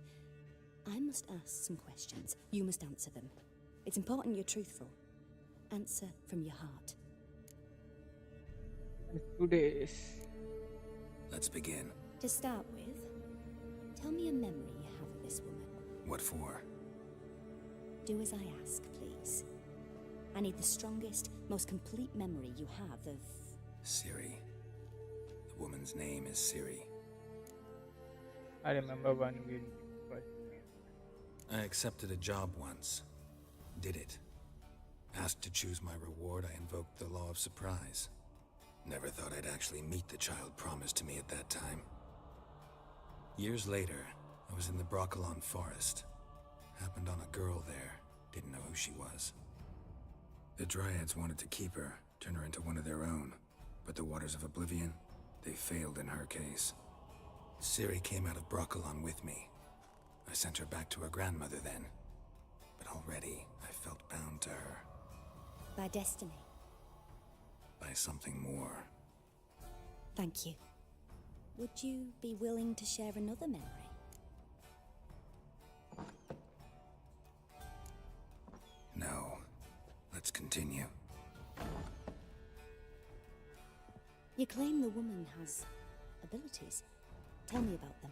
I must ask some questions. You must answer them. It's important you're truthful. Answer from your heart. Let's do this. Let's begin. To start with, tell me a memory you have of this woman. What for? Do as I ask, please. I need the strongest, most complete memory you have of... Ciri. The woman's name is Ciri. I remember one we first. I accepted a job once. Did it. Asked to choose my reward, I invoked the law of surprise. Never thought I'd actually meet the child promised to me at that time. Years later, I was in the Broccolon forest. Happened on a girl there. Didn't know who she was. The Dryads wanted to keep her, turn her into one of their own. But the Waters of Oblivion, they failed in her case. Ciri came out of Broccolon with me. I sent her back to her grandmother then. But already, I felt bound to her. By destiny. By something more. Thank you. Would you be willing to share another memory? No. Let's continue. You claim the woman has abilities. Tell me about them.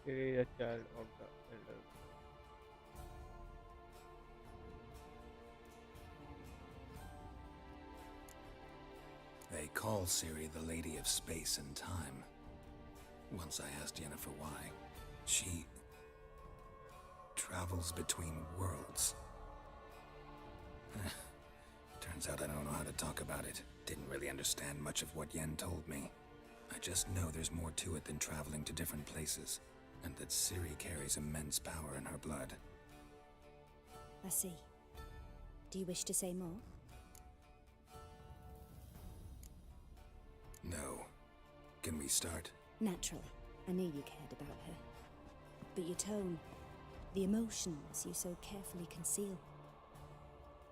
She is a child of the elder. call Ciri the Lady of Space and Time. Once I asked Yennefer why. She travels between worlds. Turns out I don't know how to talk about it. Didn't really understand much of what Yen told me. I just know there's more to it than traveling to different places, and that Ciri carries immense power in her blood. I see. Do you wish to say more? No. Can we start? Naturally. I knew you cared about her. But your tone, the emotions you so carefully conceal.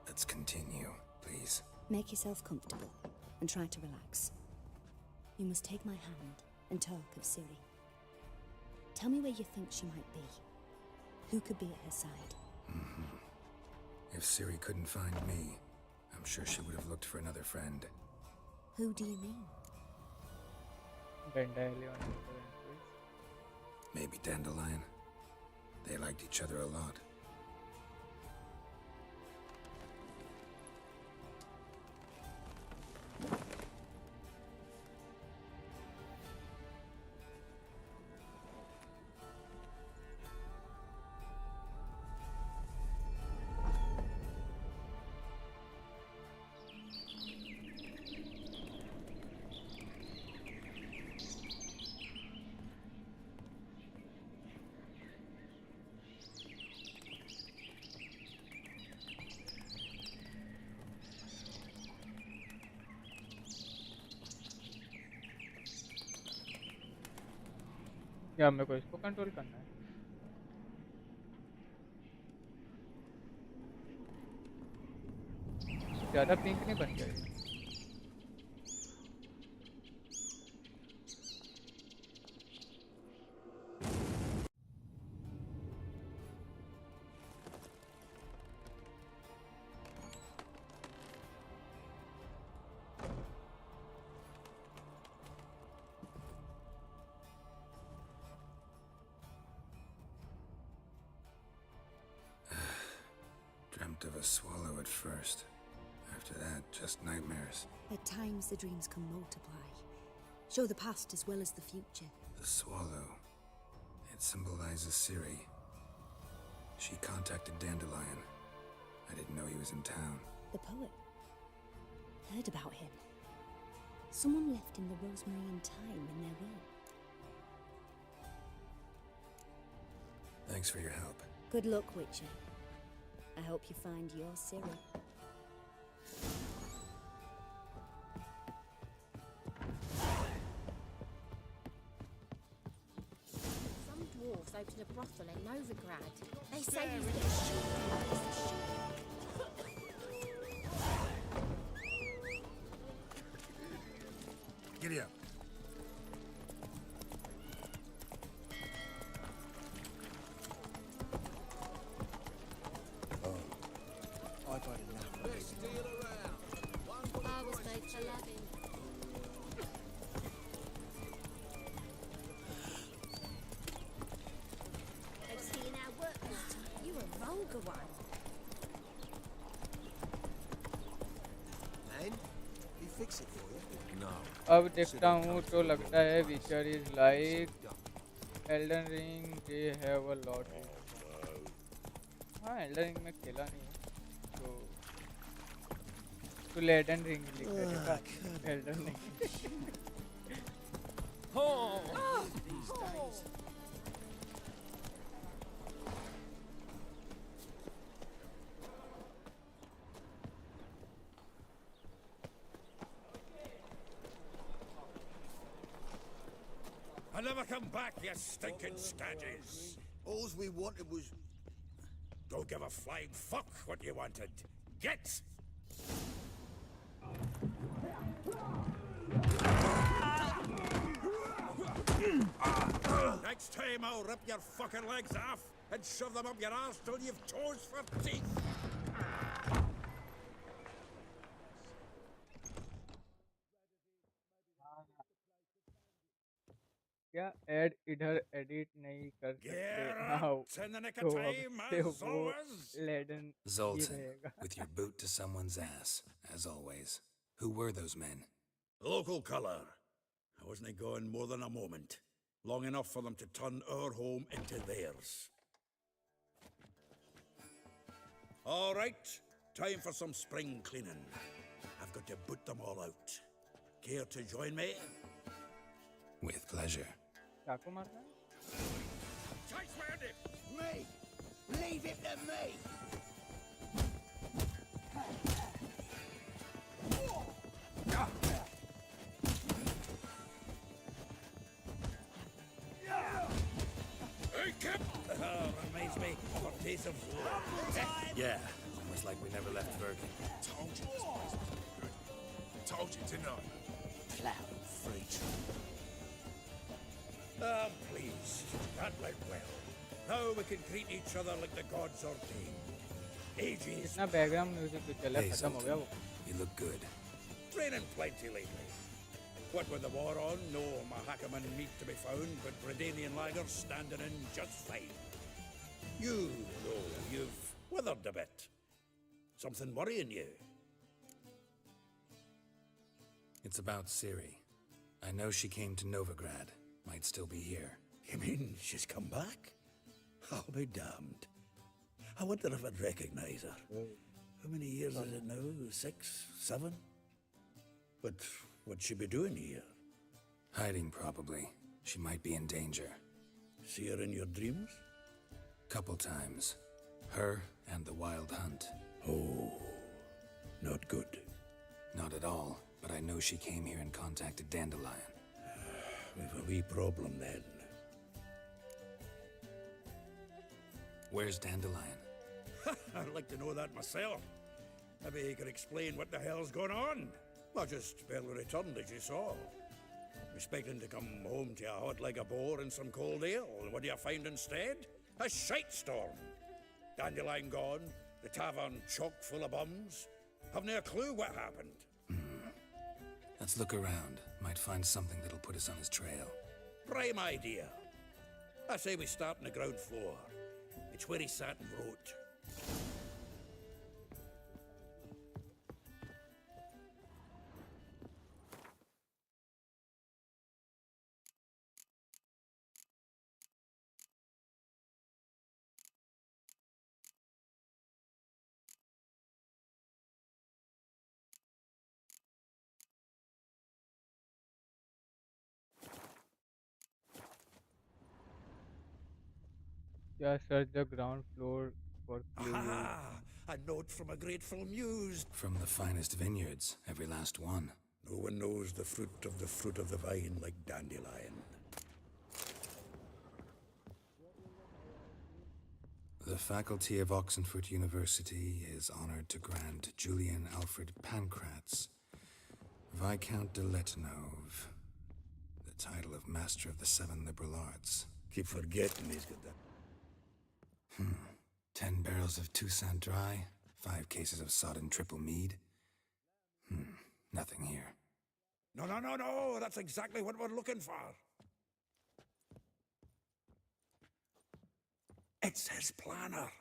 Let's continue, please. Make yourself comfortable and try to relax. You must take my hand and talk of Ciri. Tell me where you think she might be. Who could be at her side? If Ciri couldn't find me, I'm sure she would have looked for another friend. Who do you mean? Dandelion. Maybe Dandelion. They liked each other a lot. या मेरे को इसको control करना है. ज़्यादा pink नहीं बन गया ये. Dreamt of a swallow at first. After that, just nightmares. At times the dreams can multiply. Show the past as well as the future. The swallow. It symbolizes Ciri. She contacted Dandelion. I didn't know he was in town. The poet. Heard about him. Someone left him the rosemary and thyme in their will. Thanks for your help. Good luck, Witcher. I hope you find your Ciri. Some dwarves opened a brothel in Novigrad. They say he's the Giddy up. I've had enough. Best deal around. I was made for loving. I've seen our work. You a vulgar one. Man, he fix it for you? No. अब देखता हूँ तो लगता है विचर is like Elden ring. They have a lot. हाँ, Elden ring में खेला नहीं है तो एल्डन रिंग लिखा है. Elden ring. I never come back, you stinking stagges. All we wanted was... Don't give a flying fuck what you wanted. Get! Next time I'll rip your fucking legs off and shove them up your arse till you've toes for teeth. क्या add इधर edit नहीं कर सकते? हाँ, तो अब से वो लेडन ही Zoltan, रहेगा. with your boot to someone's ass, as always. Who were those men? Local colour. I wasn't going more than a moment. Long enough for them to turn our home into theirs. All right, time for some spring cleaning. I've got to boot them all out. Care to join me? With pleasure. चाकू मारना है? Me! Leave it to me! Hey, Kip! Reminds me of a piece of wood. Yeah, almost like we never left Birkin. Told you this place was good. Told you, didn't I? Plough freak. Please. That went well. Now we can greet each other like the gods ordained. Ages. इतना background music तो चला Hey, खत्म हो गया वो. You look good. Training plenty lately. What with the war on, no Mahakaman meat to be found, but Bredanian lagers standing in just fine. You, though, you've withered a bit. Something worrying you? It's about Ciri. I know she came to Novigrad. Might still be here. You mean she's come back? I'll be damned. I wonder if I'd recognize her. How many years is it now? 6, 7? But what'd she be doing here? Hiding, probably. She might be in danger. See her in your dreams? Couple times. Her and the Wild Hunt. Oh, not good. Not at all, but I know she came here and contacted Dandelion. We've a wee problem then. Where's Dandelion? I'd like to know that myself. Maybe he could explain what the hell's going on. I just barely returned, as you saw. Expecting to come home to a hot like a boar and some cold ale, and what do you find instead? A shite storm. Dandelion gone, the tavern chock full of bums. Haven't a clue what happened. Let's look around. Might find something that'll put us on his trail. Prime idea. I say we start on the ground floor. It's where he sat and wrote. Yeah, search the ground floor for clues. Aha! A note from a grateful muse. From the finest vineyards, every last one. No one knows the fruit of the vine like Dandelion. The faculty of Oxenford University is honored to grant Julian Alfred Pancratz, Viscount de Letonov, the title of Master of the Seven Liberal Arts. Keep forgetting he's got that. 10 barrels of Toussaint Dry, 5 cases of sodden triple mead. Nothing here. No, that's exactly what we're looking for. It's his planner.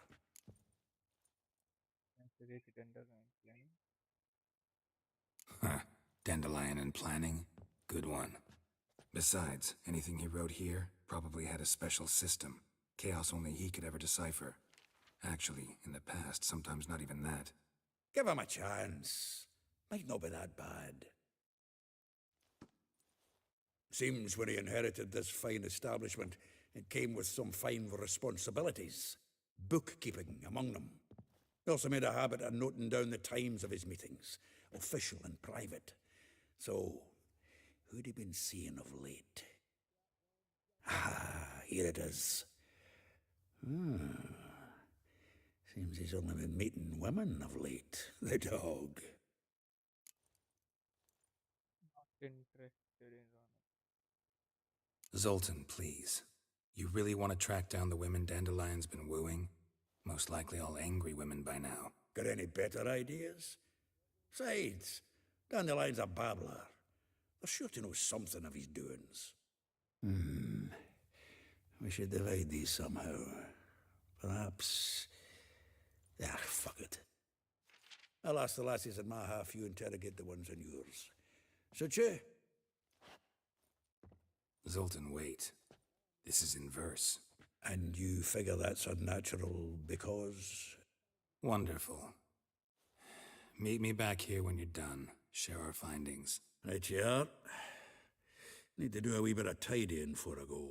Dandelion and planning? Good one. Besides, anything he wrote here probably had a special system. Chaos only he could ever decipher. Actually, in the past, sometimes not even that. Give him a chance. Might not be that bad. Seems when he inherited this fine establishment, it came with some fine responsibilities. Bookkeeping among them. He also made a habit of noting down the times of his meetings, official and private. So, who'd he been seeing of late? Here it is. Seems he's only been meeting women of late. The dog. Not interested in Zoltan, please. You really want to track down the women Dandelion's been wooing? Most likely all angry women by now. Got any better ideas? Besides, Dandelion's a babbler. They're sure to know something of his doings. We should divide these somehow. Perhaps... fuck it. I'll ask the lassies in my half, you interrogate the ones in yours. Should you? Zoltan, wait. This is in verse. And you figure that's unnatural because... Wonderful. Meet me back here when you're done. Share our findings. Right you are. Need to do a wee bit of tidying before I go.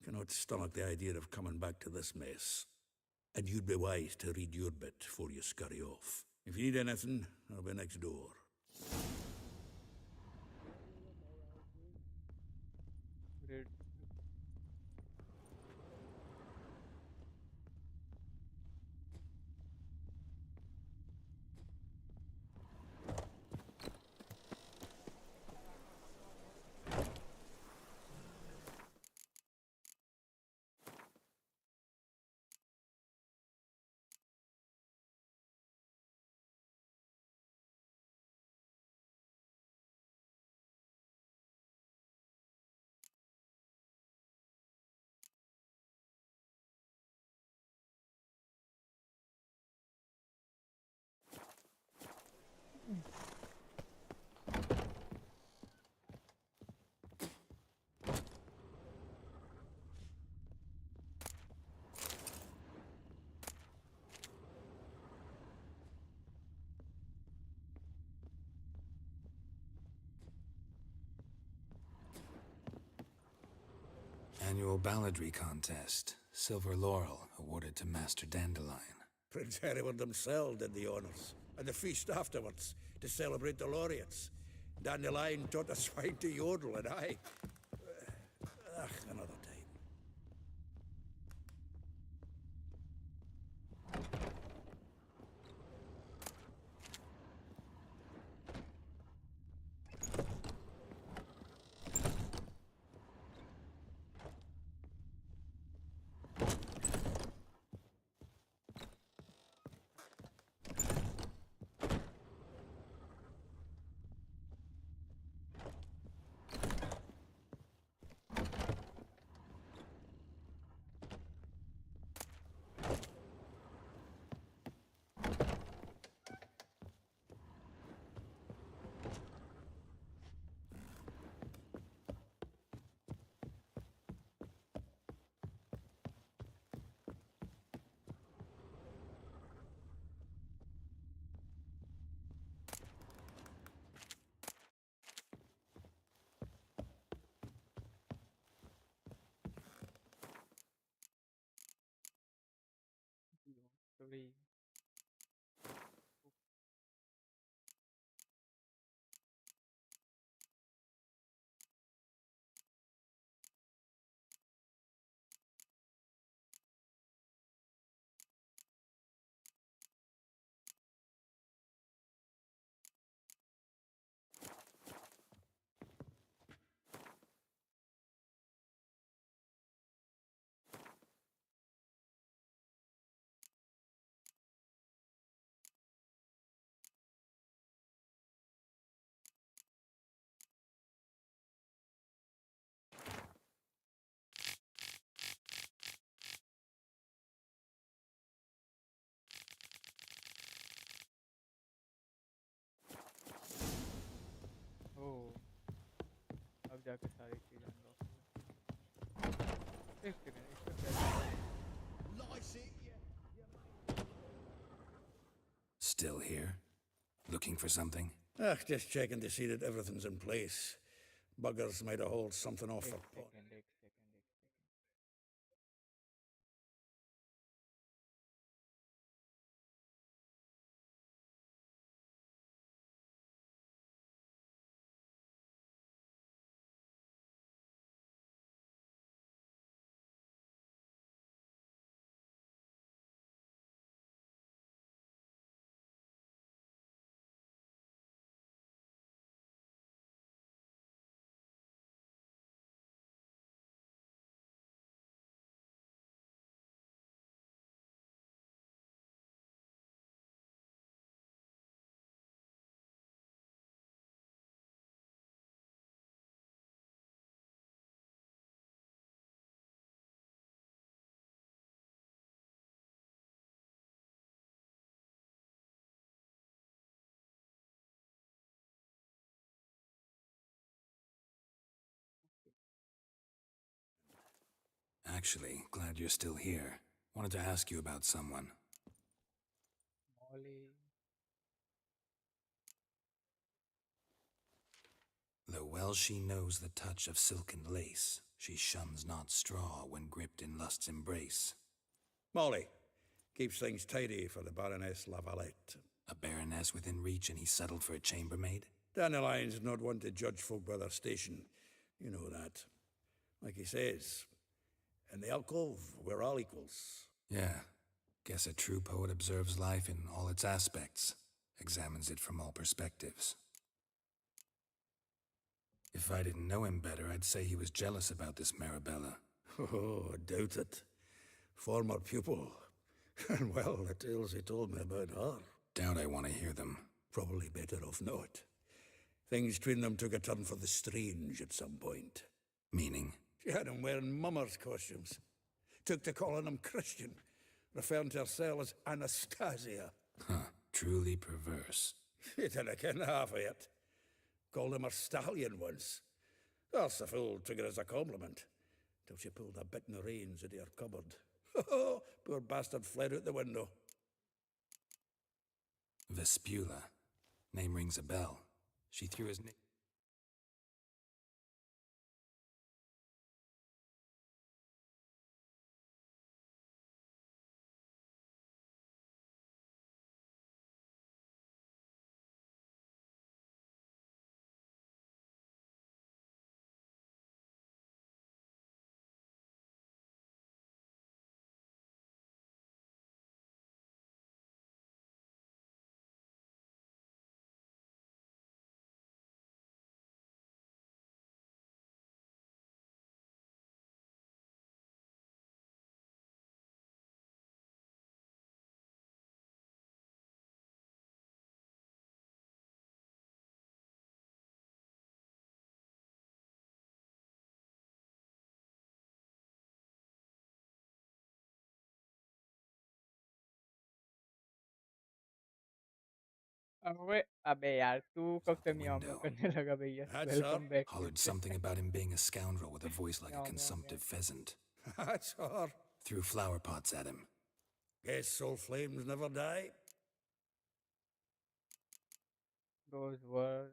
Cannot stomach the idea of coming back to this mess. And you'd be wise to read your bit before you scurry off. If you need anything, I'll be next door. Great. Annual balladry contest. Silver laurel awarded to Master Dandelion. Prince Hereward himself did the honours, and the feast afterwards, to celebrate the laureates. Dandelion taught the swine to yodel, and I... another time. Sorry. Oh, अब जाके सारी चीज़ unlock हुई। एक second इसका क्या Still here? Looking for something? Just checking to see that everything's in place. Buggers might have hauled something off एक for... second एक Actually, glad you're still here. Wanted to ask you about someone. Molly. Though well she knows the touch of silken lace, she shuns not straw when gripped in lust's embrace. Molly keeps things tidy for the Baroness Lavalette. A baroness within reach, and he settled for a chambermaid? Dandelion's not one to judge folk by their station. You know that. Like he says, in the alcove, we're all equals. Yeah. Guess a true poet observes life in all its aspects, examines it from all perspectives. If I didn't know him better, I'd say he was jealous about this Marabella. Oh, I doubt it. Former pupil. And well, the tales he told me about her. Doubt I want to hear them. Probably better off not. Things between them took a turn for the strange at some point. Meaning? She had him wearing mummers' costumes. Took to calling him Christian, referring to herself as Anastasia. Huh, truly perverse. She didn't ken half of it. Called him a stallion once. That's the fool took it as a compliment, till she pulled a bit in the reins out of her cupboard. Poor bastard fled out the window. Vespula. Name rings a bell. She threw his name. अबे यार तू कब से म्याऊं म्याऊं करने लगा भैया? Welcome back Hollered something about him being a scoundrel with a voice like a consumptive pheasant. That's her. Threw flower pots at him. Guess soul flames never die. Those were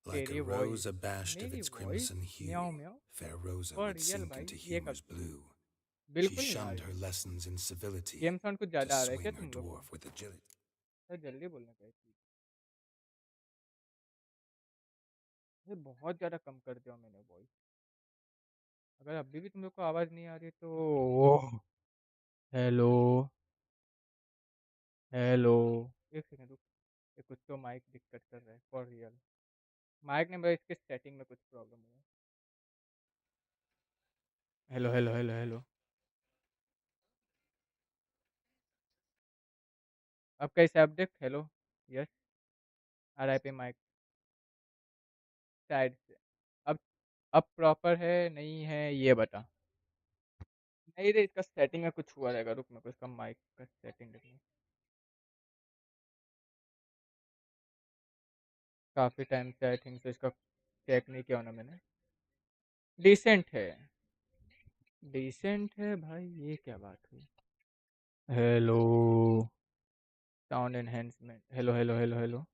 Like तेरी a rose voice. abashed of मेरी its voice crimson hue, म्याऊं म्याऊं fair Rosa for would real sink भाई into ये humor's कब blue. She बिल्कुल नहीं आ shunned her रही lessons in civility game sound कुछ to ज़्यादा आ रहा है क्या swing her तुम लोग को? dwarf with agility. तो जल्दी बोलना चाहिए। ये बहुत ज़्यादा कम कर दिया मैंने वॉइस। अगर अभी भी तुम लोग को आवाज़ नहीं आ रही तो हेलो हेलो एक सेकंड रुक। ये कुछ तो माइक दिक्कत कर रहा है फॉर रियल। माइक ने भाई इसके सेटिंग में कुछ प्रॉब्लम हुआ है। हेलो हेलो हेलो हेलो अब कैसे आप देख hello yes RIP mike side से अब प्रॉपर है नहीं है ये बता। नहीं रे इसका सेटिंग में कुछ हुआ रहेगा रुक मेरे को इसका माइक का सेटिंग देखना। काफ़ी टाइम से आई थिंक तो इसका चेक नहीं किया होना मैंने। डिसेंट है डिसेंट है भाई ये क्या बात हुई। Hello sound enhancement hello hello hello hello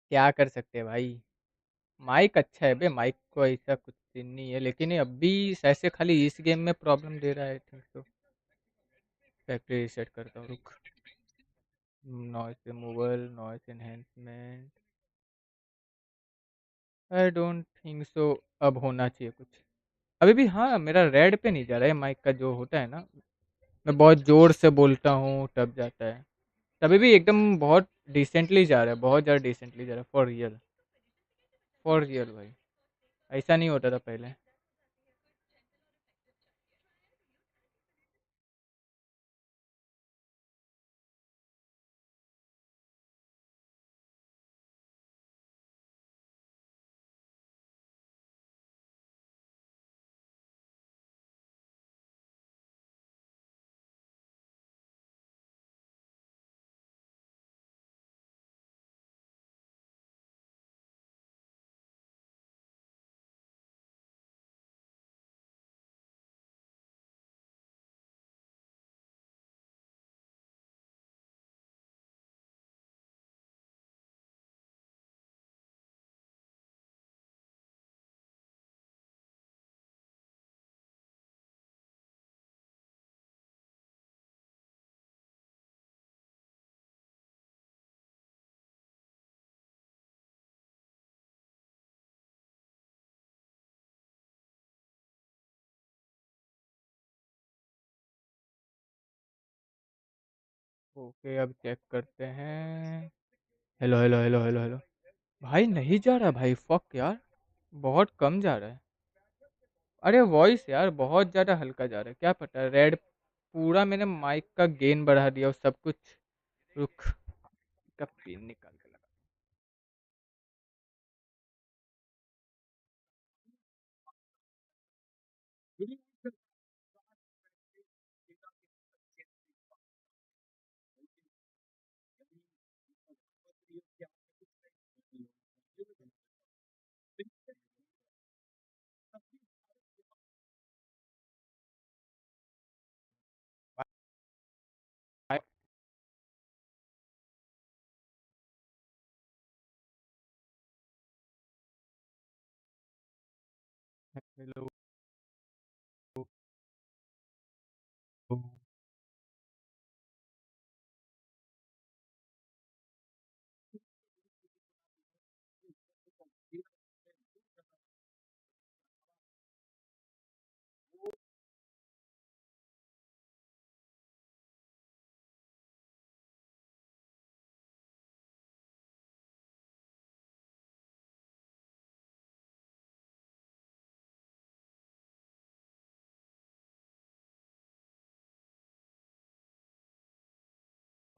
क्या कर सकते हैं भाई। माइक अच्छा है बे माइक को ऐसा कुछ सीन नहीं है लेकिन ये अब भी ऐसे खाली इस गेम में प्रॉब्लम दे रहा है आई थिंक तो। फैक्ट्री रीसेट करता हूँ रुक। Noise removal noise enhancement I don't think so अब होना चाहिए कुछ। अभी भी हाँ मेरा रेड पे नहीं जा रहा है माइक का जो होता है ना मैं बहुत ज़ोर से बोलता हूँ तब जाता है। तभी भी एकदम बहुत डिसेंटली जा रहा है बहुत ज़्यादा डिसेंटली जा रहा है फॉर रियल भाई ऐसा नहीं होता था पहले। ओके, अब चेक करते हैं। Hello hello hello hello hello. भाई नहीं जा रहा भाई, फक यार, बहुत कम जा रहा है। अरे वॉइस यार बहुत ज़्यादा हल्का जा रहा है, क्या पता रेड। पूरा मैंने माइक का गेन बढ़ा दिया और सब कुछ। रुक, का पिन निकाल के लगा। हेलो।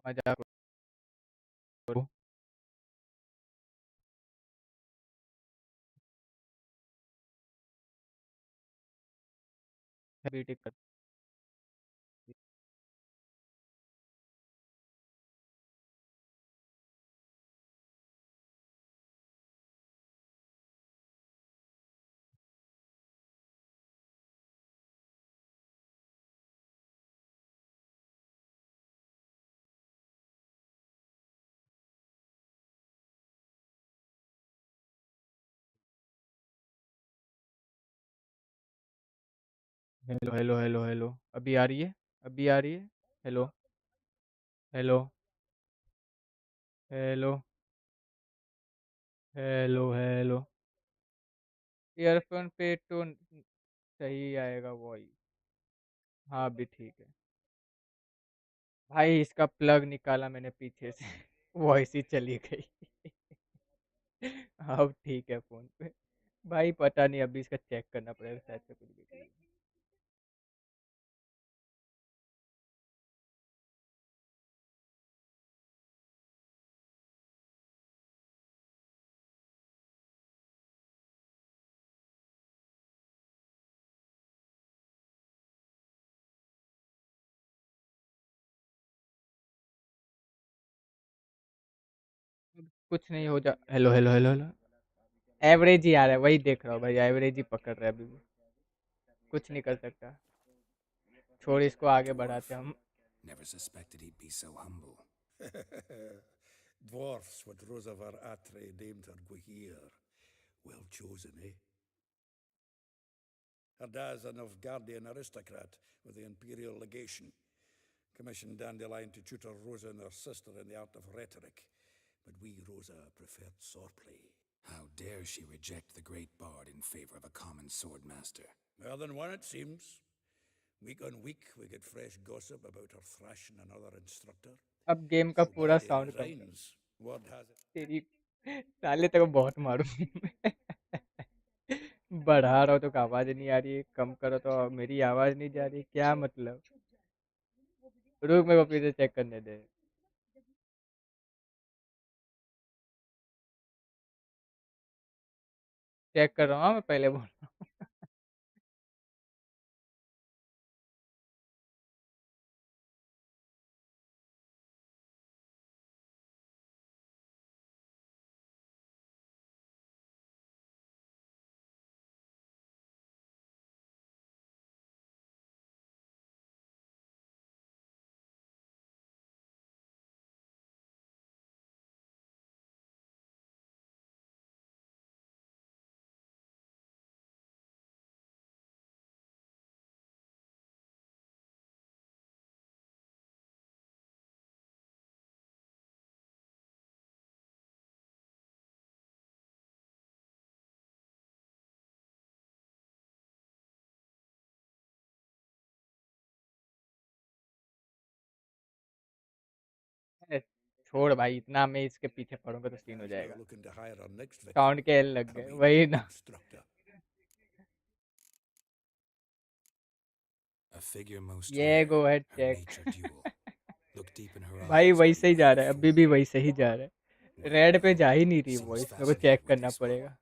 मजाक करो। बीटेक कर। हेलो हेलो हेलो हेलो, अभी आ रही है? अभी आ रही है? Hello hello hello hello hello. Earphone पे तो सही आएगा वॉइस। हाँ अभी ठीक है। भाई इसका प्लग निकाला मैंने पीछे से वॉइस ही चली गई अब ठीक है फोन पे। भाई पता नहीं, अभी इसका चेक करना पड़ेगा, शायद से कुछ भी। कुछ नहीं हो जा। Hello hello hello hello. Average ही आ रहा है, वही देख रहा हूँ भाई, एवरेज ही पकड़ रहा है अभी भी। कुछ नहीं कर सकता। छोड़, इसको आगे बढ़ाते हम। Never suspected he'd be so humble. Dwarfs what Rosavar Atre named her Gwahir. Well chosen, eh? Her dad's a Novgardian aristocrat with the Imperial Legation. Commissioned Dandelion to tutor Rosa and her sister in the art of rhetoric. But we, Rosa, preferred swordplay. How dare she reject the great bard in favor of a common swordmaster? More than one, it seems. Week on week, we get fresh gossip about her thrashing another instructor. अब game का So पूरा bad he sound कम कर। resigns. Word has it. तेरी साले तेरे को बहुत मारूं बढ़ा रहा हो तो आवाज नहीं आ रही है, कम करो तो मेरी आवाज नहीं जा रही, क्या मतलब। रुक, मेरे को फिर से चेक करने दे। चेक कर रहा हूँ, मैं पहले बोल रहा हूँ छोड़ भाई, इतना मैं इसके पीछे पड़ूंगा तो सीन हो जाएगा। We're looking to hire our next victim. Sound के एल लग I गए, mean, वही ना। instructor. A figure most ये rare, go head her check. nature dual. Look deep in her भाई eyes, वैसे ही beware जा the रहा है, अभी भी fool. वैसे ही जा रहा है। रेड पे जा ही नहीं रही Seems वॉइस, मेरे को fascinated चेक with करना this one. पड़ेगा।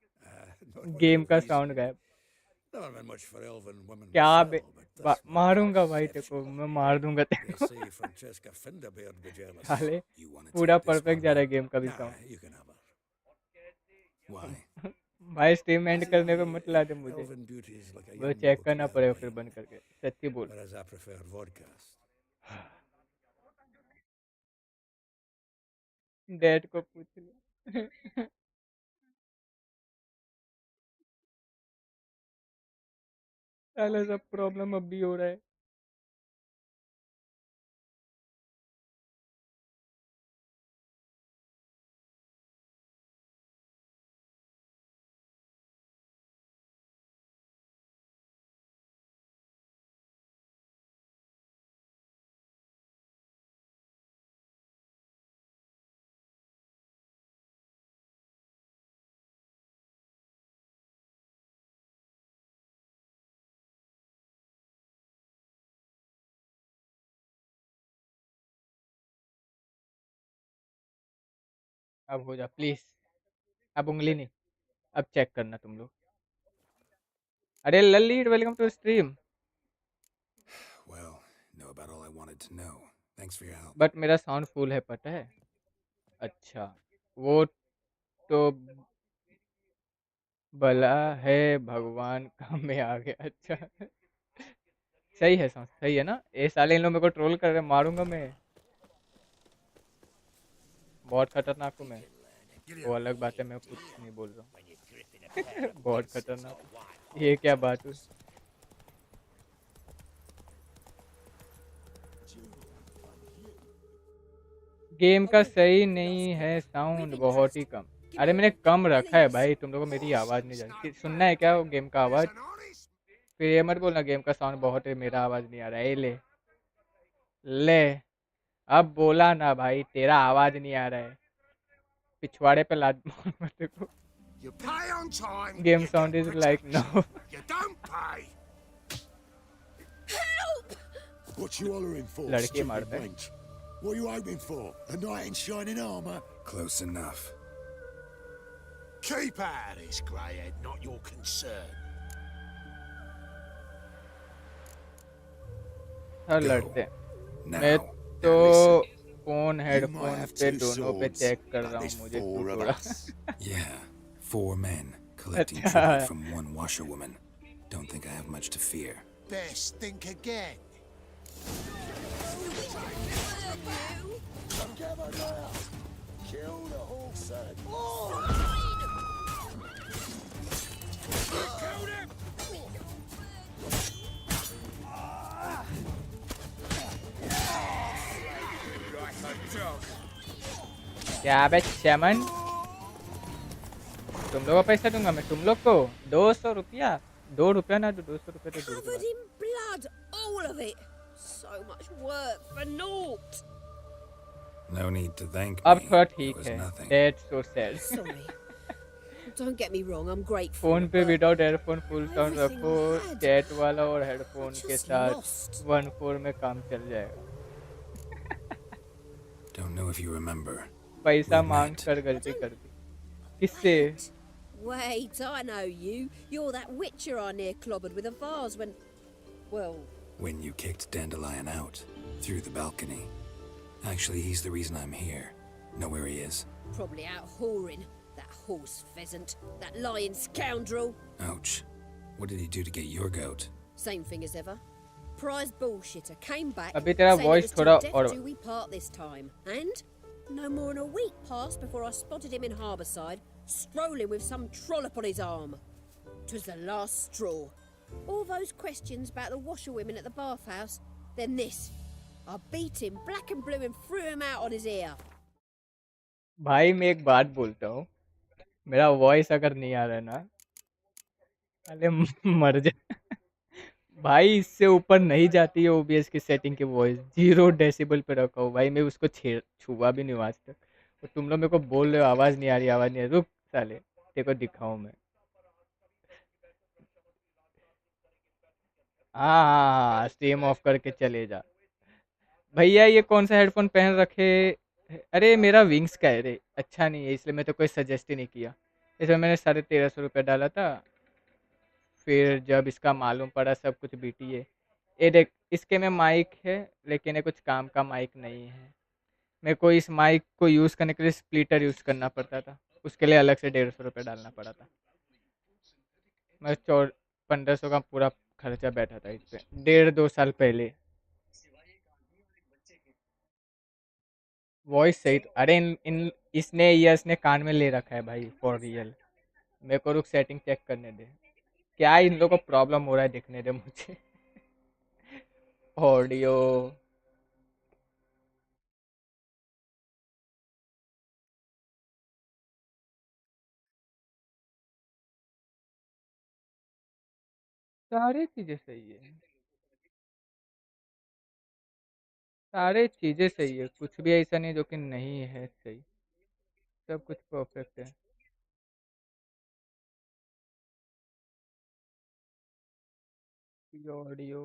Not for गेम no का reason. साउंड गायब। Never been much for elven women क्या myself, but this one मारूंगा is भाई तेरे को, exceptional. मैं मार दूंगा तेरे They को। say Francesca Finderbeard be jealous. साले You want to पूरा take this परफेक्ट one? जा रहा है गेम का भी Nah, sound. you can have her. Why? भाई स्ट्रीम एंड करने पे I, मत ला दे मुझे, elven beauty is like a वो young चेक goat करना without पड़ेगा फिर wine, बंद करके, सच्ची बोल। whereas I prefer vodkas. Dad को पूछ ले। साला सब प्रॉब्लम अब भी हो रहा है। अब हो जा प्लीज, अब उंगली नहीं, अब चेक करना तुम लोग। अरे Lalit, welcome to stream. Well, know about all I wanted to know. Thanks for your help. But मेरा साउंड फुल है पता है। अच्छा, वो तो भला है भगवान का मैं आ गया। अच्छा सही है, साउंड सही है ना। ये साले इन लोग मेरे को ट्रोल कर रहे हैं, मारूंगा मैं। बहुत खतरनाक हूँ मैं, वो अलग बात है, मैं कुछ नहीं बोल रहा हूँ। बहुत खतरनाक, ये क्या बात हुई। गेम का सही नहीं है साउंड, बहुत ही कम। अरे मैंने कम रखा है भाई, तुम लोगों को मेरी आवाज़ नहीं जाती। सुनना है क्या वो गेम का आवाज़? फिर ये मत बोलना गेम का साउंड बहुत है, मेरा आवाज़ नहीं आ रहा है। ये ले ले, अब बोला ना भाई, तेरा आवाज़ नहीं आ रहा है। पिछवाड़े पे लात मारूंगा तेरे को। You pay on time, game you sound get is like protection. No. You don't pay. What you hollering for, लड़के stupid मारते हैं। wench? What are you hoping for? A knight in shining armour? Close enough. Keep out of this, greyhead, not your concern. हाँ लड़ते हैं। Now, मैं तो phone You might headphone have पे two दोनों पे swords, चेक कर but रहा हूँ, there's मुझे four क्यों of थोड़ा। us. Yeah, 4 men collecting अच्छा। tribute from one washerwoman. Don't think I have much to fear. Best think again. Together now! Kill the horse and... Killed him! Like a dog. क्या बे चमन, तुम लोगों को पैसा दूंगा मैं तुम लोग को। 200 रुपया, 2 रुपया ना, 200 रुपया तो दूर की Covered बात। in blood, all of it. So much work for naught. No need to thank अब me. थोड़ा It ठीक was है। nothing. That's so sad। Sorry. Don't get me wrong, I'm grateful. Phone पे but without earphone full sound everything रखो, I had, chat वाला और headphone के just साथ lost. 1.4 में काम चल जाएगा। Don't know if you remember. पैसा We मांग met. कर गलती कर दी। किससे? Wait, I know you. You're that witcher I near clobbered with a vase when... Well, When you kicked Dandelion out, through the balcony. Actually, he's the reason I'm here. Know where he is? probably out whoring. That horse pheasant. That lying scoundrel. Ouch. What did he do to get your goat? Same thing as ever. Prize bullshitter came back अभी तेरा saying it voice was till थोड़ा death और do we part this time. And no more than a week passed before I spotted him in Harbourside, strolling with some trollop on his arm. 'Twas the last straw. All those questions about the washerwomen at the bathhouse, then this. I beat him black and blue and threw him out on his ear. भाई मैं एक बात बोलता हूँ, मेरा voice अगर नहीं आ रहा है ना, अरे मर जा, भाई इससे ऊपर नहीं जाती है ओबीएस की सेटिंग की वॉइस, 0 डेसिबल पे रखा हूँ भाई, मैं उसको छुआ भी नहीं हूँ आज तक। और तुम लोग मेरे को बोल रहे हो आवाज नहीं आ रही, आवाज नहीं आ रही, रुक साले तेरे को दिखाऊं मैं। हाँ हाँ हाँ, स्ट्रीम ऑफ करके चले जा। भैया ये कौन सा हेडफोन पहन रखे? अरे मेरा विंग्स का है रे, अच्छा नहीं है इसलिए मैं तो कोई सजेस्ट ही नहीं किया। इसमें मैंने 1350 रुपये डाला था, फिर जब इसका मालूम पड़ा सब कुछ बीटी है। ये देख इसके में माइक है, लेकिन ये कुछ काम का माइक नहीं है। मेरे को इस माइक को यूज़ करने के लिए स्प्लिटर यूज़ करना पड़ता था, उसके लिए अलग से 150 रुपये डालना पड़ा था। मैं 1500 का पूरा खर्चा बैठा था इस पे 1.5-2 साल पहले। वॉइस सही अरे इन इसने ईयर्स ने कान में ले रखा है भाई फॉर रियल। मेरे को रुक सेटिंग चेक करने दे, क्या इन लोगों को प्रॉब्लम हो रहा है देखने दे मुझे। ऑडियो सारे चीज़ें सही है, सारे चीज़ें सही है, कुछ भी ऐसा नहीं जो कि नहीं है सही, सब कुछ परफेक्ट है। ऑडियो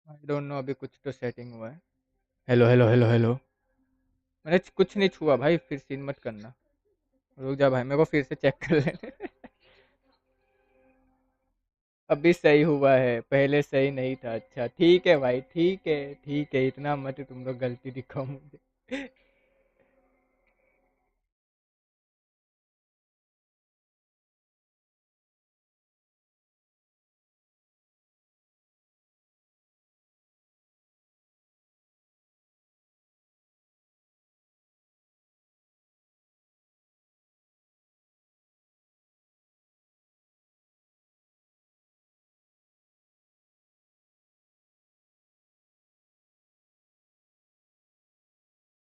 आई डोंट नो, अभी कुछ तो सेटिंग हुआ है। हेलो हेलो हेलो हेलो, मैंने कुछ नहीं छुआ भाई, फिर सीन मत करना। रुक जा भाई मेरे को फिर से चेक कर लेने दे। अभी सही हुआ है, पहले सही नहीं था। अच्छा ठीक है भाई, ठीक है ठीक है, इतना मत तुम लोग गलती दिखाओ मुझे।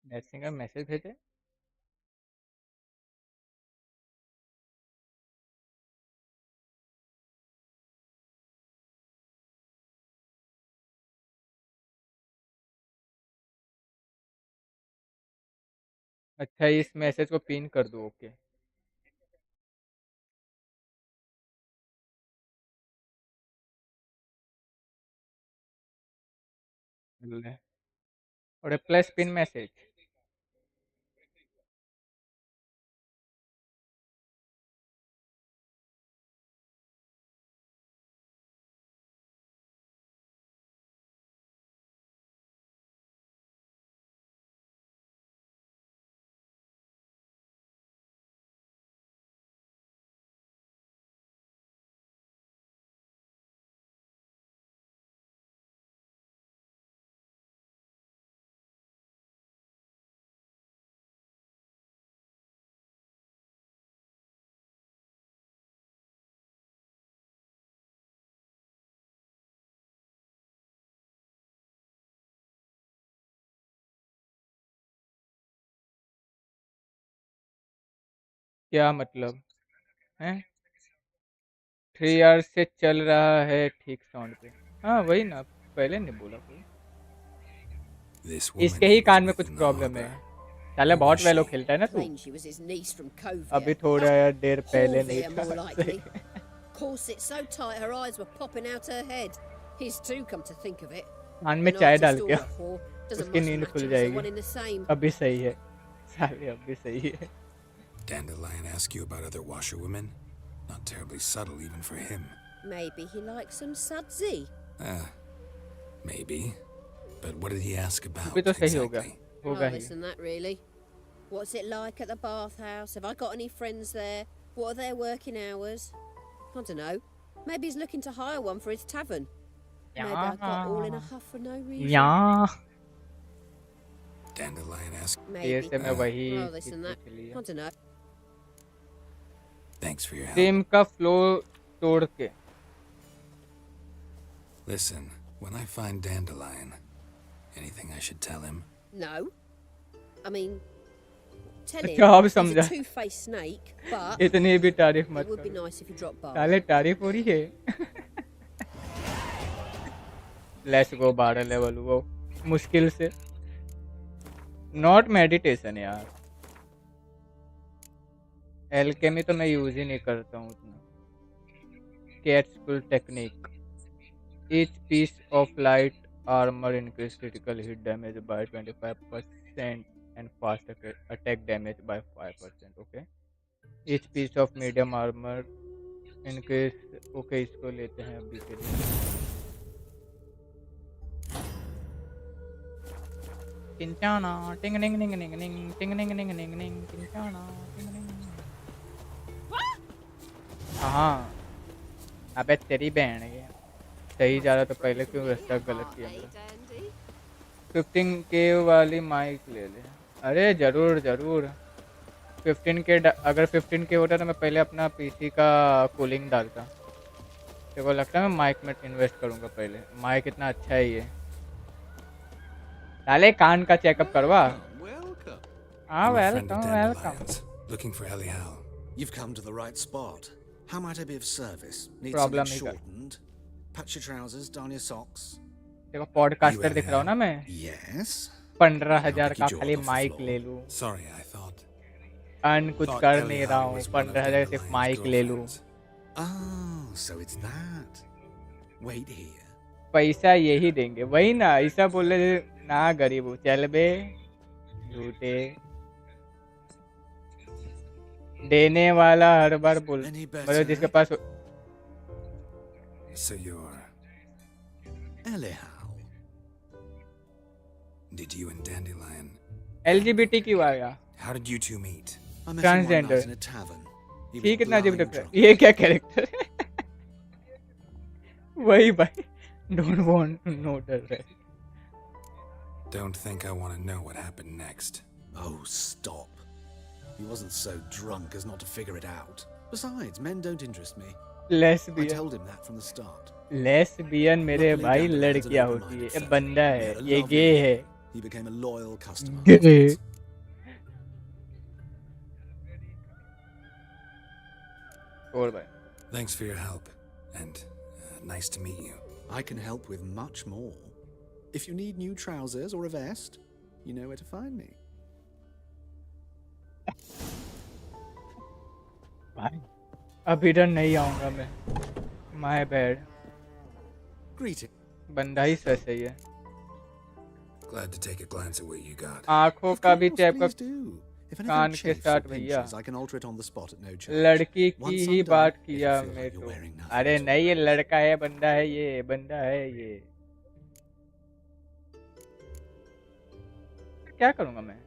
मैसेज का मैसेज भेजे। अच्छा इस मैसेज को पिन कर दो, ओके। ले, और प्लस पिन मैसेज। क्या मतलब है? 3 आवर्स से चल रहा है ठीक साउंड पे। हाँ वही ना, पहले नहीं बोला कोई। This इसके woman ही he was कान में with कुछ in the प्रॉब्लम है। harbor. साले Who बहुत was वेलो she? खेलता है ना तू। Claimed she was his niece from अभी Covia. थोड़ा देर पहले नहीं Horvia, था। more likely. Corset so tight her eyes were popping out her head. His too, come to think of it. कान में An चाय डाल artist के or a whore doesn't उसकी much नींद खुल matter. It's the जाएगी। one in the same. अभी सही है साले, अभी सही है। Dandelion ask you about other washerwomen? Not terribly subtle even for him. Maybe he likes some sudsy. Maybe. But what did he ask about अभी तो सही हो गया, exactly? होगा Oh, he. this and that, really. What's it like at the bathhouse? Have I got any friends there? What are their working hours? I don't know. Maybe he's looking to hire one for his tavern. Maybe I got all in a huff for no reason. यहाँ Dandelion ask. देर Maybe. से मैं वही Oh, this cheese and that. पूछ लिया। I don't know. Thanks for your help. Stream का flow तोड़ के। Listen, when I find Dandelion, anything I should tell him? No. I mean, Tell him अच्छा अब he's a समझा two-faced snake, but इतनी भी तारीफ it मत would be करो nice if you dropped by. साले तारीफ हो रही है लेट्स गो 12 लेवल वो मुश्किल से नॉट मेडिटेशन यार एल्केमी तो मैं यूज ही नहीं करता हूँ उतना कैट्सफुल technique each piece of light armor increase critical hit damage by 25% and fast attack damage by 5%. Okay, each piece of medium armor increase. Okay, इसको लेते हैं अभी के लिए टिंचाना टिंग टिंग टिंग टिंग टिंग टिंग टिंग टिंग टिंग टिंग टिंचाना टिंग टिंग हाँ अबे तेरी बहन है सही जा रहा तो पहले क्यों रास्ता गलत किया मेरा 15K वाली माइक ले ले अरे जरूर जरूर 15K अगर 15K होता तो मैं पहले अपना पीसी का कूलिंग डालता तेरे को लगता है मैं माइक में इन्वेस्ट करूंगा पहले माइक इतना अच्छा है ये डाले कान का चेकअप करवा हाँ welcome welcome Looking for Elial. You've come to the right spot. How might I be of service? Need Problem something ही कर shortened? Patch your trousers, darn your socks. देखो पॉडकास्टर दिख रहा हूँ ना मैं Yes. 15,000 का खाली माइक ले लूँ Sorry, I thought. अर्न कुछ कर नहीं रहा हूँ 15,000 सिर्फ माइक ले लूँ Oh, so it's that. Wait here. पैसा यही देंगे वही ना ऐसा बोले ना गरीब हूँ चल बे झूठे देने वाला हर बार बोल मतलब जिसके पास So you're Elial. Did you and Dandelion? LGBT क्यों आ गया How did you two meet? I met him one transgender night in a tavern. He was ठीक कितना अजीब blind लगता drunk. है ये क्या कैरेक्टर वही भाई don't want to know the rest Don't think I want to know what happened next. Oh, stop. He wasn't so drunk as not to figure it out. Besides, men don't interest me. I lesbian told him that from the start. Lesbian मेरे Luckily, भाई Dandelion was an लड़कियां होती open-minded है ये fellow. बंदा We है had a ये lovely गे है evening. He became a loyal customer. Gay afterwards. और भाई Thanks for your help, and nice to meet you. I can help with much more. If you need new trousers or a vest, you know where to find me. भाई अभी इधर नहीं आऊंगा मैं my bad Greeting. बंदा ही सही है Glad to take a glance at what you got. आंखों का भी Of checkup course, please do. If anything कान के chafes or साथ भैया pinches, I can alter it on the spot at no charge. लड़की की Once ही I'm बात done, किया it'll feel मैं like you're तो wearing nothing अरे at all. नहीं ये लड़का है बंदा है ये बंदा है ये क्या करूंगा मैं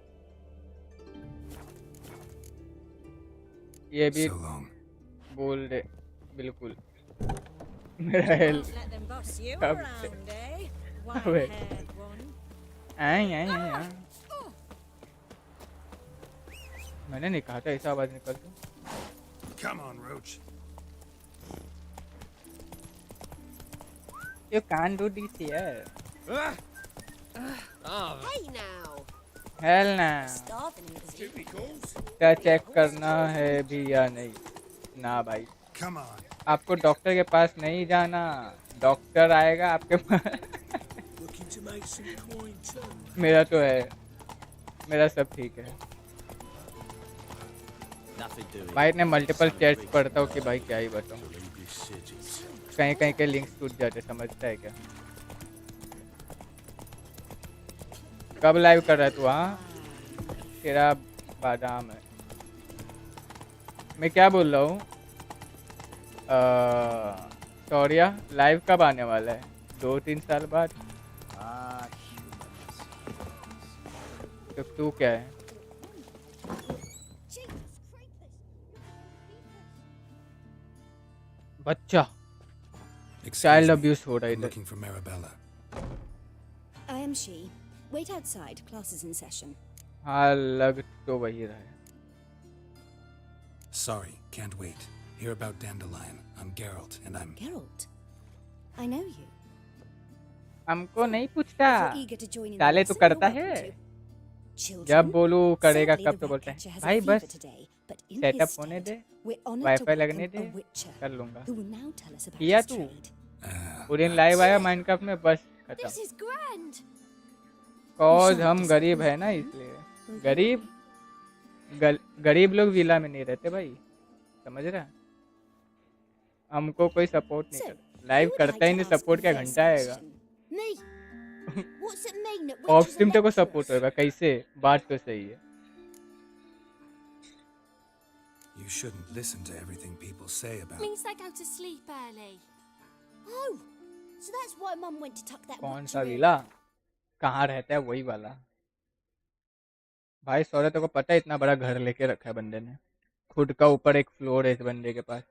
ये भी So long. बोल दे बिल्कुल मेरा health Let them boss you कब से around, eh? अबे White-haired one. आई आई आई आई मैंने नहीं कहा था ऐसा आवाज निकल तो Come on, Roach. You can't do this here. Hey now. Hell ना Starving him, is he? क्या चेक करना है भी या नहीं ना भाई Come on. आपको डॉक्टर के पास नहीं जाना डॉक्टर आएगा आपके पास Looking to make some coin too. मेरा तो है मेरा सब ठीक है भाई ने मल्टीपल चैट्स पढ़ता हूँ कि भाई क्या ही बताऊँ कहीं कहीं के लिंक्स टूट जाते समझता है क्या कब लाइव कर रहा है तू हाँ तेरा बादाम है मैं क्या बोल रहा हूँ सौर्या लाइव कब आने वाला है 2-3 साल बाद तो तू क्या है बच्चा चाइल्ड अब्यूज हो रहा है इधर Looking for Marabella. I am she. Wait outside. Class is in session. हाँ लग तो वही रहा है Sorry, can't wait. Hear about Dandelion. I'm Geralt, and I'm... Geralt. I know you. हमको नहीं पूछता If you're eager to join in the साले तू lesson, करता you're है welcome जब बोलूँ करेगा कब तो बोलता है भाई बस सेटअप होने दे, वाईफाई लगने दे, कर लूंगा। किया तू पूरे दिन लाइव आया माइनक्राफ्ट में, बस खत्म। कॉज हम गरीब है ना, इसलिए गरीब लोग विला में नहीं रहते भाई, समझ रहा। हमको कोई सपोर्ट नहीं करता, लाइव करता ही नहीं, सपोर्ट क्या घंटा आएगा। ऑफ स्ट्रीम तो को सपोर्ट होगा कैसे, बात तो सही है। You shouldn't listen to everything people say about. Means they go to sleep early. Oh, so that's why Mum went to tuck that. कौन सा विला, कहाँ रहता है वही वाला। भाई सौरभ तेरे को पता है इतना बड़ा घर लेके रखा है बंदे ने, खुद का ऊपर एक फ्लोर है इस बंदे के पास।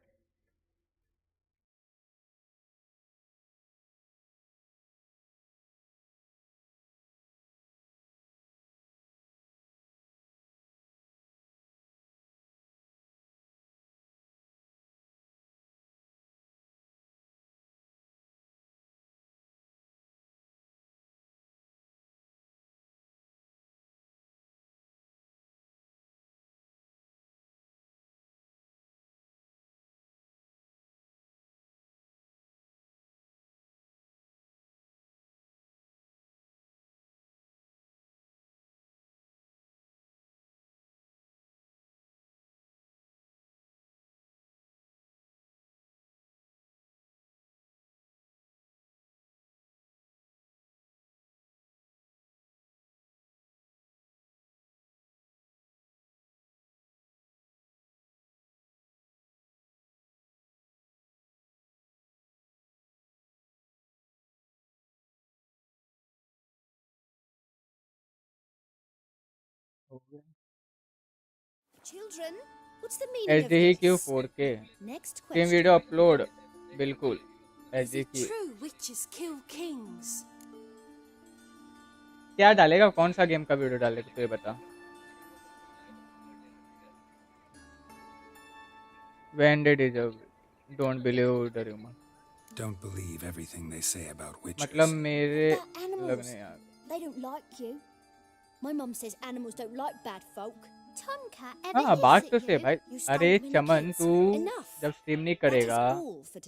Children, what's the meaning of HD this? Q 4K Next stream question. Video upload, बिल्कुल एचडी की। True witches kill kings. क्या डालेगा, कौन सा गेम का वीडियो डालेगा तो ये बता। When they deserve it. Don't believe the rumor. Don't believe everything they say about witches. मतलब मेरे About animals. लगने यार They don't like you. My mum says animals don't like bad folk. Tonka, हाँ बात तो से भाई। अरे चमन तू जब स्ट्रीम नहीं करेगा,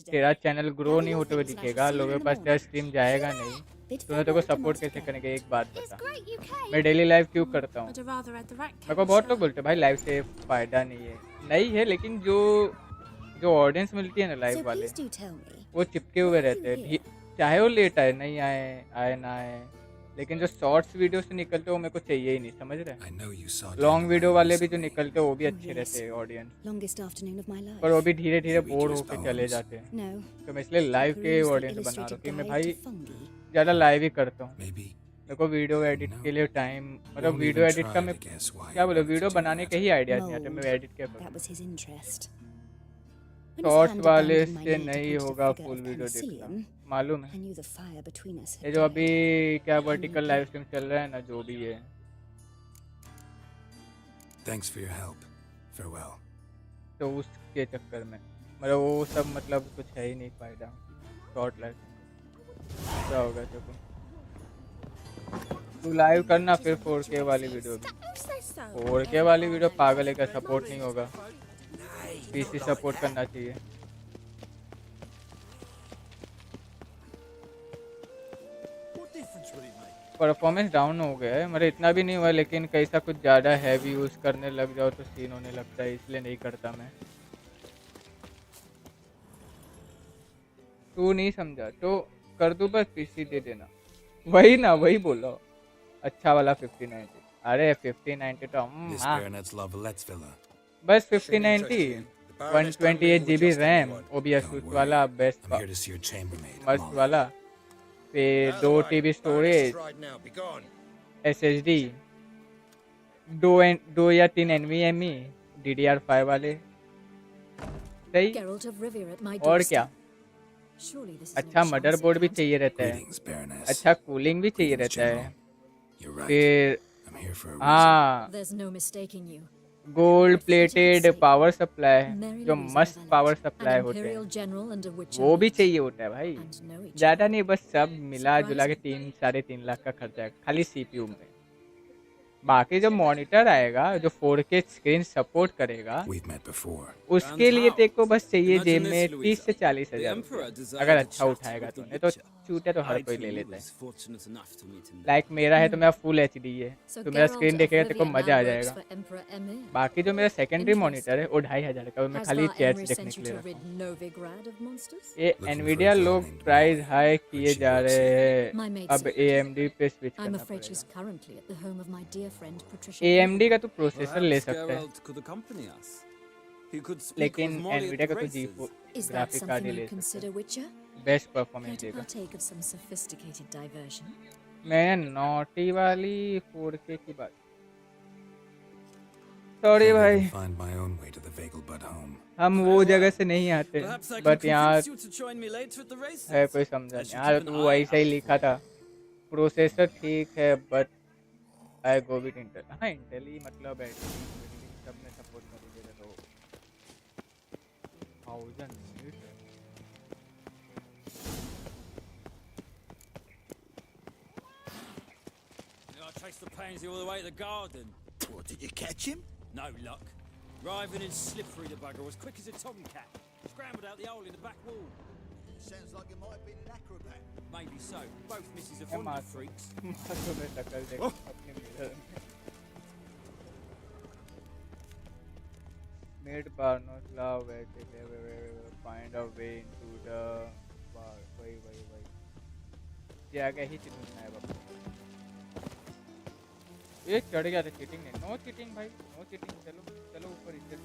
तेरा चैनल ग्रो नहीं होते हुए दिखेगा, लोगों के पास तेरा स्ट्रीम जाएगा नहीं, तो मैं तेरे को सपोर्ट कैसे करेंगे। एक बात बता, मैं डेली लाइव क्यों करता हूँ। मेरे को बहुत लोग बोलते हैं भाई लाइव से फायदा नहीं है, लेकिन जो ऑडियंस मिलती है ना लाइव वाले, वो चिपके हुए रहते हैं, चाहे वो लेट आए नहीं आए ना आए, लेकिन जो शॉर्ट्स वीडियो से निकलते हैं वो मेरे को चाहिए ही नहीं, समझ रहे। लॉन्ग वीडियो वाले भी जो निकलते हैं वो भी अच्छे रहते हैं ऑडियंस, पर वो भी धीरे धीरे बोर होकर चले जाते हैं। तो मैं इसलिए लाइव के ऑडियंस बना रहा हूँ कि मैं भाई ज़्यादा लाइव ही करता हूँ। मेरे को वीडियो एडिट के लिए टाइम, मतलब वीडियो एडिट का मैं क्या बोलूँ, वीडियो बनाने के ही आइडियाज नहीं आते, मैं एडिट क्या करूँ। शॉर्ट्स वाले से नहीं होगा फुल वीडियो देखना, मालूम है। ये जो अभी क्या वर्टिकल लाइव स्ट्रीम चल रहा है ना, जो भी है। Thanks for your help. Farewell. तो उसके चक्कर में मतलब वो सब मतलब कुछ है ही नहीं फायदा। शॉर्ट लाइव क्या होगा देखो, तू लाइव करना फिर 4K वाली वीडियो भी। 4K वाली वीडियो पागल है क्या, सपोर्ट नहीं होगा, पीसी सपोर्ट करना चाहिए। परफॉर्मेंस डाउन हो गया है, मतलब इतना भी नहीं हुआ, लेकिन कैसा कुछ ज़्यादा हैवी यूज़ करने लग जाओ तो सीन होने लगता है, इसलिए नहीं करता मैं। तू नहीं समझा तो कर दूँ, बस पीसी दे देना, वही ना, वही बोलो अच्छा वाला 5090। अरे 5090 तो बस 5090 128 GB रैम, OBS वाला बेस्ट मस्त वाला, फिर 2 TB स्टोरेज, SSD 2 या 3 NVMe DDR5 वाले, सही। और क्या, अच्छा मदरबोर्ड भी चाहिए रहता है, अच्छा कूलिंग भी चाहिए रहता है, फिर हाँ गोल्ड प्लेटेड पावर सप्लाई, जो मस्त पावर सप्लाई होते हैं वो भी चाहिए होता है भाई, ज़्यादा नहीं, बस सब मिला जुला के 3-3.5 लाख का खर्चा है खाली CPU में। बाकी जो मॉनिटर आएगा जो 4K स्क्रीन सपोर्ट करेगा उसके लिए तेरे को बस चाहिए जेब में 30 से 40 हज़ार रुपया, अगर अच्छा उठाएगा तो। नहीं तो चूते तो हर कोई ले लेता है। लाइक मेरा है तो मेरा फुल HD है, तो मेरा स्क्रीन देखेगा तेरे को मज़ा आ जाएगा। बाकी जो मेरा सेकेंडरी मॉनिटर है वो 2500 का, मैं खाली चैट्स देखने के लिए रखा हूँ। ये एनवीडिया लोग प्राइस हाई किए जा रहे हैं, अब AMD पे स्विच करना पड़ेगा। AMD का तो प्रोसेसर ले सकता है, लेकिन एनवीडिया का तो G4 ग्राफिक कार्ड ही ले सकता है, बेस्ट परफॉर्मेंस देगा। मैंने नॉटी वाली 4K की बात, सॉरी भाई, हम वो जगह से नहीं आते, बट यहाँ है कोई समझा नहीं। यहाँ तो वो ऐसा ही लिखा था, प्रोसेसर ठीक है but I go with Intel. हाँ इंटेल ही मतलब है, सब में सपोर्ट कर दीजिएगा तो 1000 Chased the pansy all the way to the garden. What, did you catch him? No luck. Writhing and slippery, the bugger, as quick as a tomcat. Scrambled out the hole in the back wall. Sounds like you might have been an acrobat. Maybe so. Both misses are fond of freaks. Mid bar not love where find a way into the bar. वही ये आगे ही cheating है बाबू। ये चढ़ गया था, cheating नहीं, no cheating भाई, नो चीटिंग। चलो चलो ऊपर इज्जत।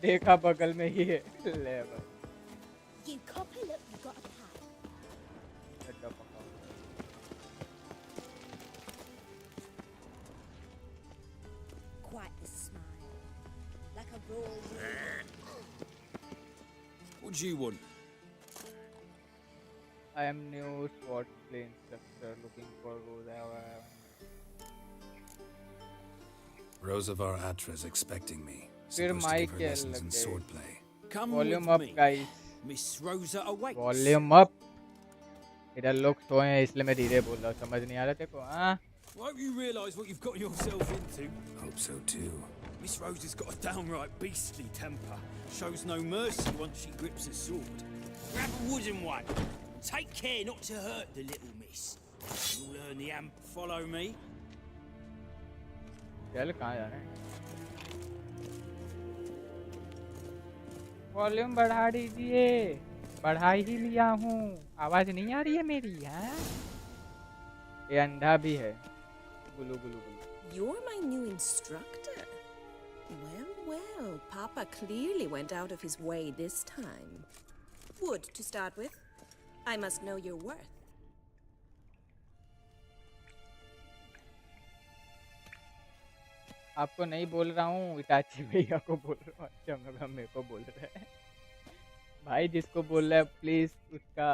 देखा बगल में ही है, ले भाई। You copper, look, you got a pad. Quite the smile, like a brawl. What do you want? I am new SWAT play instructor looking for Rosavar Atra is expecting me. फिर माइक के lessons in swordplay. Come volume with up me. Guys, Miss Rosa awaits. Volume up. इधर लोग सोए हैं इसलिए मैं धीरे बोल रहा हूँ, समझ नहीं आ रहा तेरे को? हाँ Won't you realise what you've got yourself into? Hope so too. Miss Rosa's got a downright beastly temper. Shows no mercy once she grips a sword. Grab a wooden one. Take care not to hurt the little miss. You'll learn the amp. Follow me. चल कहाँ जा रहे हैं? Volume बढ़ा दीजिए, बढ़ा ही लिया हूँ, आवाज नहीं आ रही है मेरी? हाँ ये अंधा भी है, गुलू गुलू गुलू। You're my new instructor. Well, Papa clearly went out of his way this time. Wood, to start with. I must know your worth. आपको नहीं बोल रहा हूँ, इताची भैया को बोल रहा हूँ। अच्छा मेरे को बोल रहा है भाई, जिसको बोल रहा है प्लीज उसका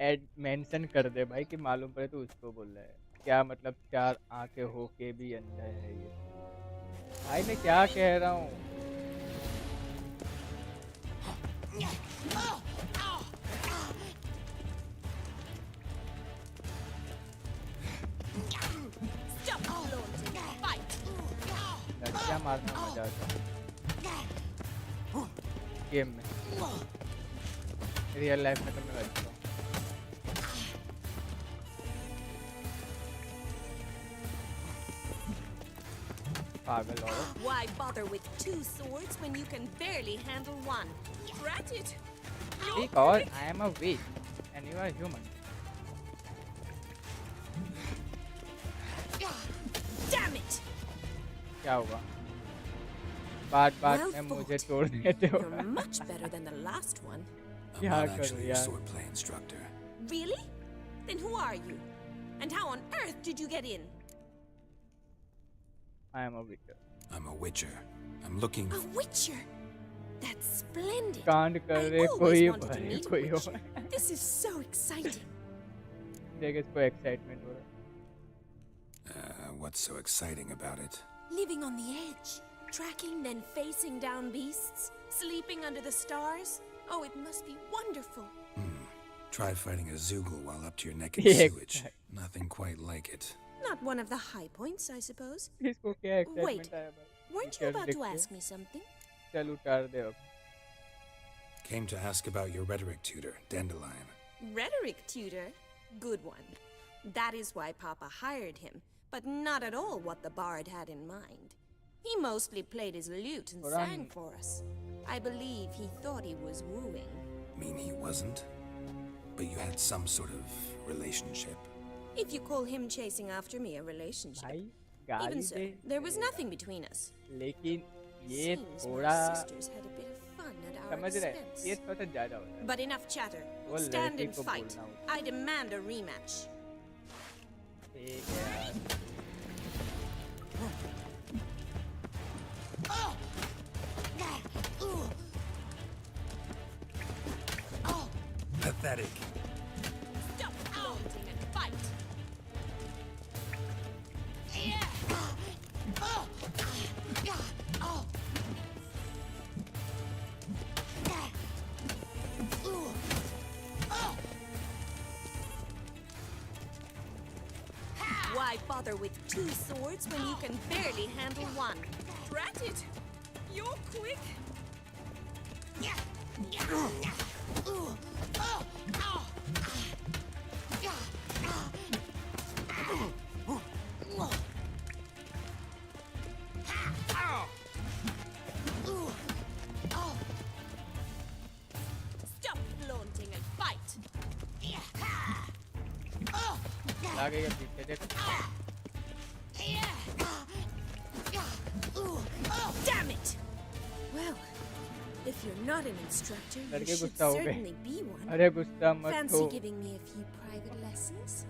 एड मेंशन कर दे भाई, कि मालूम पड़े तो उसको बोल रहा है। क्या मतलब 4 आंखें हो के भी अंधा है ये भाई, मैं क्या कह रहा हूँ? लड़कियां मारना मजा आता गेम में, रियल लाइफ में तो मैं लगता हूँ। पागल औरत। Why bother with 2 swords when you can barely handle one? Granted. Because I am a witch and you are human. Damn it! क्या होगा? बात में मुझे छोड़ देते हो। You're much better than the last one. I'm not actually a swordplay instructor. Really? Then who are you? And how on earth did you get in? I am a witcher. I'm a witcher. I'm looking. A witcher? That's splendid. कांड कर रहे कोई भाई कोई हो। This is so exciting. देख इसको excitement हो रहा है। What's so exciting about it? Living on the edge, tracking then facing down beasts, sleeping under the stars. Oh, it must be wonderful. Try fighting a Zoogle while up to your neck in Yeah, sewage. Nothing quite like it. Not one of the high points, I suppose. इसको क्या Wait, excitement आया भाई weren't you Teachers about दिख to के ask me something? चल उतार दे अब Came to ask about your rhetoric tutor, Dandelion. Rhetoric tutor? Good one. That is why Papa hired him, but not at all what the bard had in mind. He mostly played his lute and sang for us. I believe he thought he was wooing. Mean he wasn't? But you had some sort of relationship. If you call him chasing after me a relationship. भाई Even गाली so, they there was nothing between us. लेकिन ये Seems थोड़ा my sisters had a bit of fun at our समझ रहे expense. ये थोड़ा ज्यादा हो रहा है But enough chatter. वो Stand लड़की and को fight. बोलना होता I demand a rematch. ठीक है यार Pathetic. Stop flaunting and fight. Why bother with two swords when you can barely handle one? Drat it! You're quick! Stop flaunting and fight! लागेगा पीछे देख Damn it! Well, if you're not an instructor, you लड़के should गुस्सा हो गए certainly be one. अरे गुस्सा मत Fancy हो giving me a few private lessons?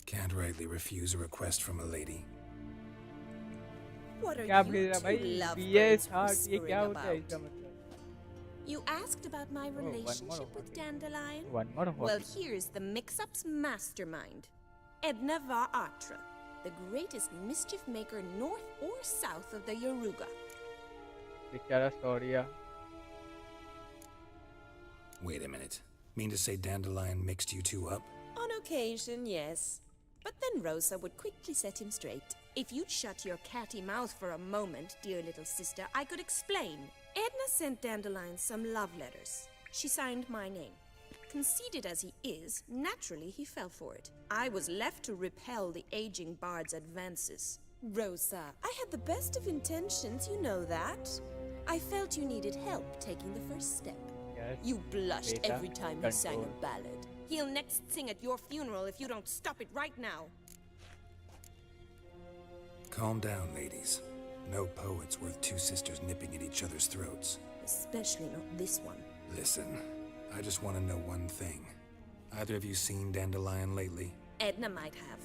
Can't rightly refuse a request from a lady. What are क्या you भेज रहा two भाई lovebirds BS हार्ट ये whispering क्या होता है about? इसका मतलब You asked about my one more relationship with Dandelion? one more Well, hobby. here's the mix-up's mastermind. Edna Va Atra, the greatest mischief maker north or south of the Yaruga. बेचारा सॉरिया Wait a minute. Mean to say Dandelion mixed you two up? On occasion, yes. But then Rosa would quickly set him straight. If you'd shut your catty mouth for a moment, dear little sister, I could explain. Edna sent Dandelion some love letters. She signed my name. Conceited as he is, naturally he fell for it. I was left to repel the aging bard's advances. Rosa, I had the best of intentions, you know that. I felt you needed help taking the first step. Yes, You blushed beta, every time he sang a control. ballad. He'll next sing at your funeral if you don't stop it right now. Calm down, ladies. No poet's worth two sisters nipping at each other's throats. Especially not this one. Listen, I just want to know one thing. Either of you seen Dandelion lately? Edna might have.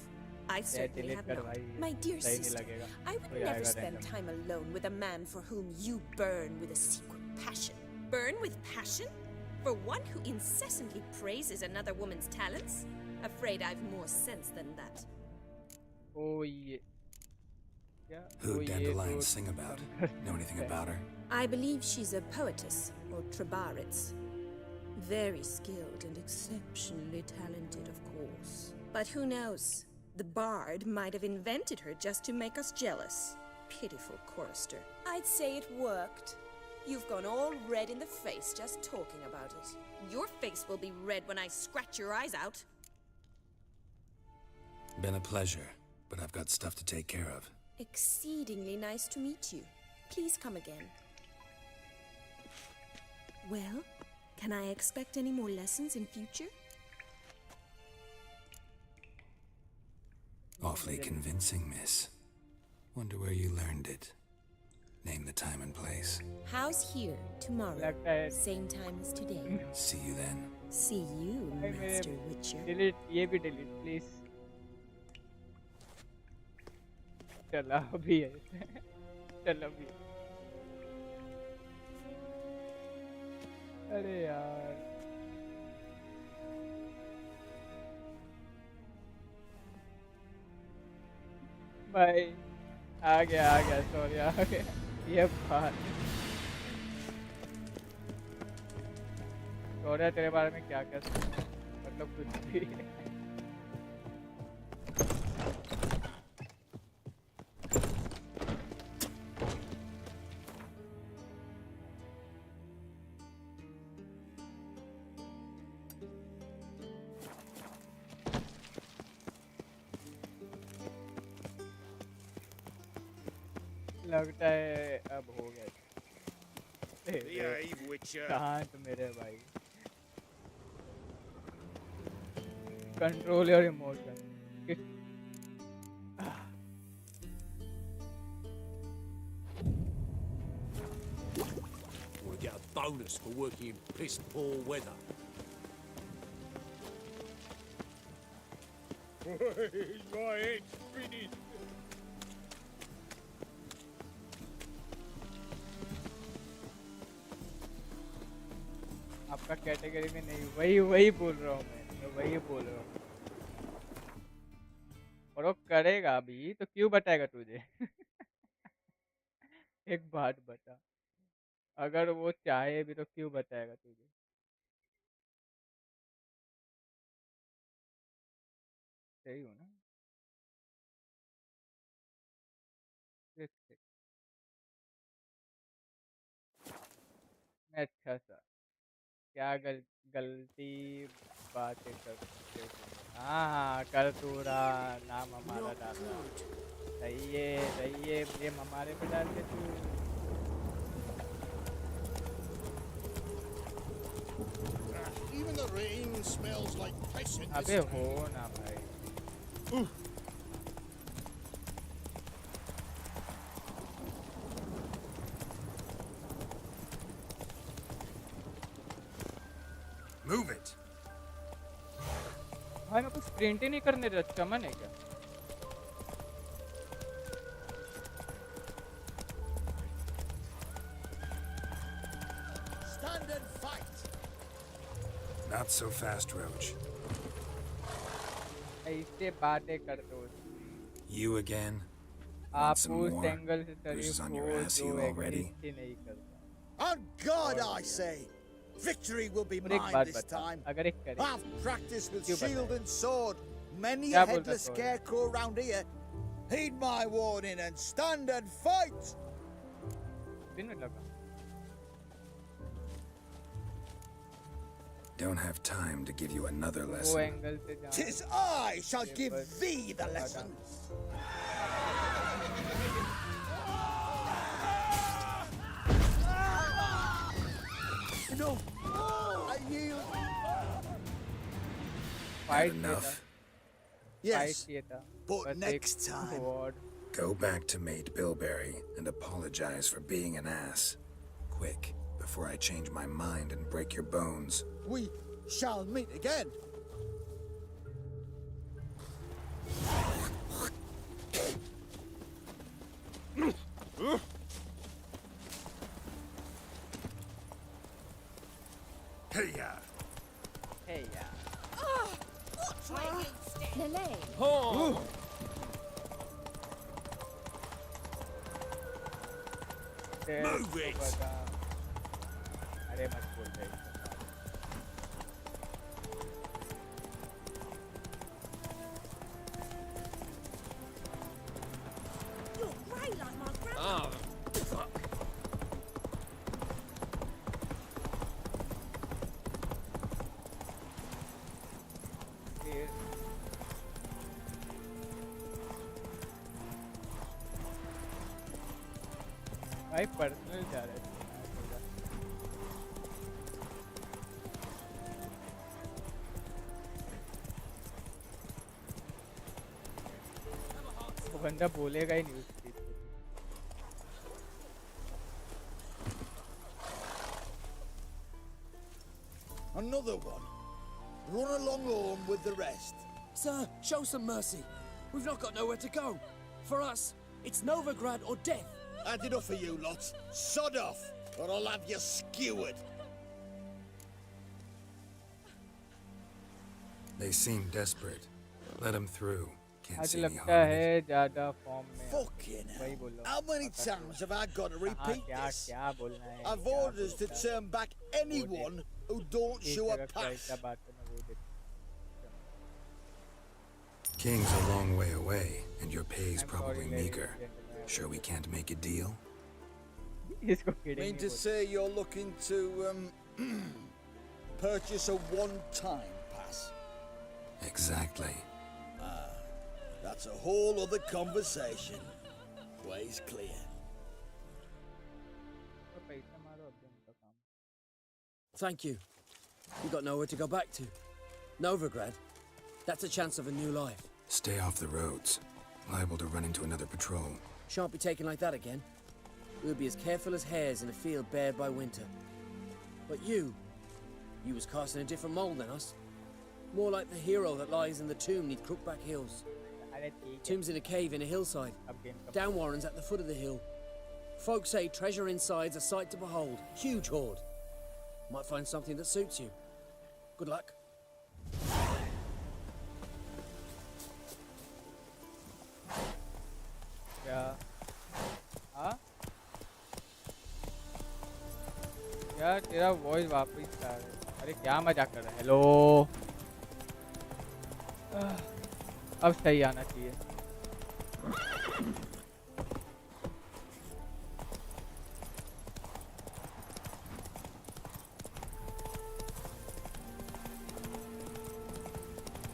I certainly delete have कर not. भाई, My dear सही नहीं sister, लगेगा। I would कोई never आएगा spend random। time alone with a man for whom you burn with a secret passion. Burn with passion? For one who incessantly praises another woman's talents? Afraid I've more sense than that. ओ ये क्या Who ओ ये Dandelion तो sing about? Know anything about her? I believe she's a poetess, or Trebaritz. Very skilled and exceptionally talented, of course. But who knows? The bard might have invented her just to make us jealous. Pitiful chorister. I'd say it worked. You've gone all red in the face just talking about it. Your face will be red when I scratch your eyes out. Been a pleasure, but I've got stuff to take care of. Exceedingly nice to meet you. Please come again. Well, can I expect any more lessons in future? Awfully convincing, miss. Wonder where you learned it. Name the time and place. House here, tomorrow. लगता है Same time as today. See you then. See you, भाई मेरे Master Witcher. Delete ये भी delete please चला अभी है चल अभी अरे यार भाई आ गया सॉरी आ गया ये बात शौर्य तेरे बारे में क्या क्या सुना है? मतलब कुछ भी लगता है अब हो गया Behave, Witcher. शांत मेरे भाई control your emotion Want to get a bonus for working in piss poor weather. My head's finished. आपका कैटेगरी में नहीं वही बोल रहा हूँ मैं वही बोल रहा हूँ और वो करेगा भी तो क्यों बताएगा तुझे एक बात बता अगर वो चाहे भी तो क्यों बताएगा तुझे सही हो ना अच्छा सा क्या गलती बातें करते थे हाँ कर तू रहा नाम हमारा डाला सही है ये हमारे पे डाल दे तू Even the rain smells like piss in this अबे town. हो ना भाई Move it. भाई मैं कुछ प्रिंट ही नहीं करने दे चमन है क्या Stand and fight. Not so fast, Roach. ऐसे बातें करते हो You again? Want आप some उस more? एंगल से Bruises शरीफ on your हो ass, जो you already? एग्जिस्ट ही नहीं करता On God, I say, victory will be और एक mine बात this बता time. अगर एक करे I've practiced with क्यों shield बताए? and sword. Many क्या a बोलता headless Shaurya? scarecrow round here. Heed my warning and stand and fight. 3 minute लगा Don't have time to give you another वो lesson. एंगल से जाना 'Tis I shall give thee the lesson. No, I yield. Had enough? Yes, but बस next एक time. word Go back to Mate Bilberry and apologize for being an ass. Quick, before I change my mind and break your bones. We shall meet again. Hey-ya! hey यार What's my you stick? Lele. Oh! Move it! अरे मत बोल रहे You're grey like my grandma. Oh, fuck. फिर भाई personal जा रहे थे वो बंदा बोलेगा ही नहीं उस चीज को Another one. Run along home with the rest. Sir, show some mercy. We've not got nowhere to go. For us, it's Novigrad or death. Had enough of you lot. Sod off, or I'll have you skewered. They seem desperate. Let them through. Can't आज see any लगता harm in it. है ज्यादा form में Fucking hell. वही नहीं बोल रहा How many times have I got to repeat this? I've orders to turn back anyone who don't show a pass. King's a long way away, and your pay's probably meager. Sure we can't make a deal? Mean to say you're looking to, purchase a one-time pass? Exactly. That's a whole other conversation. Way's clear. Thank you. You got nowhere to go back to. Novigrad. That's a chance of a new life. Stay off the roads. Liable to run into another patrol. Shan't be taken like that again. We'll be as careful as hares in a field bared by winter. But you was cast in a different mould than us. More like the hero that lies in the tomb neath Crookback Hills. Tomb's in a cave in a hillside. Down Warren's at the foot of the hill. Folks say treasure inside's a sight to behold. Huge hoard. Might find something that suits you. Good luck. क्या हाँ यार तेरा voice वापस आ रहा है अरे क्या मजाक कर रहा है हेलो अब सही आना चाहिए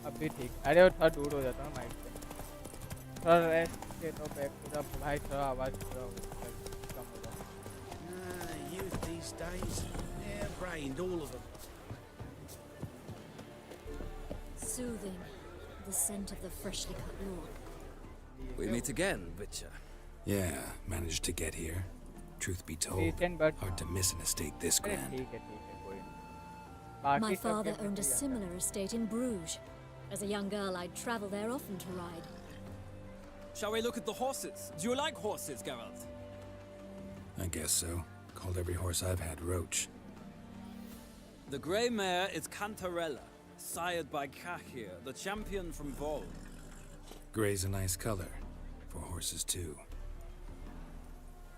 अब भी ठीक अरे वो थोड़ा दूर हो जाता है माइक से थोड़ा रेस्ट के तो बैक पूरा भाई थोड़ा आवाज़ पूरा कम हो जाता Youth these days, brained, all of them. Soothing, the scent of the freshly cut lawn. We meet again, Witcher. Yeah, managed to get here. Truth be told, hard to miss an estate this grand. My father owned a similar estate in Bruges. As a young girl, I'd travel there often to ride. Shall we look at the horses? Do you like horses, Geralt? I guess so. Called every horse I've had Roach. The grey mare is Cantarella, sired by Cahir, the champion from Vol. Grey's a nice color. For horses, too.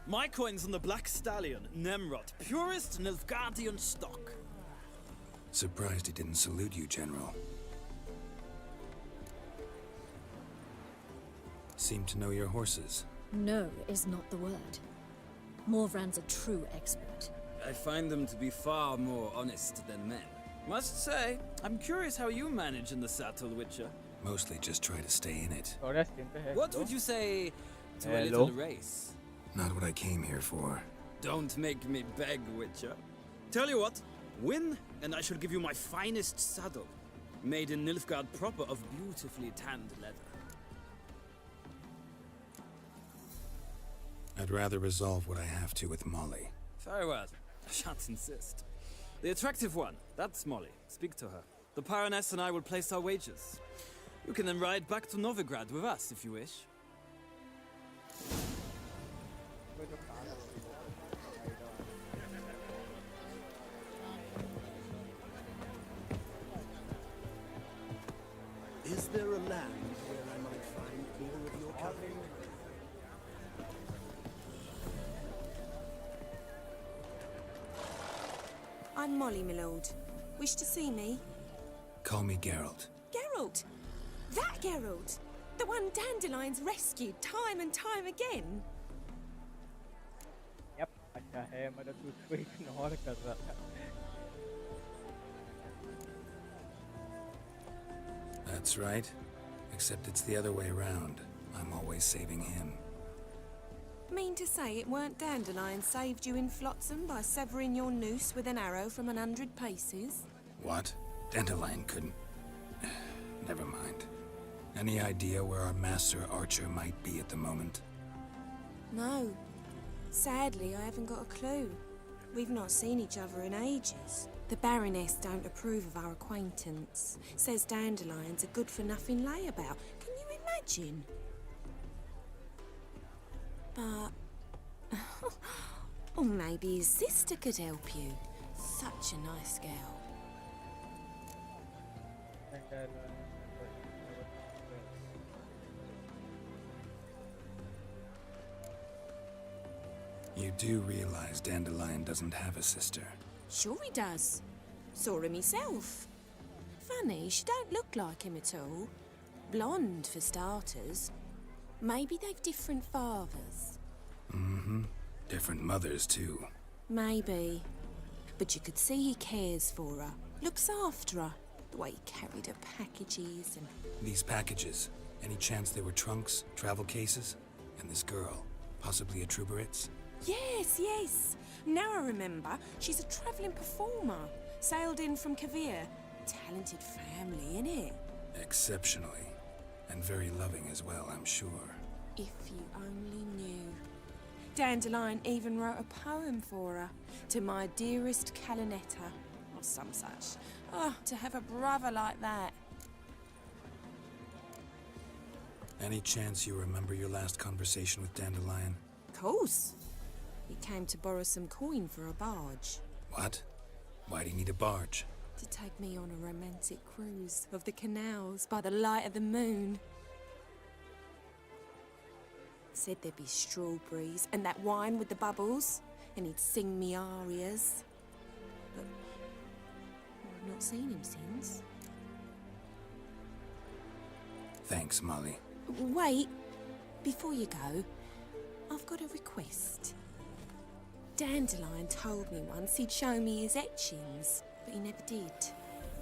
My coin's on the black stallion, Nemrod, purest Nilfgaardian stock. Surprised he didn't salute you, General. Seem to know your horses. No is not the word. Morvran's a true expert. I find them to be far more honest than men. Must say, I'm curious how you manage in the saddle, Witcher. Mostly just try to stay in it. What would you say to a little race? Not what I came here for. Don't make me beg, Witcher. Tell you what, win, and I shall give you my finest saddle. Made in Nilfgaard proper of beautifully tanned leather. I'd rather resolve what I have to with Molly. Very well. I shan't insist. The attractive one, that's Molly. Speak to her. The Baroness and I will place our wagers. You can then ride back to Novigrad with us if you wish. Is there a land where I might find more of your kind? I'm Molly, my lord. Wish to see me? Call me Geralt. Geralt! That Geralt! The one Dandelion's rescued time and time again! Yep, अच्छा है मतलब तू उसको ignore कर रहा था That's right. Except it's the other way around. I'm always saving him. Mean to say it weren't Dandelion saved you in Flotsam by severing your noose with an arrow from 100 paces? What? Dandelion couldn't... Never mind. Any idea where our master archer might be at the moment? No. Sadly, I haven't got a clue. We've not seen each other in ages. The Baroness don't approve of our acquaintance. Says Dandelion's a good-for-nothing layabout. Can you imagine? But... or maybe his sister could help you. Such a nice girl. You do realize Dandelion doesn't have a sister. Sure he does. Saw him himself. Funny, she don't look like him at all. Blonde, for starters. Maybe they've different fathers. Mm-hmm. Different mothers, too. Maybe. But you could see he cares for her. Looks after her. The way he carried her packages and... These packages, any chance they were trunks, travel cases? And this girl, possibly a Truberitz? Yes, yes. Now I remember, she's a travelling performer. Sailed in from Kavir. Talented family, innit? Exceptionally. And very loving as well, I'm sure. If you only knew. Dandelion even wrote a poem for her. To my dearest Calinetta. Or some such. Oh, to have a brother like that. Any chance you remember your last conversation with Dandelion? Of course. He came to borrow some coin for a barge. What? Why do you need a barge? To take me on a romantic cruise of the canals by the light of the moon. Said there'd be strawberries and that wine with the bubbles, and he'd sing me arias. But I've not seen him since. Thanks, Molly. Wait, before you go, I've got a request. Dandelion told me once he'd show me his etchings, but he never did.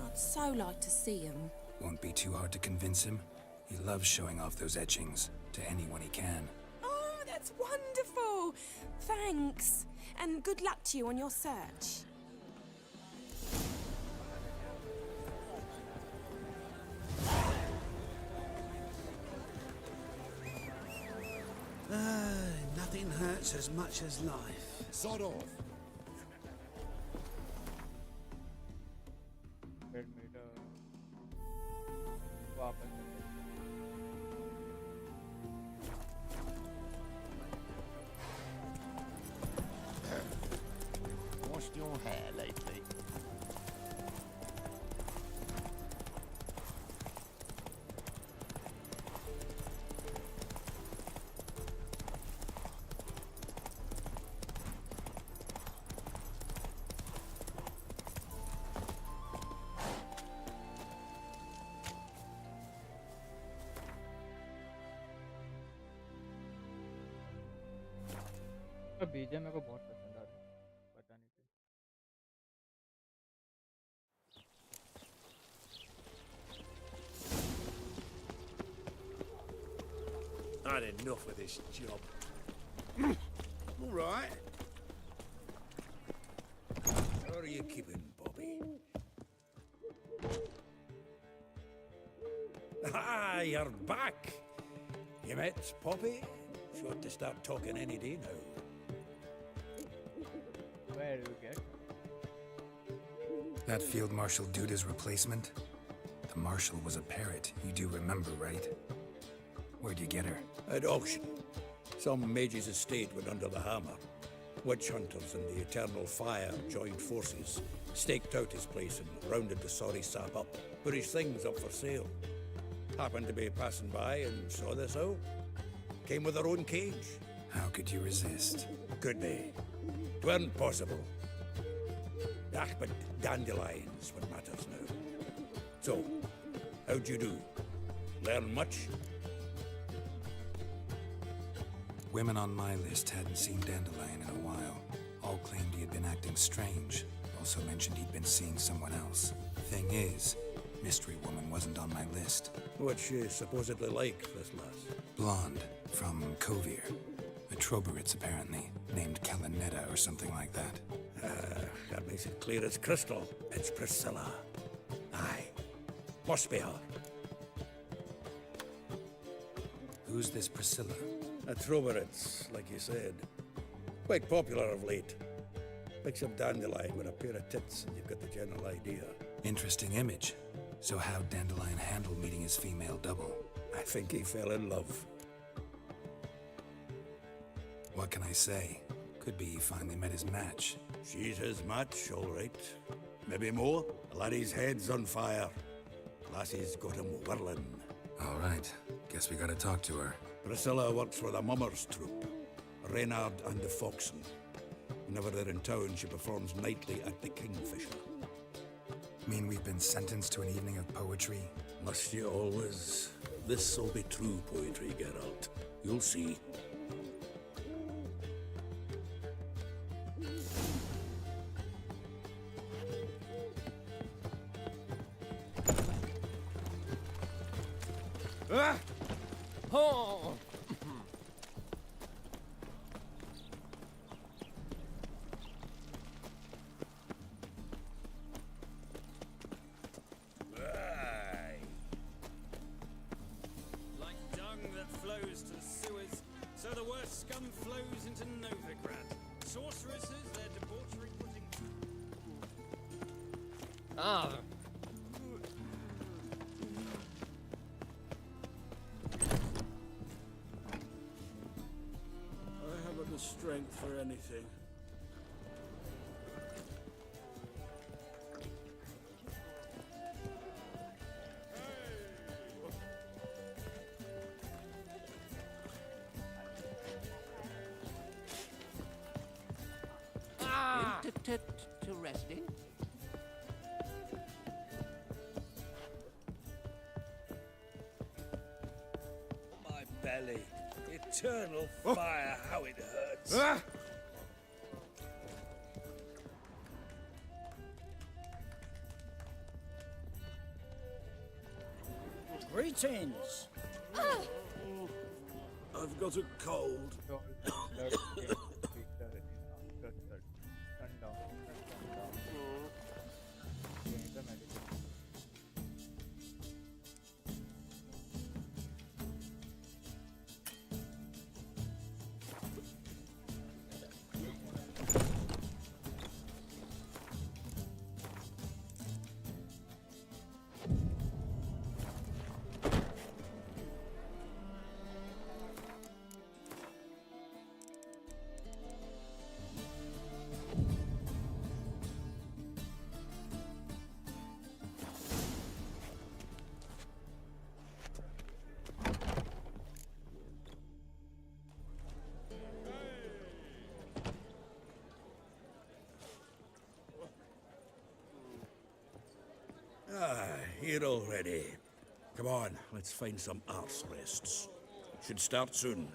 I'd so like to see him. Won't be too hard to convince him. He loves showing off those etchings to anyone he can. Oh, that's wonderful! Thanks, and good luck to you on your search. Nothing hurts as much as life. Sod off. Washed your hair lately? बीजे मेरे को बहुत पसंद आ रहा है पता नहीं क्यों Had enough of this job. All right. How are you keeping, Bobby? Ah, you're back. You met Poppy? Sure to start talking any day now. Where do you get? That Field Marshal Duda's replacement? The Marshal was a parrot, you do remember, right? Where'd you get her? At auction. Some mage's estate went under the hammer. Witch hunters and the Eternal Fire joined forces, staked out his place and rounded the sorry sap up, put his things up for sale. Happened to be passing by and saw this out. Came with her own cage. How could you resist? Could be. 'Tweren't possible. Ah, but Dandelion's what matters now. So, how'd you do? Learn much? Women on my list hadn't seen Dandelion in a while. All claimed he had been acting strange. Also mentioned he'd been seeing someone else. Thing is, Mystery Woman wasn't on my list. What's she supposedly like, this lass? Blonde, from Kovir. A Troberitz, apparently, named Calinetta or something like that. That makes it clear as crystal. It's Priscilla. Aye. Must be her. Who's this Priscilla? A Troberitz, like you said. Quite popular of late. Mix up Dandelion with a pair of tits and you've got the general idea. Interesting image. So how'd Dandelion handle meeting his female double? I think he fell in love. What can I say? Could be he finally met his match. She's his match, all right. Maybe more. The laddie's head's on fire. Lassie's got him whirling. All right. Guess we gotta talk to her. Priscilla works for the Mummers troupe. Reynard and the Foxen. Whenever they're in town, she performs nightly at the Kingfisher. Mean we've been sentenced to an evening of poetry? Must you always? This'll be true poetry, Geralt. You'll see. Ah! Oh! Like dung that flows to the sewers, so the worst scum flows into Novigrad. Sorceresses, their debauchery putting... Ah! I haven't the strength for anything. To resting? My belly. Eternal fire, how it hurts. Ah! Greetings! I've got a cold. Ah, here already. Come on, let's find some arse rests. Should start soon.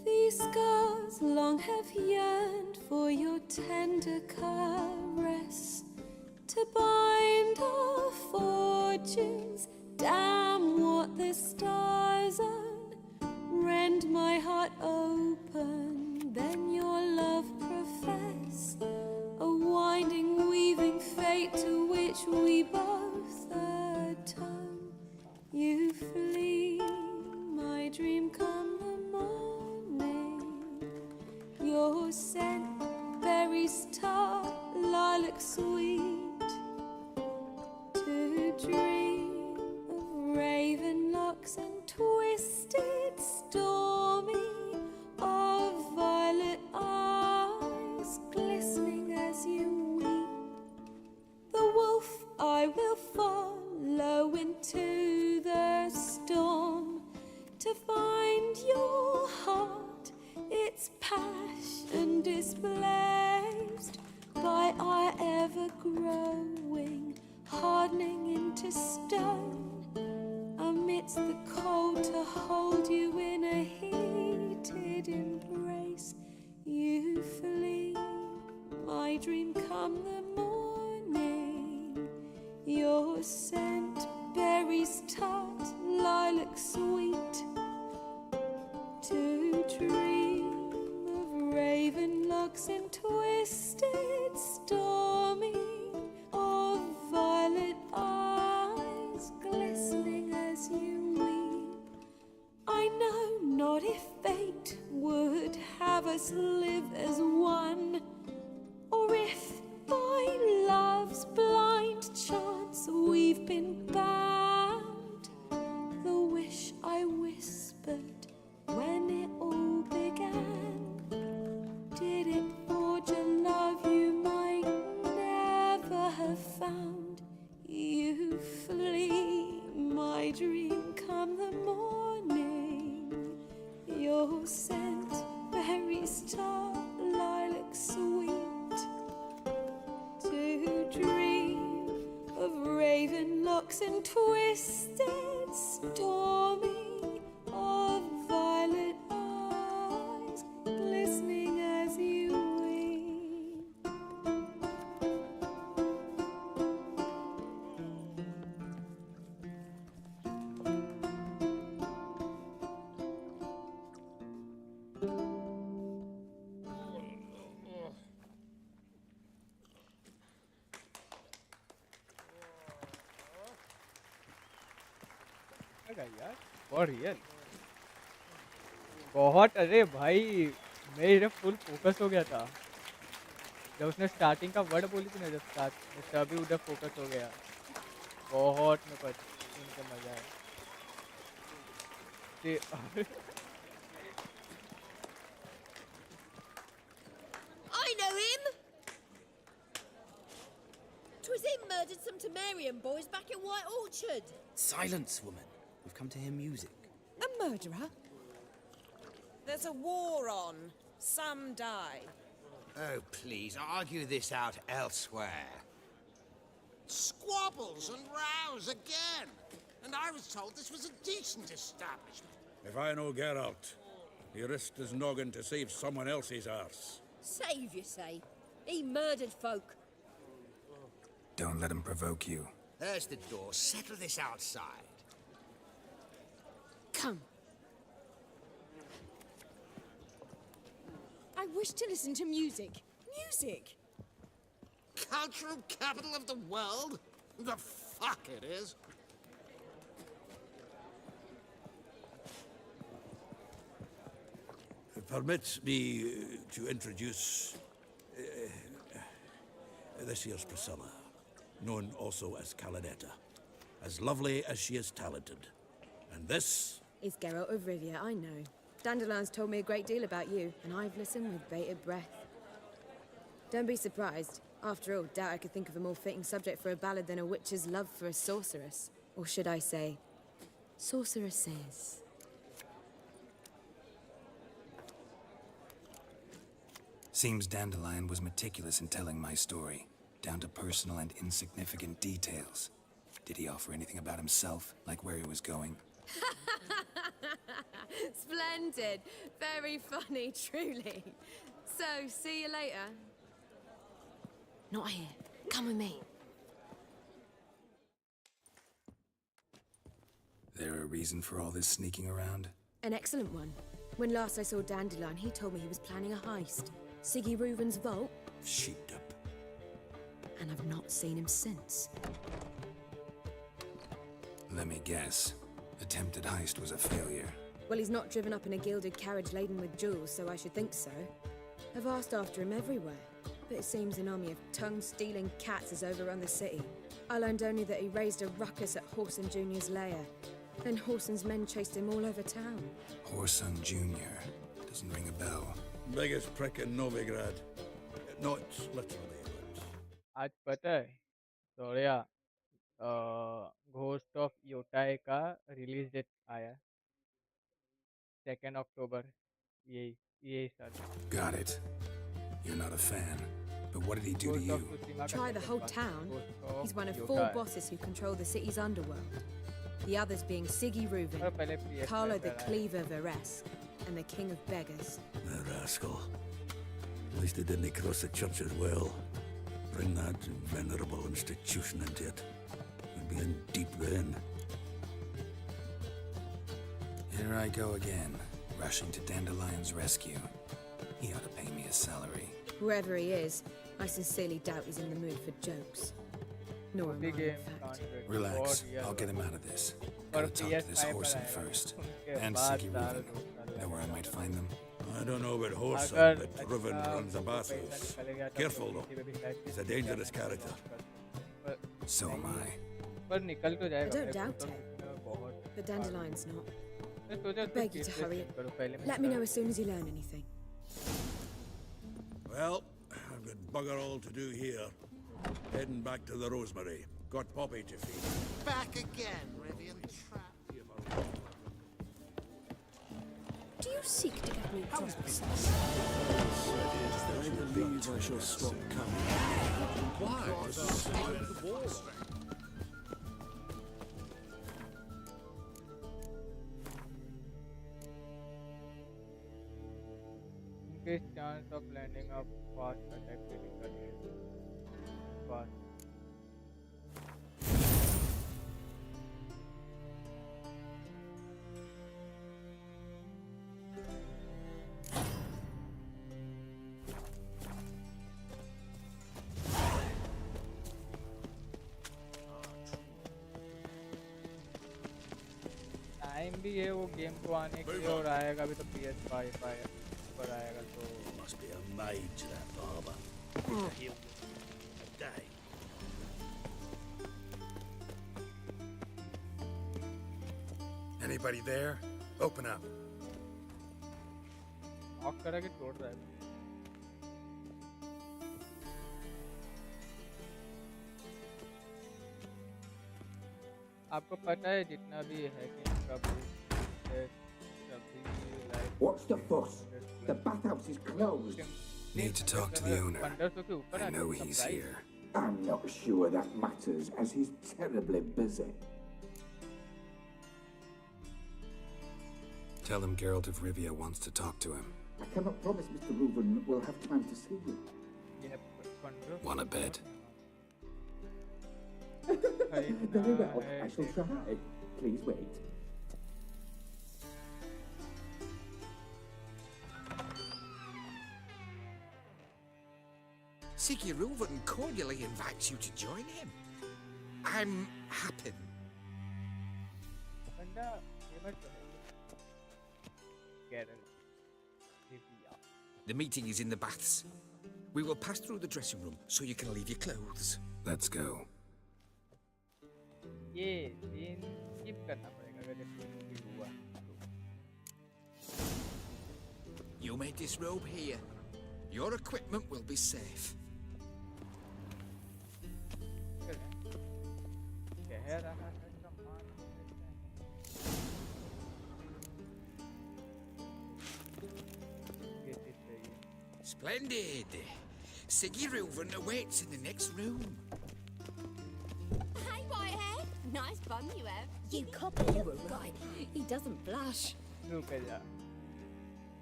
These scars long have yearned for your tender caress, to bind our fortunes. Damn what the stars own. Rend my heart open, then your love profess, a winding, weaving fate to which we both atone. You flee, my dream come the morning. Your scent, berries tart, lilac sweet. To dream of raven locks and twisted, stormy, of violet eyes glistening as you weep. The wolf I will follow into the storm, to find your heart, its passion displaced by our ever-growing, hardening into stone. Amidst the cold, to hold you in a heated embrace, dream come the morning. Your scent, berries tart, lilac sweet. To dream of raven locks and twisted stormy, of violet eyes glistening as you weep. I know not if fate would have us live as one, or if by love's blind chance we've been bound. The wish I whispered when it all began, did it forge a love you might never have found? You flee, my dream come the morning. Your scent, berries tart, lilac sweet. To dream of raven locks and twisted stormy, of violet eyes glistening as you weep. अरे यार for real बहुत। अरे भाई मेरे full focus हो गया था जब उसने स्टार्टिंग का वर्ड बोली थी ना, जब स्टार्ट तभी उधर फोकस हो गया। बहुत मेरे को सुन के मजा आया। I know him! 'Twas him murdered some Temerian boys back in White Orchard. Silence, woman. We've come to hear music. A murderer? There's a war on. Some die. Oh, please, argue this out elsewhere. Squabbles and rows again. And I was told this was a decent establishment. If I know Geralt, he risked his noggin to save someone else's arse. Save, you say? He murdered folk. Don't let him provoke you. There's the door. Settle this outside. Come. I wish to listen to music. Music! Cultural capital of the world? The fuck it is. Permit me to introduce this here's Priscilla, known also as Calinetta, as lovely as she is talented. And this is Geralt of Rivia, I know. Dandelion's told me a great deal about you, and I've listened with bated breath. Don't be surprised. After all, doubt I could think of a more fitting subject for a ballad than a witch's love for a sorceress. Or should I say, sorceresses. Seems Dandelion was meticulous in telling my story, down to personal and insignificant details. Did he offer anything about himself, like where he was going? Splendid. Very funny, truly. So, see you later. Not here. Come with me. There a reason for all this sneaking around? An excellent one. When last I saw Dandelion, he told me he was planning a heist. Siggy Reuven's vault. sheeped up. And I've not seen him since. Let me guess. Attempted heist was a failure. Well, he's not driven up in a gilded carriage laden with jewels, so I should think so. I've asked after him everywhere, but it seems an army of tongue-stealing cats has overrun the city. I learned only that he raised a ruckus at Whoreson Jr.'s lair. Then Whoreson's men chased him all over town. Whoreson Jr. Doesn't ring a bell. Biggest prick in Novigrad. Not literally, but... आज पता है सोरिया ghost of योटाई का release date आया 2 अक्टूबर यही साल. Got it. You're not a fan, but what did he do to you? Try the whole town. He's one of 4 bosses who control the city's underworld. The others being Siggy Reuven, Carlo the Cleaver Veresk, and the King of Beggars. The rascal. At least they didn't cross the church as well. Bring that venerable institution into it. We'd be in deep then. Here I go again, rushing to Dandelion's rescue. He ought to pay me a salary. Whoever he is, I sincerely doubt he's in the mood for jokes. Nor am I, in fact. Relax, I'll get him out of this. Gotta talk to this horseman first. And Siggy Reuven. Know where I might find them? I don't know about Horson, but Reuven runs a bathhouse. Careful though, he's a dangerous character. So am I. I don't doubt it, but Dandelion's not. I beg you to hurry it. Let me know as soon as you learn anything. Well, I've got bugger all to do here. Heading back to the Rosemary. Got Poppy to feed. Back again, Rivian Trap. Do you seek to get me trouble? I believe I shall stop coming. Why? Increased chance of landing a fast attack critical hit. Fast. Time भी है वो game को आने के लिए और आएगा भी तो PS5 पर आएगा तो Must be a mage, that barber. He'll a day. Anybody there? Open up. Of करा के छोड़ रहा है आपको पता है जितना भी है कि What's the fuss? The bathhouse is closed. Need to talk to the owner. I know he's here. I'm not sure that matters, as he's terribly busy. Tell him Geralt of Rivia wants to talk to him. I cannot promise Mr. Reuven will have time to see you. Want a bed? Very well, I shall try. Please wait. Siggy Reuven cordially invites you to join him. I'm happy. The meeting is in the baths. We will pass through the dressing room so you can leave your clothes. Let's go. ये scene skip करना पड़ेगा अगर ये हुआ You may disrobe here. Your equipment will be safe. Splendid. Siggy Reuven awaits in the next room. Hey, Whitehair. Nice bum you have. You copy little guy. He doesn't blush. रुक जा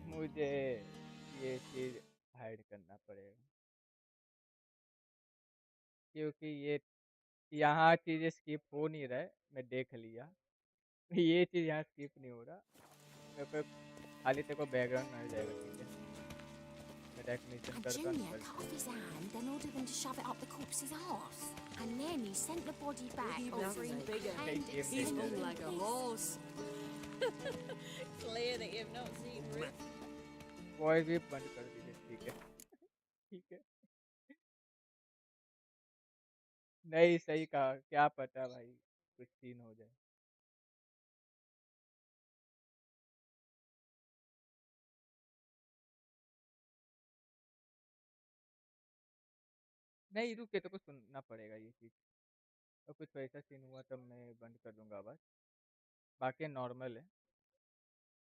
मुझे ये चीज हाइड करना पड़ेगा क्योंकि ये यहाँ चीजें स्किप हो नहीं रहा है मैं देख लिया ये चीज यहाँ स्किप नहीं हो रहा मेरे पे खाली तेरे को बैकग्राउंड मिल जाएगा ठीक है मेरा एक मिशन करता Junior cut off his hand, then ordered them to shove it up the corpse's arse. And then he sent the body back, offering bigger. He's hung like a horse. Clear that you've not seen Rick. Voice भी बंद कर दीजिए ठीक है नहीं सही कहा क्या पता भाई कुछ सीन हो जाए नहीं रुके तो कुछ सुनना पड़ेगा ये चीज और कुछ वैसा सीन हुआ तब मैं बंद कर दूंगा आवाज बाकी नॉर्मल है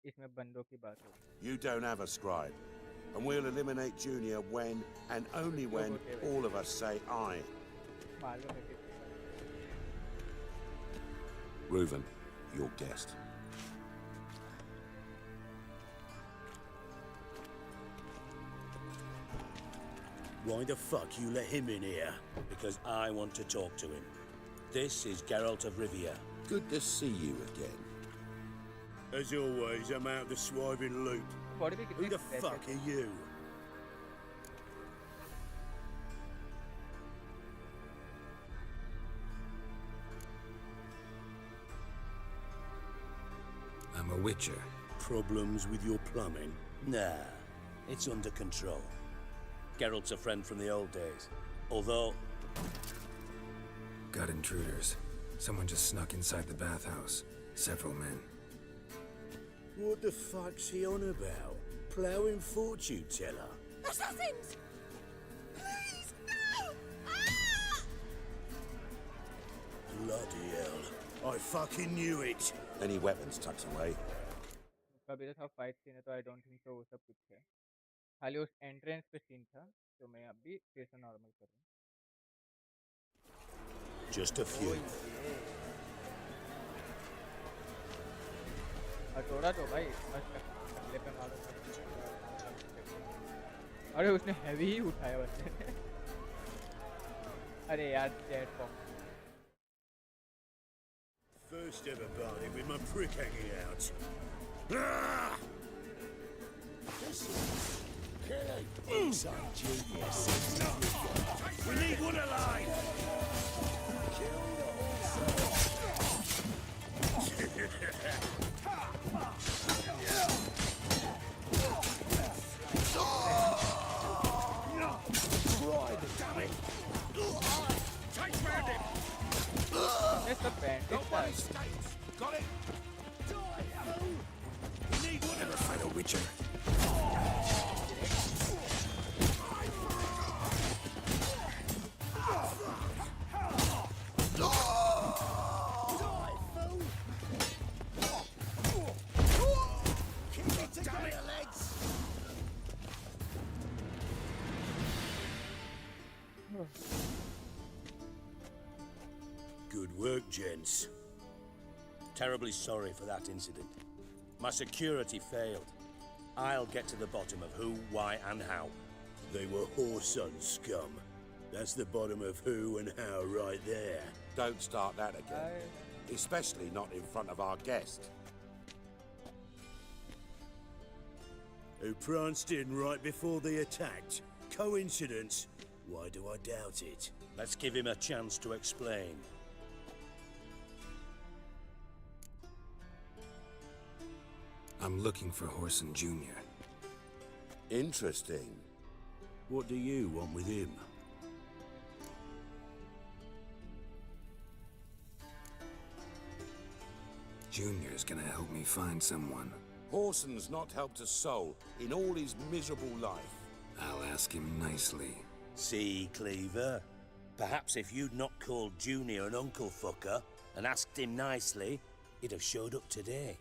इसमें बंदों की बात हो You don't have a scribe, and we'll eliminate Junior when and only when all of us say aye. मालूम है किसकी Reuven, your guest. Why the fuck you let him in here? Because I want to talk to him. This is Geralt of Rivia. Good to see you again. As always, I'm out the swiving loop. Who the fuck are you? I'm a witcher. Problems with your plumbing? Nah, it's under control. Geralt's a friend from the old days. Although... Got intruders. Someone just snuck inside the bathhouse. Several men. What the fuck's he on about? Ploughing fortune teller? Assassins! Please, no! Ah! Bloody hell. I fucking knew it. Any weapons tucked away? अभी तो था fight scene है तो I don't think so वो सब कुछ है खाली उस एंट्रेंस पे सीन था तो मैं अभी फिर से नॉर्मल कर रहा हूँ Just a few. हटोरा तो भाई मस्त कंधे पे मारो अरे उसने हैवी ही उठाया बंदे ने अरे यार chat box First ever party with my prick hanging out. Ah! Inside Junior. We need one alive! It's a bandit. Got it? We need one Never fight a witcher. Good work, gents. Terribly sorry for that incident. My security failed. I'll get to the bottom of who, why, and how. They were whoreson scum. That's the bottom of who and how right there. Don't start that again. Especially not in front of our guest. Who pranced in right before they attacked. Coincidence? Why do I doubt it? Let's give him a chance to explain. I'm looking for Whoreson Jr. Interesting. What do you want with him? Junior's gonna help me find someone. Whoreson's not helped a soul in all his miserable life. I'll ask him nicely. See, Cleaver? Perhaps if you'd not called Junior an uncle fucker and asked him nicely, he'd have showed up today.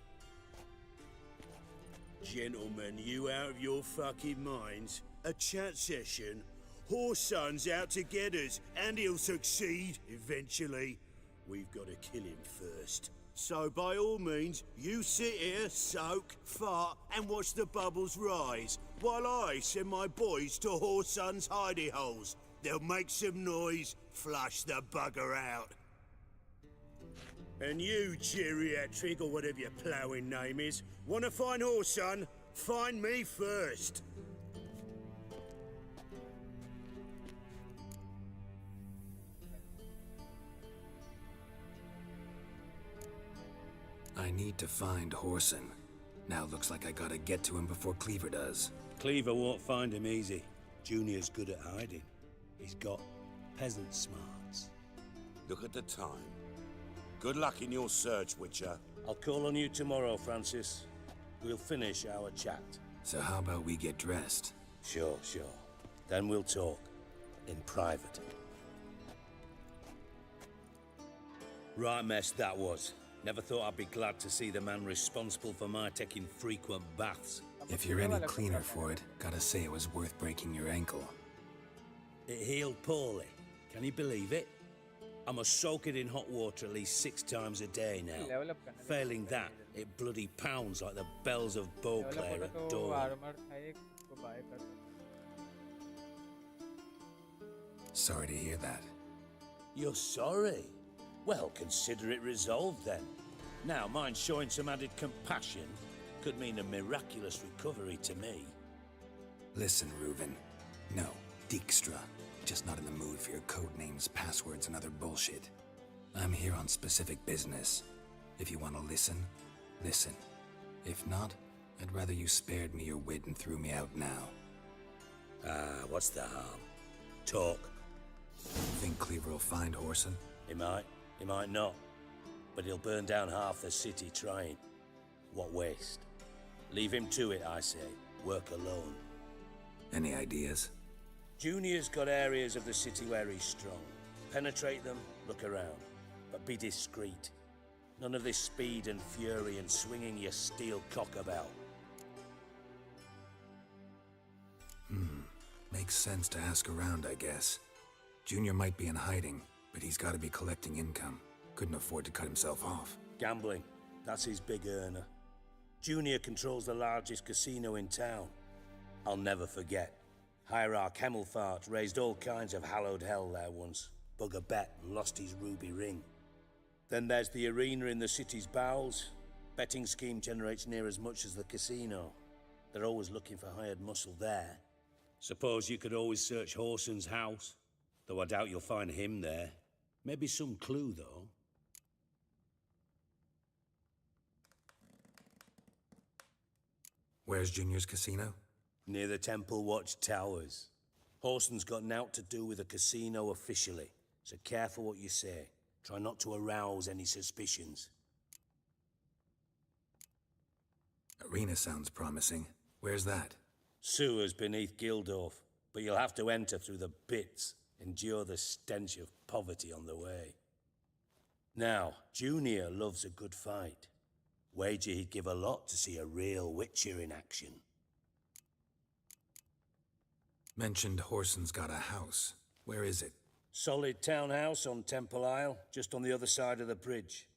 Gentlemen, you out of your fucking minds? A chat session? Whoreson's out to get us, and he'll succeed eventually. We've got to kill him first. So by all means, you sit here, soak, fart, and watch the bubbles rise, while I send my boys to Whoreson's hidey holes. They'll make some noise, flush the bugger out. And you, geriatric, or whatever your ploughing name is, want to find Whoreson? Find me first. I need to find Whoreson. Now looks like I gotta get to him before Cleaver does. Cleaver won't find him easy. Junior's good at hiding. He's got peasant smarts. Look at the time. Good luck in your search, Witcher. I'll call on you tomorrow, Francis. We'll finish our chat. So how about we get dressed? Sure. Then we'll talk. In private. Right mess that was. Never thought I'd be glad to see the man responsible for my taking frequent baths. If you're any cleaner for it, gotta say it was worth breaking your ankle. It healed poorly. Can you believe it? I must soak it in hot water at least 6 times a day now. Failing that, it bloody pounds like the bells of Beauclair at dawn. Sorry to hear that. You're sorry? Well, consider it resolved then. Now, mind showing some added compassion could mean a miraculous recovery to me. Listen, Reuven. No, Dijkstra. Just not in the mood for your code names, passwords, and other bullshit. I'm here on specific business. If you want to listen, listen. If not, I'd rather you spared me your wit and threw me out now. What's the harm? Talk. Think Cleaver will find Whoreson? He might not. But he'll burn down half the city trying. What waste? Leave him to it, I say. Work alone. Any ideas? Junior's got areas of the city where he's strong. Penetrate them, look around. But be discreet. None of this speed and fury and swinging your steel cock about. Makes sense to ask around, I guess. Junior might be in hiding, but he's got to be collecting income. Couldn't afford to cut himself off. Gambling. That's his big earner. Junior controls the largest casino in town. I'll never forget. Hierarch Hemmelfart raised all kinds of hallowed hell there once. Bug a bet and lost his ruby ring. Then there's the arena in the city's bowels. Betting scheme generates near as much as the casino. They're always looking for hired muscle there. Suppose you could always search Whoreson's house. Though I doubt you'll find him there. Maybe some clue, though. Where's Junior's casino? Near the Temple Watch Towers. Whoreson's got naught to do with a casino officially, so careful what you say. Try not to arouse any suspicions. Arena sounds promising. Where's that? Sewers beneath Gildorf, but you'll have to enter through the pits, endure the stench of poverty on the way. Now, Junior loves a good fight. Wager he'd give a lot to see a real Witcher in action. Mentioned Whoreson's got a house. Where is it? Solid townhouse on Temple Isle, just on the other side of the bridge.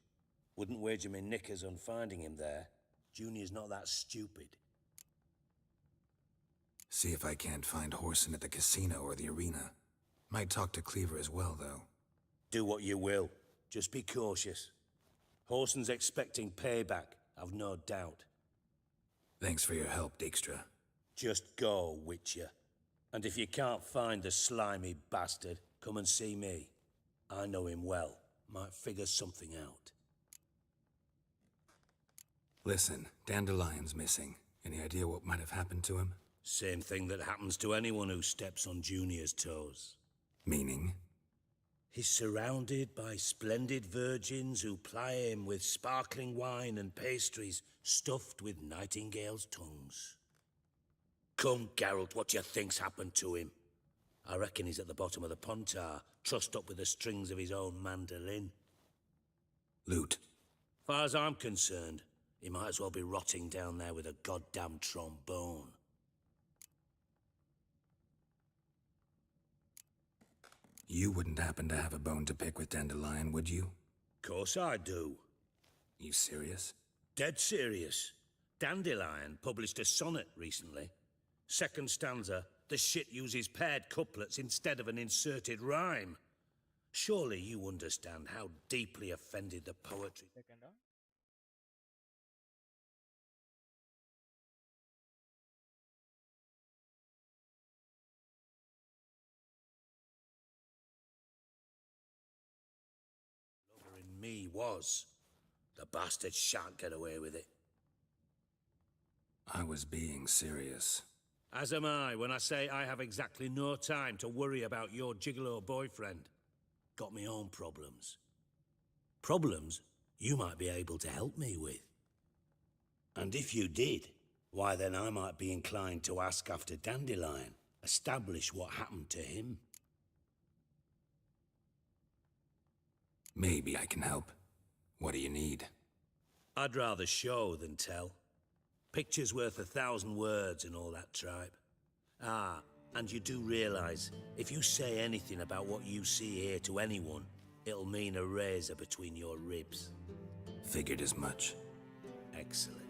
Wouldn't wager me knickers on finding him there. Junior's not that stupid. See if I can't find Whoreson at the casino or the arena. Might talk to Cleaver as well, though. Do what you will. Just be cautious. Whoreson's expecting payback, I've no doubt. Thanks for your help, Dijkstra. Just go, Witcher. And if you can't find the slimy bastard, come and see me. I know him well. Might figure something out. Listen, Dandelion's missing. Any idea what might have happened to him? Same thing that happens to anyone who steps on Junior's toes. Meaning? He's surrounded by splendid virgins who ply him with sparkling wine and pastries stuffed with nightingales' tongues. Come, Geralt, what do you think's happened to him? I reckon he's at the bottom of the Pontar, trussed up with the strings of his own mandolin. Loot. Far as I'm concerned, he might as well be rotting down there with a goddamn trombone. You wouldn't happen to have a bone to pick with Dandelion, would you? Course I do. You serious? Dead serious. Dandelion published a sonnet recently. Second stanza, the shit uses paired couplets instead of an inserted rhyme. Surely you understand how deeply offended the poetry... me was. The bastard shan't get away with it. I was being serious. As am I when I say I have exactly no time to worry about your gigolo boyfriend. Got me own problems. Problems you might be able to help me with. And if you did, why then I might be inclined to ask after Dandelion, establish what happened to him. Maybe I can help. What do you need? I'd rather show than tell. Picture's worth 1,000 words and all that tribe. Ah, and you do realize, if you say anything about what you see here to anyone, it'll mean a razor between your ribs. Figured as much. Excellent.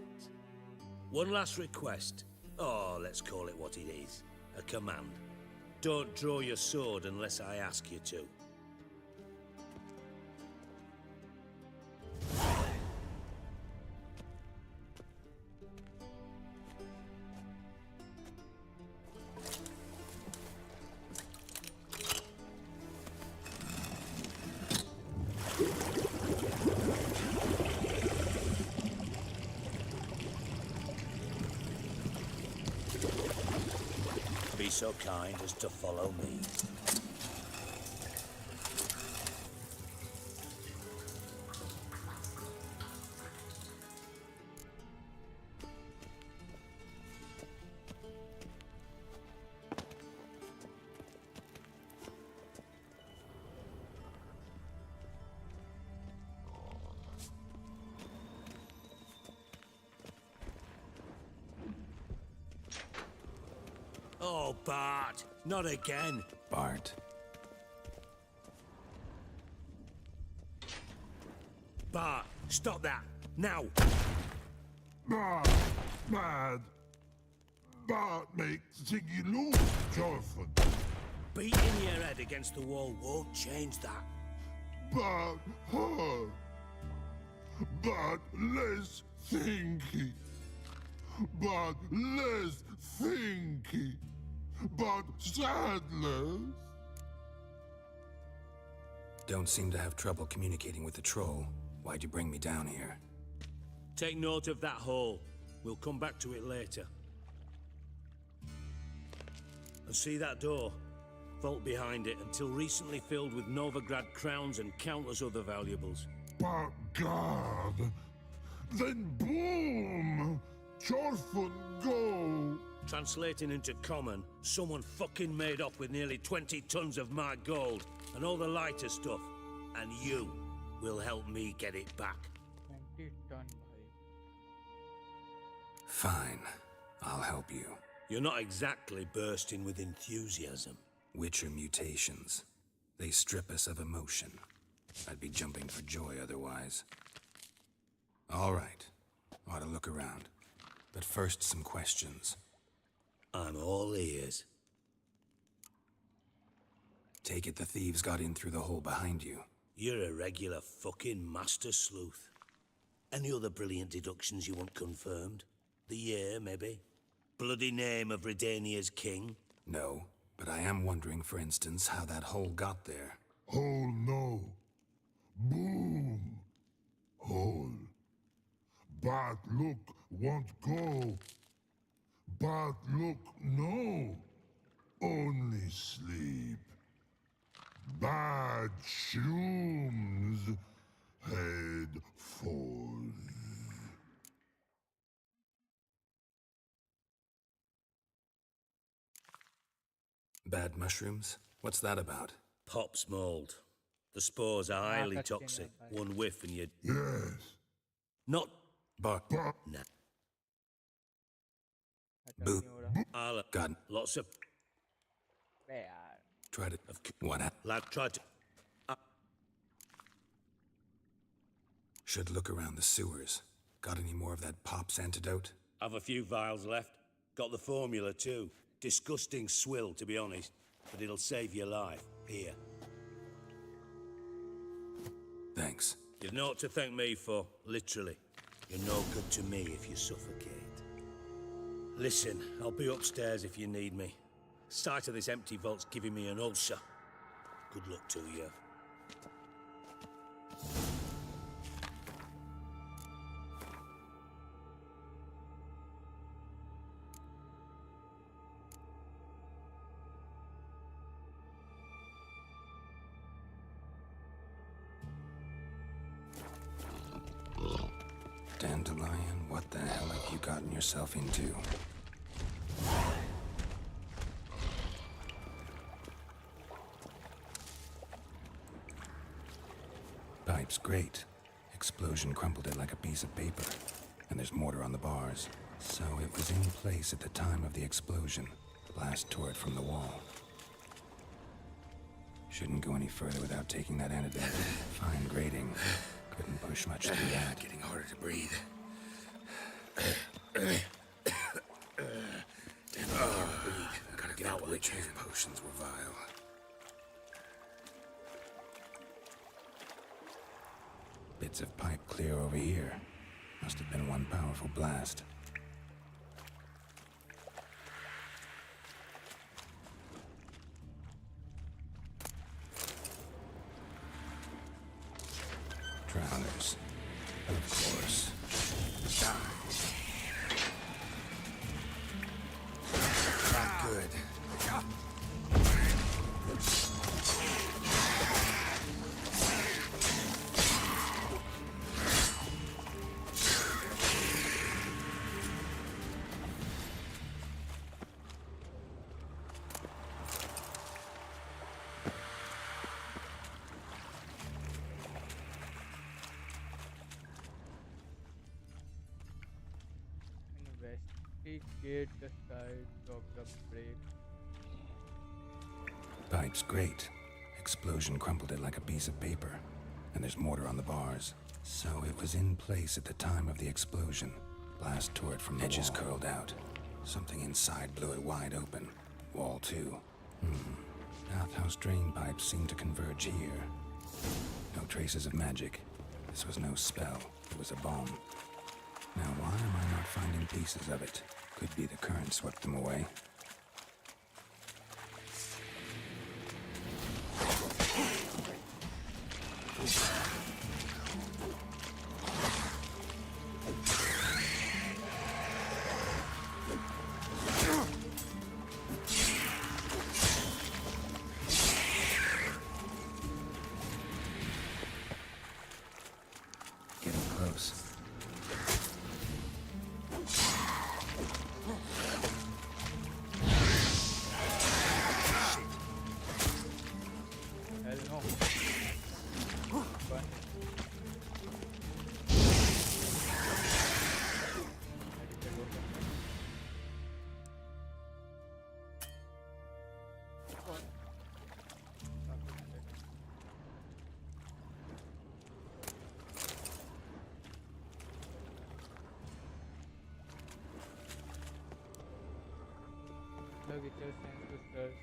One last request. Oh, let's call it what it is. A command. Don't draw your sword unless I ask you to. Be so kind as to follow me. Oh, Bart, not again. Bart. Bart, stop that, now. Bart, mad. Bart makes Ziggy lose, Jonathan. Beating your head against the wall won't change that. Bart hard. Bart less thinky. Bart less thinky. But sadless. Don't seem to have trouble communicating with the troll. Why'd you bring me down here? Take note of that hole. We'll come back to it later. And see that door? Vault behind it, until recently filled with Novigrad crowns and countless other valuables. But God, then boom! Chorfun go! Translating into common, someone fucking made off with nearly 20 tons of my gold and all the lighter stuff. And you will help me get it back. 20 ton, Fine. I'll help you. You're not exactly bursting with enthusiasm. Witcher mutations. They strip us of emotion. I'd be jumping for joy otherwise. All right. Ought to look around. But first, some questions. I'm all ears. Take it the thieves got in through the hole behind you. You're a regular fucking master sleuth. Any other brilliant deductions you want confirmed? The year, maybe? Bloody name of Redania's king? No, but I am wondering, for instance, how that hole got there. Hole no. Boom. Hole. But look, won't go. But look, no. Only sleep. Bad shoes. Head falls. Bad mushrooms? What's that about? Pop's mold. The spores are highly toxic. One whiff and you'd... Yes. Not... But... Nah. Boo. I'll... God. Lots of... Try to... What? Lad tried to... Should look around the sewers. Got any more of that Pop's antidote? Have a few vials left. Got the formula too. Disgusting swill, to be honest. But it'll save your life. Here. Thanks. You've naught to thank me for, literally. You're no good to me if you suffocate. Listen, I'll be upstairs if you need me. Sight of this empty vault's giving me an ulcer. Good luck to you. Dandelion, what the hell have you gotten yourself into? Pipe's great. Explosion crumpled it like a piece of paper. And there's mortar on the bars. So it was in place at the time of the explosion. Blast tore it from the wall. Shouldn't go any further without taking that antidote. Fine grading. Couldn't push much through that. Getting harder to breathe. Damn, I can't breathe. I gotta get out quick. Witch's potions were vile. Bits of pipe clear over here. Must have been one powerful blast. Drowners. Of course. Not good. Investigate the sides of the break. Pipe's great. Explosion crumpled it like a piece of paper. And there's mortar on the bars. So it was in place at the time of the explosion. Blast tore it from the edges curled out. Something inside blew it wide open. Wall too. Bathhouse drain pipes seem to converge here. No traces of magic. This was no spell. It was a bomb. Now why am I not finding pieces of it? Could be the current swept them away. Getting close. Hell no. But look at your ancestors.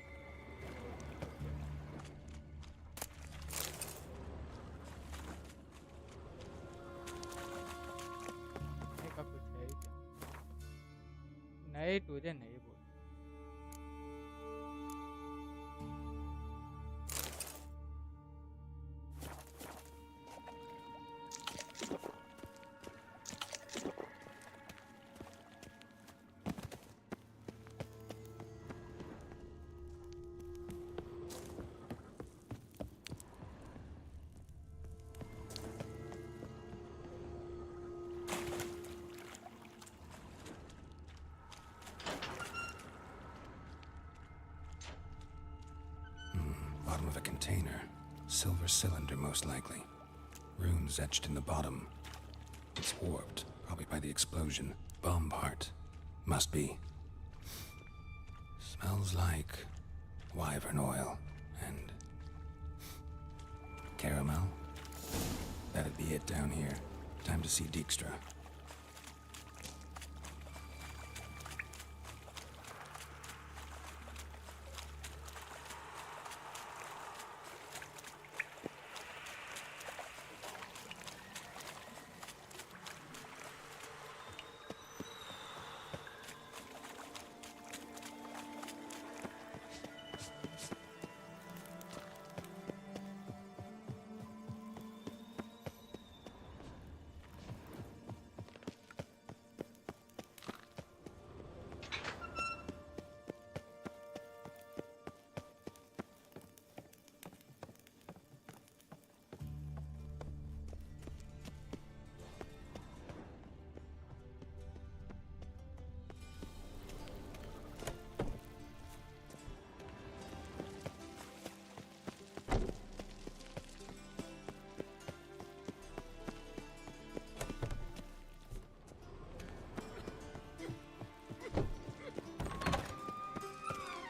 का कुछ है ही क्या? नहीं तुझे नहीं बोल Bottom of a container. Silver cylinder, most likely. Runes etched in the bottom. It's warped, probably by the explosion. Bomb part. Must be. Smells like wyvern oil and caramel. That'd be it down here. Time to see Dijkstra.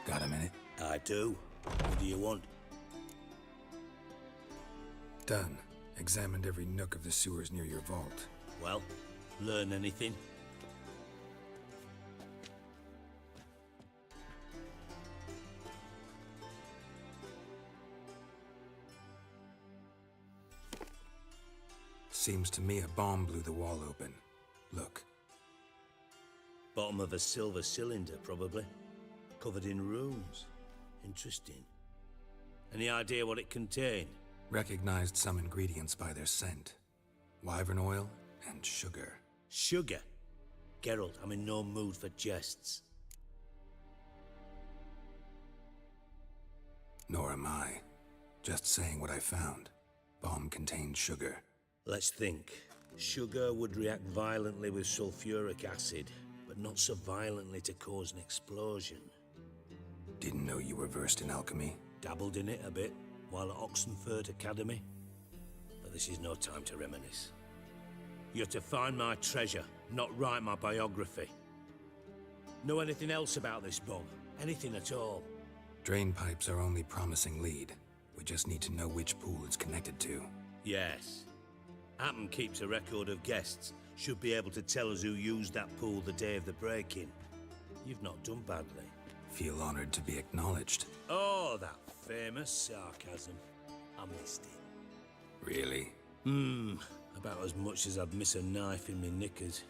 Got a minute? I do. What do you want? Done. Examined every nook of the sewers near your vault. Well, learn anything? Seems to me a bomb blew the wall open. Look. Bottom of a silver cylinder, probably. Covered in runes. Interesting. Any idea what it contained? Recognized some ingredients by their scent. Wyvern oil and sugar. Sugar? Geralt, I'm in no mood for jests. Nor am I. Just saying what I found. Bomb contained sugar. Let's think. Sugar would react violently with sulfuric acid, but not so violently to cause an explosion. Didn't know you were versed in alchemy. Dabbled in it a bit while at Oxenford Academy. But this is no time to reminisce. You're to find my treasure, not write my biography. Know anything else about this bomb? Anything at all? Drain pipes are only promising lead. We just need to know which pool it's connected to. Yes. Appen keeps a record of guests. Should be able to tell us who used that pool the day of the break-in. You've not done badly. Feel honored to be acknowledged. Oh, that famous sarcasm. I missed it. Really? About as much as I'd miss a knife in my knickers.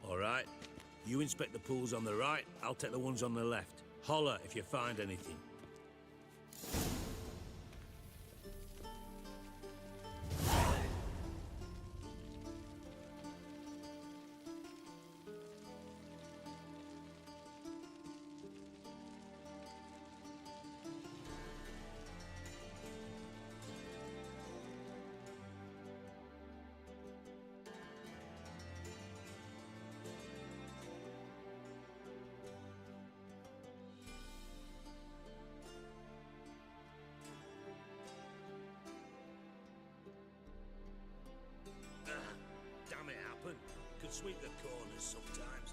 All right. You inspect the pools on the right, I'll take the ones on the left. Holler if you find anything. Damn it, Appen. Could sweep the corners sometime.